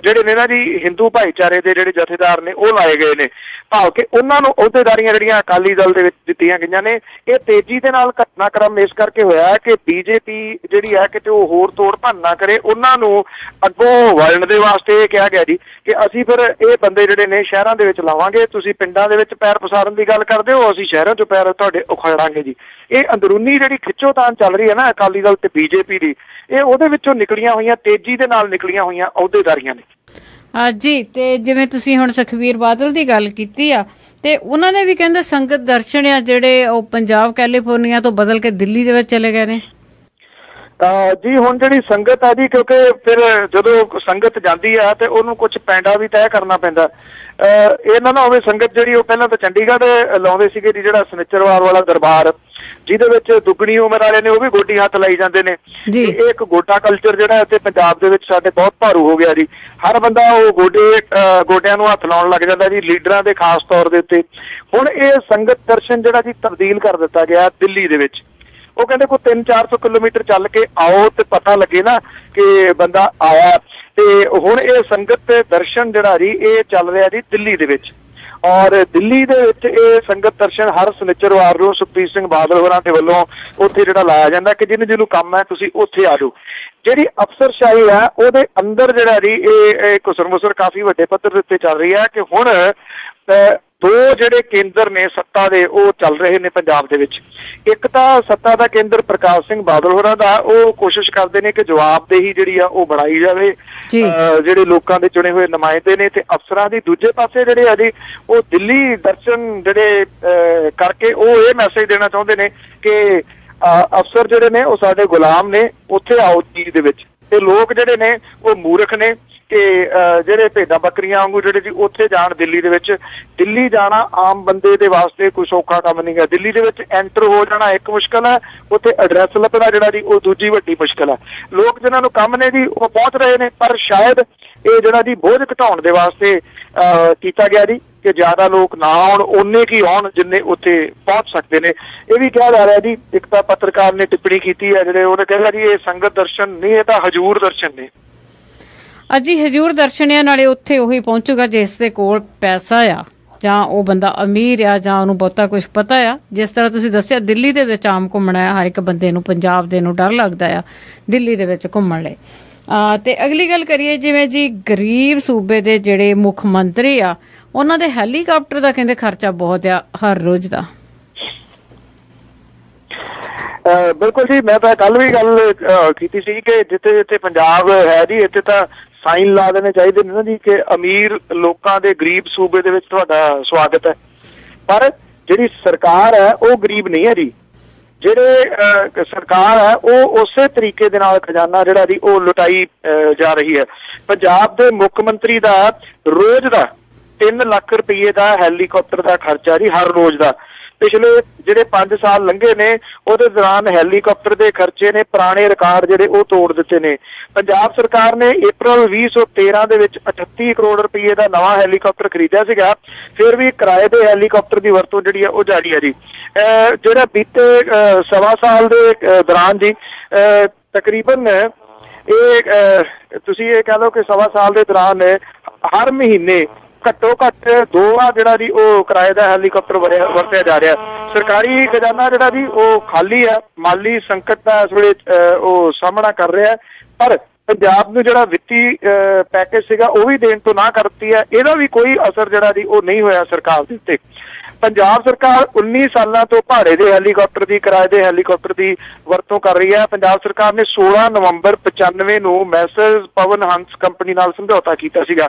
ਜਿਹੜੇ ਨੇ ਨਾ ਜੀ ਹਿੰਦੂ ਭਾਈਚਾਰੇ ਦੇ ਜਿਹੜੇ ਜਥੇਦਾਰ ਨੇ ਉਹ ਲਾਏ ਗਏ ਨੇ, ਭਾਵ ਕਿ ਉਹਨਾਂ ਨੂੰ ਅਹੁਦੇਦਾਰੀਆਂ ਜਿਹੜੀਆਂ ਅਕਾਲੀ ਦਲ ਦੇ ਵਿੱਚ ਦਿੱਤੀਆਂ ਗਈਆਂ ਨੇ। ਇਹ ਤੇਜ਼ੀ ਦੇ ਨਾਲ ਘਟਨਾਕ੍ਰਮ ਇਸ ਕਰਕੇ ਹੋਇਆ ਕਿ ਬੀਜੇਪੀ ਜਿਹੜੀ ਹੈ ਕਿਤੇ ਉਹ ਹੋਰ ਤੋੜ ਭੰਨ ਨਾ ਕਰੇ, ਉਹਨਾਂ ਨੂੰ ਅੱਗੋਂ ਵਲਣ ਦੇ ਵਾਸਤੇ ਇਹ ਕਿਹਾ ਗਿਆ ਜੀ ਕਿ ਅਸੀਂ ਫਿਰ ਇਹ ਬੰਦੇ ਜਿਹੜੇ ਨੇ ਸ਼ਹਿਰਾਂ ਦੇ ਵਿੱਚ ਲਾਵਾਂਗੇ, ਤੁਸੀਂ ਪਿੰਡਾਂ ਦੇ ਵਿੱਚ ਪੈਰ ਪਸਾਰਨ ਦੀ ਗੱਲ ਕਰਦੇ ਹੋ, ਅਸੀਂ ਸ਼ਹਿਰਾਂ 'ਚੋਂ ਪੈਰ ਤੁਹਾਡੇ ਉਖਾੜਾਂਗੇ ਜੀ। ਇਹ ਅੰਦਰੂਨੀ ਜਿਹੜੀ ਖਿੱਚੋਤਾਣ ਚੱਲ ਰਹੀ ਹੈ ਨਾ ਅਕਾਲੀ ਦਲ ਤੇ ਬੀਜੇਪੀ ਦੀ, ਇਹ ਉਹਦੇ ਵਿੱਚੋਂ ਨਿਕਲੀਆਂ ਹੋਈਆਂ, ਤੇਜ਼ੀ ਦੇ ਨਾਲ ਨਿਕਲੀਆਂ ਹੋਈਆਂ ਅਹੁਦੇਦਾਰੀਆਂ ਨੇ।
ਜੀ, ਤੇ ਜਿਵੇਂ ਤੁਸੀਂ ਹੁਣ ਸੁਖਬੀਰ ਬਾਦਲ ਦੀ ਗੱਲ ਕੀਤੀ ਆ ਤੇ ਉਹਨਾਂ ਨੇ ਵੀ ਕਹਿੰਦੇ ਸੰਗਤ ਦਰਸ਼ਨ ਆ ਜਿਹੜੇ ਉਹ ਪੰਜਾਬ ਕੈਲੀਫੋਰਨੀਆ ਤੋਂ ਬਦਲ ਕੇ ਦਿੱਲੀ ਦੇ ਵਿੱਚ ਚਲੇ ਗਏ ਨੇ।
ਜੀ ਹੁਣ ਜਿਹੜੀ ਸੰਗਤ ਆ ਜੀ, ਕਿਉਂਕਿ ਫਿਰ ਜਦੋਂ ਸੰਗਤ ਜਾਂਦੀ ਆ ਤੇ ਉਹਨੂੰ ਕੁਝ ਪੈਂਡਾ ਵੀ ਤੈਅ ਕਰਨਾ ਪੈਂਦਾ। ਇਹ ਨਾ ਹੋਵੇ ਸੰਗਤ ਜਿਹੜੀ ਉਹ ਪਹਿਲਾਂ ਤਾਂ ਚੰਡੀਗੜ੍ਹ ਲਾਉਂਦੇ ਸੀਗੇ ਜੀ ਜਿਹੜਾ ਸਨਿਚਰਵਾਰ ਵਾਲਾ ਦਰਬਾਰ, ਜਿਹਦੇ ਵਿੱਚ ਦੁੱਗਣੀ ਉਮਰ ਵਾਲੇ ਨੇ ਉਹ ਵੀ ਗੋਡੀ ਹੱਥ ਲਾਈ ਜਾਂਦੇ ਨੇ। ਇਹ ਇੱਕ ਗੋਡਾ ਕਲਚਰ ਜਿਹੜਾ ਇੱਥੇ ਪੰਜਾਬ ਦੇ ਵਿੱਚ ਸਾਡੇ ਬਹੁਤ ਭਾਰੂ ਹੋ ਗਿਆ ਜੀ। ਹਰ ਬੰਦਾ ਉਹ ਗੋਡਿਆਂ ਨੂੰ ਹੱਥ ਲਾਉਣ ਲੱਗ ਜਾਂਦਾ ਜੀ, ਲੀਡਰਾਂ ਦੇ ਖਾਸ ਤੌਰ ਦੇ ਉੱਤੇ। ਹੁਣ ਇਹ ਸੰਗਤ ਦਰਸ਼ਨ ਜਿਹੜਾ ਜੀ ਤਬਦੀਲ ਕਰ ਦਿੱਤਾ ਗਿਆ ਦਿੱਲੀ ਦੇ ਵਿੱਚ। ਉਹ ਕਹਿੰਦੇ ਕੋਈ 300-400 ਕਿਲੋਮੀਟਰ ਚੱਲ ਕੇ ਆਓ ਤੇ ਪਤਾ ਲੱਗੇ ਨਾ ਕਿ ਬੰਦਾ ਆਇਆ। ਤੇ ਹੁਣ ਇਹ ਸੰਗਤ ਦਰਸ਼ਨ ਜਿਹੜਾ ਜੀ ਇਹ ਚੱਲ ਰਿਹਾ ਜੀ ਦਿੱਲੀ ਦੇ ਵਿੱਚ, ਔਰ ਦਿੱਲੀ ਦੇ ਵਿੱਚ ਇਹ ਸੰਗਤ ਦਰਸ਼ਨ ਹਰ ਸ਼ਨੀਚਰਵਾਰ ਨੂੰ ਸੁਖਬੀਰ ਸਿੰਘ ਬਾਦਲ ਹੋਰਾਂ ਦੇ ਵੱਲੋਂ ਉੱਥੇ ਜਿਹੜਾ ਲਾਇਆ ਜਾਂਦਾ ਕਿ ਜਿਹਨੂੰ ਕੰਮ ਹੈ ਤੁਸੀਂ ਉੱਥੇ ਆ ਜਾਓ। ਜਿਹੜੀ ਅਫਸਰਸ਼ਾਹੀ ਹੈ ਉਹਦੇ ਅੰਦਰ ਜਿਹੜਾ ਜੀ ਇਹ ਘੁਸਰ-ਮੁਸਰ ਕਾਫੀ ਵੱਡੇ ਪੱਧਰ ਦੇ ਉੱਤੇ ਚੱਲ ਰਹੀ ਹੈ ਕਿ ਹੁਣ ਦੋ ਜਿਹੜੇ ਕੇਂਦਰ ਨੇ ਸੱਤਾ ਦੇ ਉਹ ਚੱਲ ਰਹੇ ਨੇ ਪੰਜਾਬ ਦੇ ਵਿੱਚ। ਇੱਕ ਤਾਂ ਸੱਤਾ ਦਾ ਕੇਂਦਰ ਪ੍ਰਕਾਸ਼ ਸਿੰਘ ਬਾਦਲ ਹੋਰਾਂ ਦਾ, ਉਹ ਕੋਸ਼ਿਸ਼ ਕਰਦੇ ਨੇ ਕਿ ਜਵਾਬਦੇਹੀ ਜਿਹੜੀ ਆ ਉਹ ਬਣਾਈ ਜਾਵੇ ਜਿਹੜੇ ਲੋਕਾਂ ਦੇ ਚੁਣੇ ਹੋਏ ਨੁਮਾਇੰਦੇ ਨੇ ਤੇ ਅਫਸਰਾਂ ਦੀ। ਦੂਜੇ ਪਾਸੇ ਜਿਹੜੇ ਆ ਜੀ ਉਹ ਦਿੱਲੀ ਦਰਸ਼ਨ ਜਿਹੜੇ ਕਰਕੇ ਉਹ ਇਹ ਮੈਸੇਜ ਦੇਣਾ ਚਾਹੁੰਦੇ ਨੇ ਕਿ ਅਫਸਰ ਜਿਹੜੇ ਨੇ ਉਹ ਸਾਡੇ ਗੁਲਾਮ ਨੇ, ਉੱਥੇ ਆਓ ਚੀਜ਼ ਦੇ ਵਿੱਚ। ਤੇ ਲੋਕ ਜਿਹੜੇ ਨੇ ਉਹ ਮੂਰਖ ਨੇ ਕਿ ਜਿਹੜੇ ਭੇਡਾਂ ਬੱਕਰੀਆਂ ਵਾਂਗੂ ਜਿਹੜੇ ਜੀ ਉੱਥੇ ਜਾਣ ਦਿੱਲੀ ਦੇ ਵਿੱਚ। ਦਿੱਲੀ ਜਾਣਾ ਆਮ ਬੰਦੇ ਦੇ ਵਾਸਤੇ ਕੋਈ ਸੌਖਾ ਕੰਮ ਨਹੀਂ ਹੈ। ਦਿੱਲੀ ਦੇ ਵਿੱਚ ਐਂਟਰ ਹੋ ਜਾਣਾ ਇੱਕ ਮੁਸ਼ਕਲ ਹੈ, ਉੱਥੇ ਐਡਰੈਸ ਲੱਭਣਾ ਜਿਹੜਾ ਜੀ ਉਹ ਦੂਜੀ ਵੱਡੀ ਮੁਸ਼ਕਲ ਹੈ। ਲੋਕ ਜਿਹਨਾਂ ਨੂੰ ਕੰਮ ਨੇ ਜੀ ਉਹ ਪਹੁੰਚ ਰਹੇ ਨੇ, ਪਰ ਸ਼ਾਇਦ ਇਹ ਜਿਹੜਾ ਜੀ ਬੋਝ ਘਟਾਉਣ ਦੇ ਵਾਸਤੇ ਕੀਤਾ ਗਿਆ ਜੀ ਕਿ ਜ਼ਿਆਦਾ ਲੋਕ ਨਾ ਆਉਣ, ਓਨੇ ਕੀ ਆਉਣ ਜਿੰਨੇ ਉੱਥੇ ਪਹੁੰਚ ਸਕਦੇ ਨੇ। ਇਹ ਵੀ ਕਿਹਾ ਜਾ ਰਿਹਾ ਜੀ, ਇੱਕ ਤਾਂ ਪੱਤਰਕਾਰ ਨੇ ਟਿੱਪਣੀ ਕੀਤੀ ਹੈ ਜਿਹੜੇ ਉਹਨੇ ਕਿਹਾ ਜੀ ਇਹ ਸੰਗਤ ਦਰਸ਼ਨ ਨਹੀਂ, ਇਹ ਤਾਂ ਹਜ਼ੂਰ ਦਰਸ਼ਨ ਨੇ।
ਅਜੀ ਹਜ਼ੂਰ ਦਰਸ਼ਨਿਆਂ ਨਾਲੇ ਉੱਥੇ ਉਹੀ ਪਹੁੰਚੂਗਾ ਜਿਸ ਦੇ ਕੋਲ ਪੈਸਾ ਆ ਜਾਂ ਉਹ ਬੰਦਾ ਅਮੀਰ ਆ ਜਾਂ ਉਹਨੂੰ ਬਹੁਤਾ ਕੁਝ ਪਤਾ ਆ। ਜਿਸ ਤਰ੍ਹਾਂ ਤੁਸੀਂ ਦੱਸਿਆ ਦਿੱਲੀ ਦੇ ਵਿੱਚ ਆਮ ਘੁੰਮਣਾ ਆ ਹਰ ਇੱਕ ਬੰਦੇ ਨੂੰ, ਪੰਜਾਬ ਦੇ ਨੂੰ ਡਰ ਲੱਗਦਾ ਆ ਦਿੱਲੀ ਦੇ ਵਿੱਚ ਘੁੰਮਣ ਲਈ। ਤੇ ਅਗਲੀ ਗੱਲ ਕਰੀਏ ਜਿਵੇਂ ਜੀ ਗਰੀਬ ਸੂਬੇ ਦੇ ਜਿਹੜੇ ਮੁੱਖ ਮੰਤਰੀ ਆ ਉਹਨਾਂ ਦੇ ਹੈਲੀਕਾਪਟਰ ਦਾ ਕਹਿੰਦੇ ਖਰਚਾ ਬਹੁਤ ਆ ਹਰ ਰੋਜ਼ ਦਾ।
ਬਿਲਕੁਲ ਜੀ, ਮੈਂ ਤਾਂ ਕੱਲ ਵੀ ਗੱਲ ਕੀਤੀ ਸੀ ਕਿ ਜਿੱਥੇ ਜਿੱਥੇ ਪੰਜਾਬ ਹੈ ਜੀ ਇੱਥੇ ਤਾਂ ਸਾਈਨ ਲਾ ਦੇਣੇ ਚਾਹੀਦੇ ਨੇ ਨਾ ਜੀ ਕਿ ਅਮੀਰ ਲੋਕਾਂ ਦੇ ਗਰੀਬ ਸੂਬੇ ਦੇ ਵਿੱਚ ਤੁਹਾਡਾ ਸਵਾਗਤ ਹੈ। ਪਰ ਜਿਹੜੀ ਸਰਕਾਰ ਹੈ ਉਹ ਗਰੀਬ ਨਹੀਂ ਹੈ ਜੀ। ਜਿਹੜੇ ਸਰਕਾਰ ਹੈ ਉਹ ਉਸੇ ਤਰੀਕੇ ਦੇ ਨਾਲ ਖਜ਼ਾਨਾ ਜਿਹੜਾ ਜੀ ਉਹ ਲੁਟਾਈ ਜਾ ਰਹੀ ਹੈ। ਪੰਜਾਬ ਦੇ ਮੁੱਖ ਮੰਤਰੀ ਦਾ ਰੋਜ਼ ਦਾ 3 ਲੱਖ ਰੁਪਏ ਦਾ ਹੈਲੀਕਾਪਟਰ ਦਾ ਖਰਚਾ ਜੀ ਹਰ ਰੋਜ਼ ਦਾ। ਪਿਛਲੇ ਜਿਹੜੇ 5 ਸਾਲ ਲੰਘੇ ਨੇ ਉਹਦੇ ਦੌਰਾਨ ਹੈਲੀਕਾਪਟਰ ਦੇ ਖਰਚੇ ਨੇ ਪੁਰਾਣੇ ਰਿਕਾਰਡ ਜਿਹੜੇ ਉਹ ਤੋੜ ਦਿੱਤੇ ਨੇ। ਪੰਜਾਬ ਸਰਕਾਰ ਨੇ April 2013 ਦੇ ਵਿੱਚ 38 ਕਰੋੜ ਰੁਪਏ ਦਾ ਨਵਾਂ ਹੈਲੀਕਾਪਟਰ ਖਰੀਦਿਆ ਸੀਗਾ। ਫਿਰ ਵੀ ਕਿਰਾਏ ਦੇ ਹੈਲੀਕਾਪਟਰ ਦੀ ਵਰਤੋਂ ਜਿਹੜੀ ਆ ਉਹ ਜਾਰੀ ਹੈ ਜੀ। ਜਿਹੜਾ ਬੀਤੇ 1.25 ਸਾਲ ਦੇ ਦੌਰਾਨ ਜੀ ਤਕਰੀਬਨ ਇਹ ਤੁਸੀਂ ਇਹ ਕਹਿ ਲਓ ਕਿ 1.25 ਸਾਲ ਦੇ ਦੌਰਾਨ ਹਰ ਮਹੀਨੇ ਘੱਟੋ ਘੱਟ 2 ਵਾਰ ਜਿਹੜਾ ਜੀ ਉਹ ਕਿਰਾਏ ਦਾ ਹੈਲੀਕਾਪਟਰ ਵਰਤਿਆ ਜਾ ਰਿਹਾ। ਸਰਕਾਰੀ ਖਜ਼ਾਨਾ ਜਿਹੜਾ ਜੀ ਉਹ ਖਾਲੀ ਹੈ, ਮਾਲੀ ਸੰਕਟ ਦਾ ਇਸ ਵੇਲੇ ਉਹ ਸਾਹਮਣਾ ਕਰ ਰਿਹਾ। ਪਰ ਪੰਜਾਬ ਨੂੰ ਜਿਹੜਾ ਵਿੱਤੀ ਪੈਕੇਜ ਸੀਗਾ ਉਹ ਵੀ ਦੇਣ ਤੋਂ ਨਾ ਕਰਤੀ ਹੈ। ਇਹਦਾ ਵੀ ਕੋਈ ਅਸਰ ਜਿਹੜਾ ਜੀ ਉਹ ਨਹੀਂ ਹੋਇਆ ਸਰਕਾਰ ਦੇ ਉੱਤੇ। ਪੰਜਾਬ ਸਰਕਾਰ 19 ਸਾਲਾਂ ਤੋਂ ਭਾੜੇ ਦੇ ਹੈਲੀਕਾਪਟਰ ਦੀ, ਕਿਰਾਏ ਦੇ ਹੈਲੀਕਾਪਟਰ ਦੀ ਵਰਤੋਂ ਕਰ ਰਹੀ ਹੈ। ਪੰਜਾਬ ਸਰਕਾਰ ਨੇ 16 ਨਵੰਬਰ 95 ਨੂੰ ਮੈਸਰਜ਼ ਪਵਨ ਹੰਸ ਕੰਪਨੀ ਨਾਲ ਸਮਝੌਤਾ ਕੀਤਾ ਸੀਗਾ।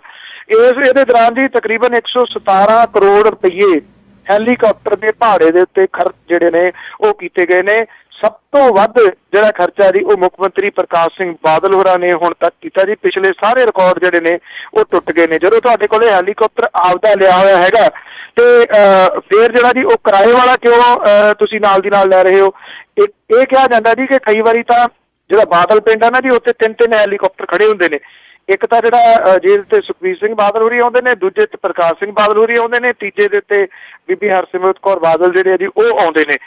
ਇਹਦੇ ਦੌਰਾਨ ਜੀ ਤਕਰੀਬਨ 117 ਕਰੋੜ ਰੁਪਏ ਹੈਲੀਕਾਪਟਰ ਦੇ ਭਾੜੇ ਦੇ ਉੱਤੇ ਖਰਚ ਜਿਹੜੇ ਨੇ ਉਹ ਕੀਤੇ ਗਏ ਨੇ। ਸਭ ਤੋਂ ਵੱਧ ਜਿਹੜਾ ਖਰਚਾ ਜੀ ਉਹ ਮੁੱਖ ਮੰਤਰੀ ਪ੍ਰਕਾਸ਼ ਸਿੰਘ ਬਾਦਲ ਹੋਰਾਂ ਨੇ ਹੁਣ ਤੱਕ ਕੀਤਾ ਜੀ। ਪਿਛਲੇ ਸਾਰੇ ਰਿਕਾਰਡ ਜਿਹੜੇ ਨੇ ਉਹ ਟੁੱਟ ਗਏ ਨੇ। ਜਦੋਂ ਤੁਹਾਡੇ ਕੋਲੇ ਹੈਲੀਕਾਪਟਰ ਆਪਦਾ ਲਿਆ ਹੋਇਆ ਹੈਗਾ ਤੇ ਫਿਰ ਜਿਹੜਾ ਜੀ ਉਹ ਕਿਰਾਏ ਵਾਲਾ ਕਿਉਂ ਤੁਸੀਂ ਨਾਲ ਦੀ ਨਾਲ ਲੈ ਰਹੇ ਹੋ? ਇਹ ਕਿਹਾ ਜਾਂਦਾ ਜੀ ਕਿ ਕਈ ਵਾਰੀ ਤਾਂ ਜਿਹੜਾ ਬਾਦਲ ਪਿੰਡ ਆ ਨਾ ਜੀ, ਉੱਥੇ 3-3 ਹੈਲੀਕਾਪਟਰ ਖੜੇ ਹੁੰਦੇ ਨੇ। ਇੱਕ ਤਾਂ ਜਿਹੜਾ ਜਿਹਦੇ ਤੇ ਸੁਖਬੀਰ ਸਿੰਘ ਬਾਦਲ ਹੋਰੀ ਆਉਂਦੇ ਨੇ, ਦੂਜੇ ਤੇ ਪ੍ਰਕਾਸ਼ ਸਿੰਘ ਬਾਦਲ ਹੋਰੀ ਆਉਂਦੇ ਨੇ, ਤੀਜੇ ਦੇ ਉੱਤੇ ਬੀਬੀ ਹਰਸਿਮਰਤ ਕੌਰ ਬਾਦਲ ਜਿਹੜੇ ਆ ਜੀ ਉਹ ਆਉਂਦੇ ਨੇ।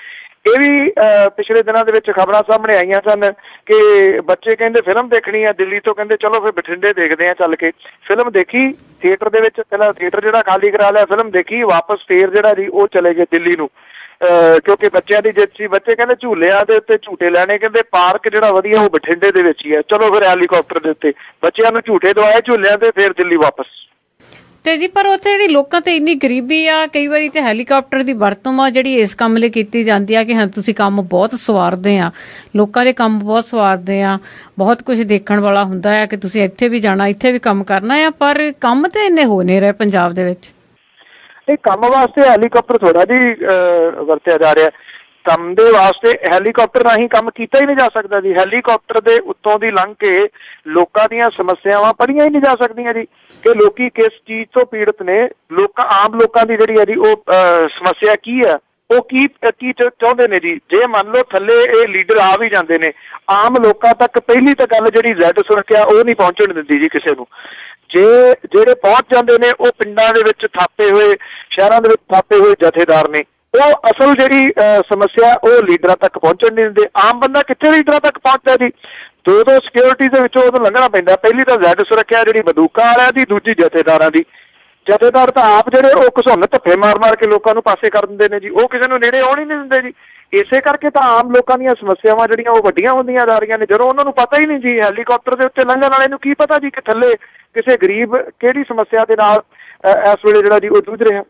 ਇਹ ਵੀ ਪਿਛਲੇ ਦਿਨਾਂ ਦੇ ਵਿੱਚ ਖਬਰਾਂ ਸਾਹਮਣੇ ਆਈਆਂ ਸਨ ਕਿ ਬੱਚੇ ਕਹਿੰਦੇ ਫਿਲਮ ਦੇਖਣੀ ਆ ਦਿੱਲੀ ਤੋਂ, ਕਹਿੰਦੇ ਚਲੋ ਫਿਰ ਬਠਿੰਡੇ ਦੇਖਦੇ ਆ ਚੱਲ ਕੇ। ਫਿਲਮ ਦੇਖੀ ਥੀਏਟਰ ਦੇ ਵਿੱਚ, ਪਹਿਲਾਂ ਥੀਏਟਰ ਜਿਹੜਾ ਖਾਲੀ ਕਰਾ ਲਿਆ, ਫਿਲਮ ਦੇਖੀ, ਵਾਪਸ ਫੇਰ ਜਿਹੜਾ ਜੀ ਉਹ ਚਲੇ ਗਏ ਦਿੱਲੀ ਨੂੰ, ਕਿਉਂਕਿ ਬੱਚਿਆਂ ਦੀ ਜਿੱਦ ਸੀ। ਬੱਚੇ ਕਹਿੰਦੇ ਝੂਲਿਆਂ ਦੇ ਉੱਤੇ ਝੂਟੇ ਲੈਣੇ, ਕਹਿੰਦੇ ਪਾਰਕ ਜਿਹੜਾ ਵਧੀਆ ਉਹ ਬਠਿੰਡੇ ਦੇ ਵਿੱਚ ਹੀ ਹੈ। ਚਲੋ ਫਿਰ ਹੈਲੀਕਾਪਟਰ ਦੇ ਉੱਤੇ ਬੱਚਿਆਂ ਨੂੰ ਝੂਟੇ ਦਵਾਏ ਝੂਲਿਆਂ ਤੇ, ਫਿਰ ਦਿੱਲੀ ਵਾਪਸ।
ਤੇ ਜੀ ਪਰ ਉੱਥੇ ਜਿਹੜੀ ਲੋਕਾਂ ਤੇ ਇੰਨੀ ਗਰੀਬੀ ਆ, ਕਈ ਵਾਰੀ ਤੇ ਹੈਲੀਕਾਪਟਰ ਦੀ ਵਰਤੋਂ ਆ ਜਿਹੜੀ ਇਸ ਕੰਮ ਲਈ ਕੀਤੀ ਜਾਂਦੀ ਆ ਕਿ ਹਾਂ ਤੁਸੀਂ ਕੰਮ ਬਹੁਤ ਸਵਾਰਦੇ ਆ, ਲੋਕਾਂ ਦੇ ਕੰਮ ਬਹੁਤ ਸਵਾਰਦੇ ਆ, ਬਹੁਤ ਕੁਝ ਦੇਖਣ ਵਾਲਾ ਹੁੰਦਾ ਹੈ ਕਿ ਤੁਸੀਂ ਇੱਥੇ ਵੀ ਜਾਣਾ, ਇੱਥੇ ਵੀ ਕੰਮ ਕਰਨਾ ਆ, ਪਰ ਕੰਮ ਤੇ ਇੰਨੇ ਹੋ ਨਹੀਂ ਰਹੇ ਪੰਜਾਬ ਦੇ ਵਿੱਚ।
ਇਹ ਕੰਮ ਵਾਸਤੇ ਹੈਲੀਕਾਪਟਰ ਥੋੜਾ ਜੀ ਵਰਤਿਆ ਜਾ ਰਿਹਾ। ਕੰਮ ਦੇ ਵਾਸਤੇ ਹੈਲੀਕਾਪਟਰ ਰਾਹੀਂ ਕੰਮ ਕੀਤਾ ਹੀ ਨਹੀਂ ਜਾ ਸਕਦਾ ਜੀ। ਹੈਲੀਕਾਪਟਰ ਦੇ ਉੱਤੋਂ ਦੀ ਲੰਘ ਕੇ ਲੋਕਾਂ ਦੀਆਂ ਸਮੱਸਿਆਵਾਂ ਪੜ੍ਹੀਆਂ ਹੀ ਨਹੀਂ ਜਾ ਸਕਦੀਆਂ ਜੀ ਕਿ ਲੋਕੀ ਕਿਸ ਚੀਜ਼ ਤੋਂ ਪੀੜਤ ਨੇ। ਆਮ ਲੋਕਾਂ ਦੀ ਜਿਹੜੀ ਹੈ ਜੀ ਉਹ ਸਮੱਸਿਆ ਕੀ ਹੈ, ਉਹ ਕੀ ਚਾਹੁੰਦੇ ਨੇ ਜੀ। ਜੇ ਮੰਨ ਲਓ ਥੱਲੇ ਇਹ ਲੀਡਰ ਆ ਵੀ ਜਾਂਦੇ ਨੇ, ਆਮ ਲੋਕਾਂ ਤੱਕ ਪਹਿਲੀ ਤਾਂ ਗੱਲ ਜਿਹੜੀ ਜ਼ੈਡ ਸੁਰੱਖਿਆ ਉਹ ਨਹੀਂ ਪਹੁੰਚਣ ਦਿੰਦੀ ਜੀ ਕਿਸੇ ਨੂੰ। ਜਿਹੜੇ ਪਹੁੰਚ ਜਾਂਦੇ ਨੇ ਉਹ ਪਿੰਡਾਂ ਦੇ ਵਿੱਚ ਥਾਪੇ ਹੋਏ, ਸ਼ਹਿਰਾਂ ਦੇ ਵਿੱਚ ਥਾਪੇ ਹੋਏ ਜਥੇਦਾਰ ਨੇ। ਉਹ ਅਸਲ ਜਿਹੜੀ ਸਮੱਸਿਆ ਉਹ ਲੀਡਰਾਂ ਤੱਕ ਪਹੁੰਚਣ ਨਹੀਂ ਦਿੰਦੇ। ਆਮ ਬੰਦਾ ਕਿੱਥੇ ਲੀਡਰਾਂ ਤੱਕ ਪਹੁੰਚਦਾ ਜੀ? ਦੋ ਸਿਕਿਉਰਿਟੀ ਦੇ ਵਿੱਚੋਂ ਉਹਨੂੰ ਲੰਘਣਾ ਪੈਂਦਾ। ਪਹਿਲੀ ਤਾਂ ਜ਼ੈਡ ਸੁਰੱਖਿਆ ਜਿਹੜੀ ਬੰਦੂਕਾਂ ਵਾਲਿਆਂ ਦੀ, ਦੂਜੀ ਜਥੇਦਾਰਾਂ ਦੀ। ਜਥੇਦਾਰ ਤਾਂ ਆਪ ਜਿਹੜੇ ਉਹ ਘਸੁੰਨ ਧੱਫੇ ਮਾਰ ਕੇ ਲੋਕਾਂ ਨੂੰ ਪਾਸੇ ਕਰ ਦਿੰਦੇ ਨੇ ਜੀ, ਉਹ ਕਿਸੇ ਨੂੰ ਨੇੜੇ ਆਉਣ ਹੀ ਨਹੀਂ ਦਿੰਦੇ ਜੀ। ਇਸੇ ਕਰਕੇ ਤਾਂ ਆਮ ਲੋਕਾਂ ਦੀਆਂ ਸਮੱਸਿਆਵਾਂ ਜਿਹੜੀਆਂ ਉਹ ਵੱਡੀਆਂ ਹੁੰਦੀਆਂ ਜਾ ਰਹੀਆਂ ਨੇ, ਜਦੋਂ ਉਹਨਾਂ ਨੂੰ ਪਤਾ ਹੀ ਨਹੀਂ ਜੀ। ਹੈਲੀਕਾਪਟਰ ਦੇ ਉੱਤੇ ਲੰਘਣ ਵਾਲੇ ਨੂੰ ਕੀ ਪਤਾ ਜੀ ਕਿ ਥੱਲੇ ਕਿਸੇ ਗਰੀਬ ਕਿਹੜੀ ਸਮੱਸਿਆ ਦੇ ਨਾਲ ਇਸ ਵੇਲੇ ਜਿਹੜਾ ਜੀ ਉਹ ਜੂਝ ਰਿਹਾ।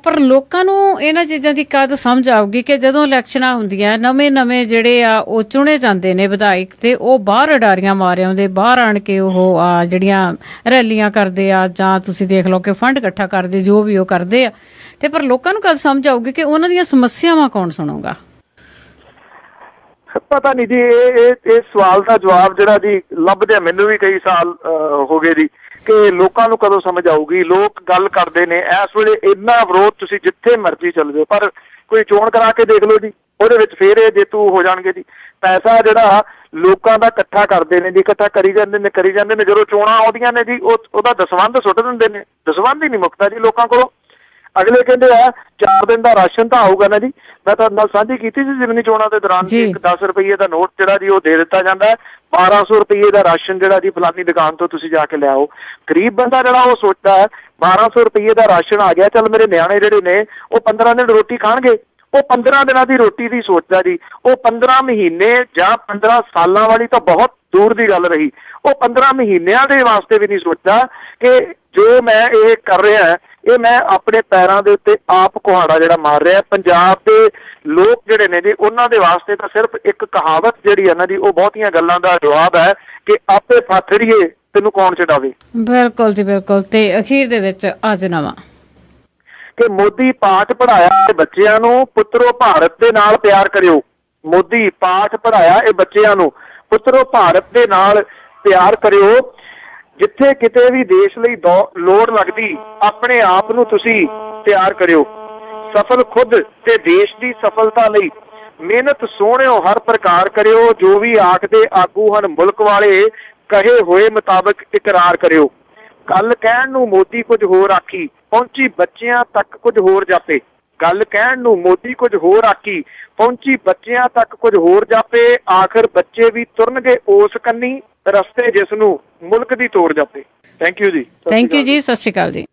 ਪਰ ਲੋਕਾਂ ਨੂੰ ਇਹਨਾਂ ਚੀਜ਼ਾਂ ਦੀ ਕਦ ਸਮਝ ਆਊਗੀ ਕਿ ਜਦੋਂ ਇਲੈਕਸ਼ਨਾਂ ਹੁੰਦੀਆਂ, ਨਵੇਂ ਜਿਹੜੇ ਆ ਉਹ ਚੁਣੇ ਜਾਂਦੇ ਨੇ ਵਿਧਾਇਕ, ਤੇ ਉਹ ਬਾਹਰ ਅਡਾਰੀਆਂ ਮਾਰ ਆਉਂਦੇ, ਬਾਹਰ ਆਣ ਕੇ ਉਹ ਜਿਹੜੀਆਂ ਰੈਲੀਆਂ ਕਰਦੇ ਆ, ਜਾਂ ਤੁਸੀਂ ਦੇਖ ਲਓ ਕਿ ਫੰਡ ਇਕੱਠਾ ਕਰਦੇ, ਜੋ ਵੀ ਉਹ ਕਰਦੇ ਆ। ਤੇ ਪਰ ਲੋਕਾਂ ਨੂੰ ਕਦ ਸਮਝ ਆਊਗੀ ਕਿ ਉਹਨਾਂ ਦੀਆਂ ਸਮੱਸਿਆਵਾਂ ਕੌਣ ਸੁਣੂਗਾ?
ਪਤਾ ਨਹੀਂ ਜੀ। ਇਹ ਸਵਾਲ ਦਾ ਜਵਾਬ ਜਿਹੜਾ ਜੀ ਲੱਭਦਿਆਂ ਮੈਨੂੰ ਵੀ ਕਈ ਸਾਲ ਹੋ ਗਏ ਜੀ ਕਿ ਲੋਕਾਂ ਨੂੰ ਕਦੋਂ ਸਮਝ ਆਊਗੀ। ਲੋਕ ਗੱਲ ਕਰਦੇ ਨੇ ਇਸ ਵੇਲੇ ਇੰਨਾ ਵਿਰੋਧ, ਤੁਸੀਂ ਜਿੱਥੇ ਮਰਜ਼ੀ ਚੱਲ ਜਾਓ, ਪਰ ਕੋਈ ਚੋਣ ਕਰਾ ਕੇ ਦੇਖ ਲਓ ਜੀ, ਉਹਦੇ ਵਿੱਚ ਫੇਰ ਇਹ ਜੇਤੂ ਹੋ ਜਾਣਗੇ ਜੀ। ਪੈਸਾ ਜਿਹੜਾ ਲੋਕਾਂ ਦਾ ਇਕੱਠਾ ਕਰਦੇ ਨੇ ਜੀ, ਇਕੱਠਾ ਕਰੀ ਜਾਂਦੇ ਨੇ। ਜਦੋਂ ਚੋਣਾਂ ਆਉਂਦੀਆਂ ਨੇ ਜੀ ਉਹਦਾ ਦਸਵੰਧ ਸੁੱਟ ਦਿੰਦੇ ਨੇ। ਦਸਵੰਧ ਹੀ ਨਹੀਂ ਮੁੱਕਦਾ ਜੀ ਲੋਕਾਂ ਕੋਲੋਂ। ਅਗਲੇ ਕਹਿੰਦੇ ਆ 4 ਦਿਨ ਦਾ ਰਾਸ਼ਨ ਤਾਂ ਆਊਗਾ ਨਾ ਜੀ। ਮੈਂ ਤੁਹਾਡੇ ਨਾਲ ਸਾਂਝੀ ਕੀਤੀ ਸੀ ਜਿਮਨੀ ਚੋਣਾਂ ਦੇ ਦੌਰਾਨ ਜੀ, ਇੱਕ 10 ਰੁਪਏ ਦਾ ਨੋਟ ਜਿਹੜਾ ਜੀ ਉਹ ਦੇ ਦਿੱਤਾ ਜਾਂਦਾ। 1200 ਰੁਪਏ ਦਾ ਰਾਸ਼ਨ ਜਿਹੜਾ ਜੀ ਫਲਾਨੀ ਦੁਕਾਨ ਤੋਂ ਤੁਸੀਂ ਜਾ ਕੇ ਲਿਆਓ। ਗਰੀਬ ਬੰਦਾ ਜਿਹੜਾ ਉਹ ਸੋਚਦਾ ਹੈ 1200 ਰੁਪਏ ਦਾ ਰਾਸ਼ਨ ਆ ਗਿਆ, ਚੱਲ ਮੇਰੇ ਨਿਆਣੇ ਜਿਹੜੇ ਨੇ ਉਹ 15 ਦਿਨ ਰੋਟੀ ਖਾਣਗੇ। ਉਹ 15 ਦਿਨਾਂ ਦੀ ਰੋਟੀ ਦੀ ਸੋਚਦਾ ਜੀ। ਉਹ 15 ਮਹੀਨੇ ਜਾਂ 15 ਸਾਲਾਂ ਵਾਲੀ ਤਾਂ ਬਹੁਤ ਦੂਰ ਦੀ ਗੱਲ ਰਹੀ। ਉਹ 15 ਮਹੀਨਿਆਂ ਦੇ ਵਾਸਤੇ ਵੀ ਨਹੀਂ ਸੋਚਦਾ ਕਿ ਜੋ ਮੈਂ ਇਹ ਕਰ ਰਿਹਾ ਇਹ ਮੈਂ ਆਪਣੇ ਪੈਰਾਂ ਦੇ ਉੱਤੇ ਆਪ ਕੁਹਾੜਾ ਜਿਹੜਾ ਮਾਰ ਰਿਹਾ। ਪੰਜਾਬ ਦੇ ਲੋਕ ਜਿਹੜੇ ਨੇ ਜੀ ਉਹਨਾਂ ਦੇ ਵਾਸਤੇ ਤਾਂ ਸਿਰਫ ਇੱਕ ਕਹਾਵਤ ਜਿਹੜੀ ਹੈ ਨਾ ਜੀ, ਉਹ ਬਹੁਤੀਆਂ ਗੱਲਾਂ ਦਾ ਜਵਾਬ ਹੈ ਕਿ ਆਪੇ ਫਾਥੜੀਏ ਤੈਨੂੰ ਕੌਣ ਚੜਾਵੇ।
ਬਿਲਕੁਲ ਜੀ ਬਿਲਕੁਲ। ਤੇ ਅਖੀਰ ਦੇ ਵਿੱਚ ਅੱਜ ਨਵਾਂ
ਕਿ ਮੋਦੀ ਪਾਠ ਪੜ੍ਹਾਇਆ ਬੱਚਿਆਂ ਨੂੰ, ਪੁੱਤਰੋ ਭਾਰਤ ਦੇ ਨਾਲ ਪਿਆਰ ਕਰਿਓ। ਮੋਦੀ ਪਾਠ ਪੜ੍ਹਾਇਆ ਇਹ ਬੱਚਿਆਂ ਨੂੰ, ਪੁੱਤਰੋ ਭਾਰਤ ਦੇ ਨਾਲ ਪਿਆਰ ਕਰਿਓ। ਜਿੱਥੇ ਕਿਤੇ ਵੀ ਦੇਸ਼ ਲਈ ਲੋੜ ਲੱਗਦੀ ਆਪਣੇ ਆਪ ਨੂੰ ਤੁਸੀਂ ਤਿਆਰ ਕਰਿਓ। ਸਫਲ ਖੁਦ ਤੇ ਦੇਸ਼ ਦੀ ਸਫਲਤਾ ਲਈ ਮਿਹਨਤ ਸੋਹਣਿਓ ਹਰ ਪ੍ਰਕਾਰ ਕਰਿਓ। ਜੋ ਵੀ ਆਖਦੇ ਆਗੂ ਹਨ ਮੁਲਕ ਵਾਲੇ ਕਹੇ ਹੋਏ ਮੁਤਾਬਕ ਇਕਰਾਰ ਕਰਿਓ। ਗੱਲ ਕਹਿਣ ਨੂੰ ਮੋਦੀ ਕੁਝ ਹੋਰ ਆਖੀ, ਪਹੁੰਚੀ ਬੱਚਿਆਂ ਤੱਕ ਕੁਝ ਹੋਰ ਜਾਪੇ। ਗੱਲ ਕਹਿਣ ਨੂੰ ਮੋਦੀ ਕੁਝ ਹੋਰ ਆਖੀ, ਪਹੁੰਚੀ ਬੱਚਿਆਂ ਤੱਕ ਕੁਝ ਹੋਰ ਜਾਪੇ। ਆਖਰ ਬੱਚੇ ਵੀ ਤੁਰਨਗੇ ਉਸ ਕੰਨੀ ਰਸਤੇ ਜਿਸ ਨੂੰ ਮੁਲਕ ਦੀ ਤੋੜ ਜਾਪੇ। ਥੈਂਕ ਯੂ ਜੀ।
ਥੈਂਕ ਯੂ ਜੀ, ਸਤਿ ਸ਼੍ਰੀ ਅਕਾਲ ਜੀ।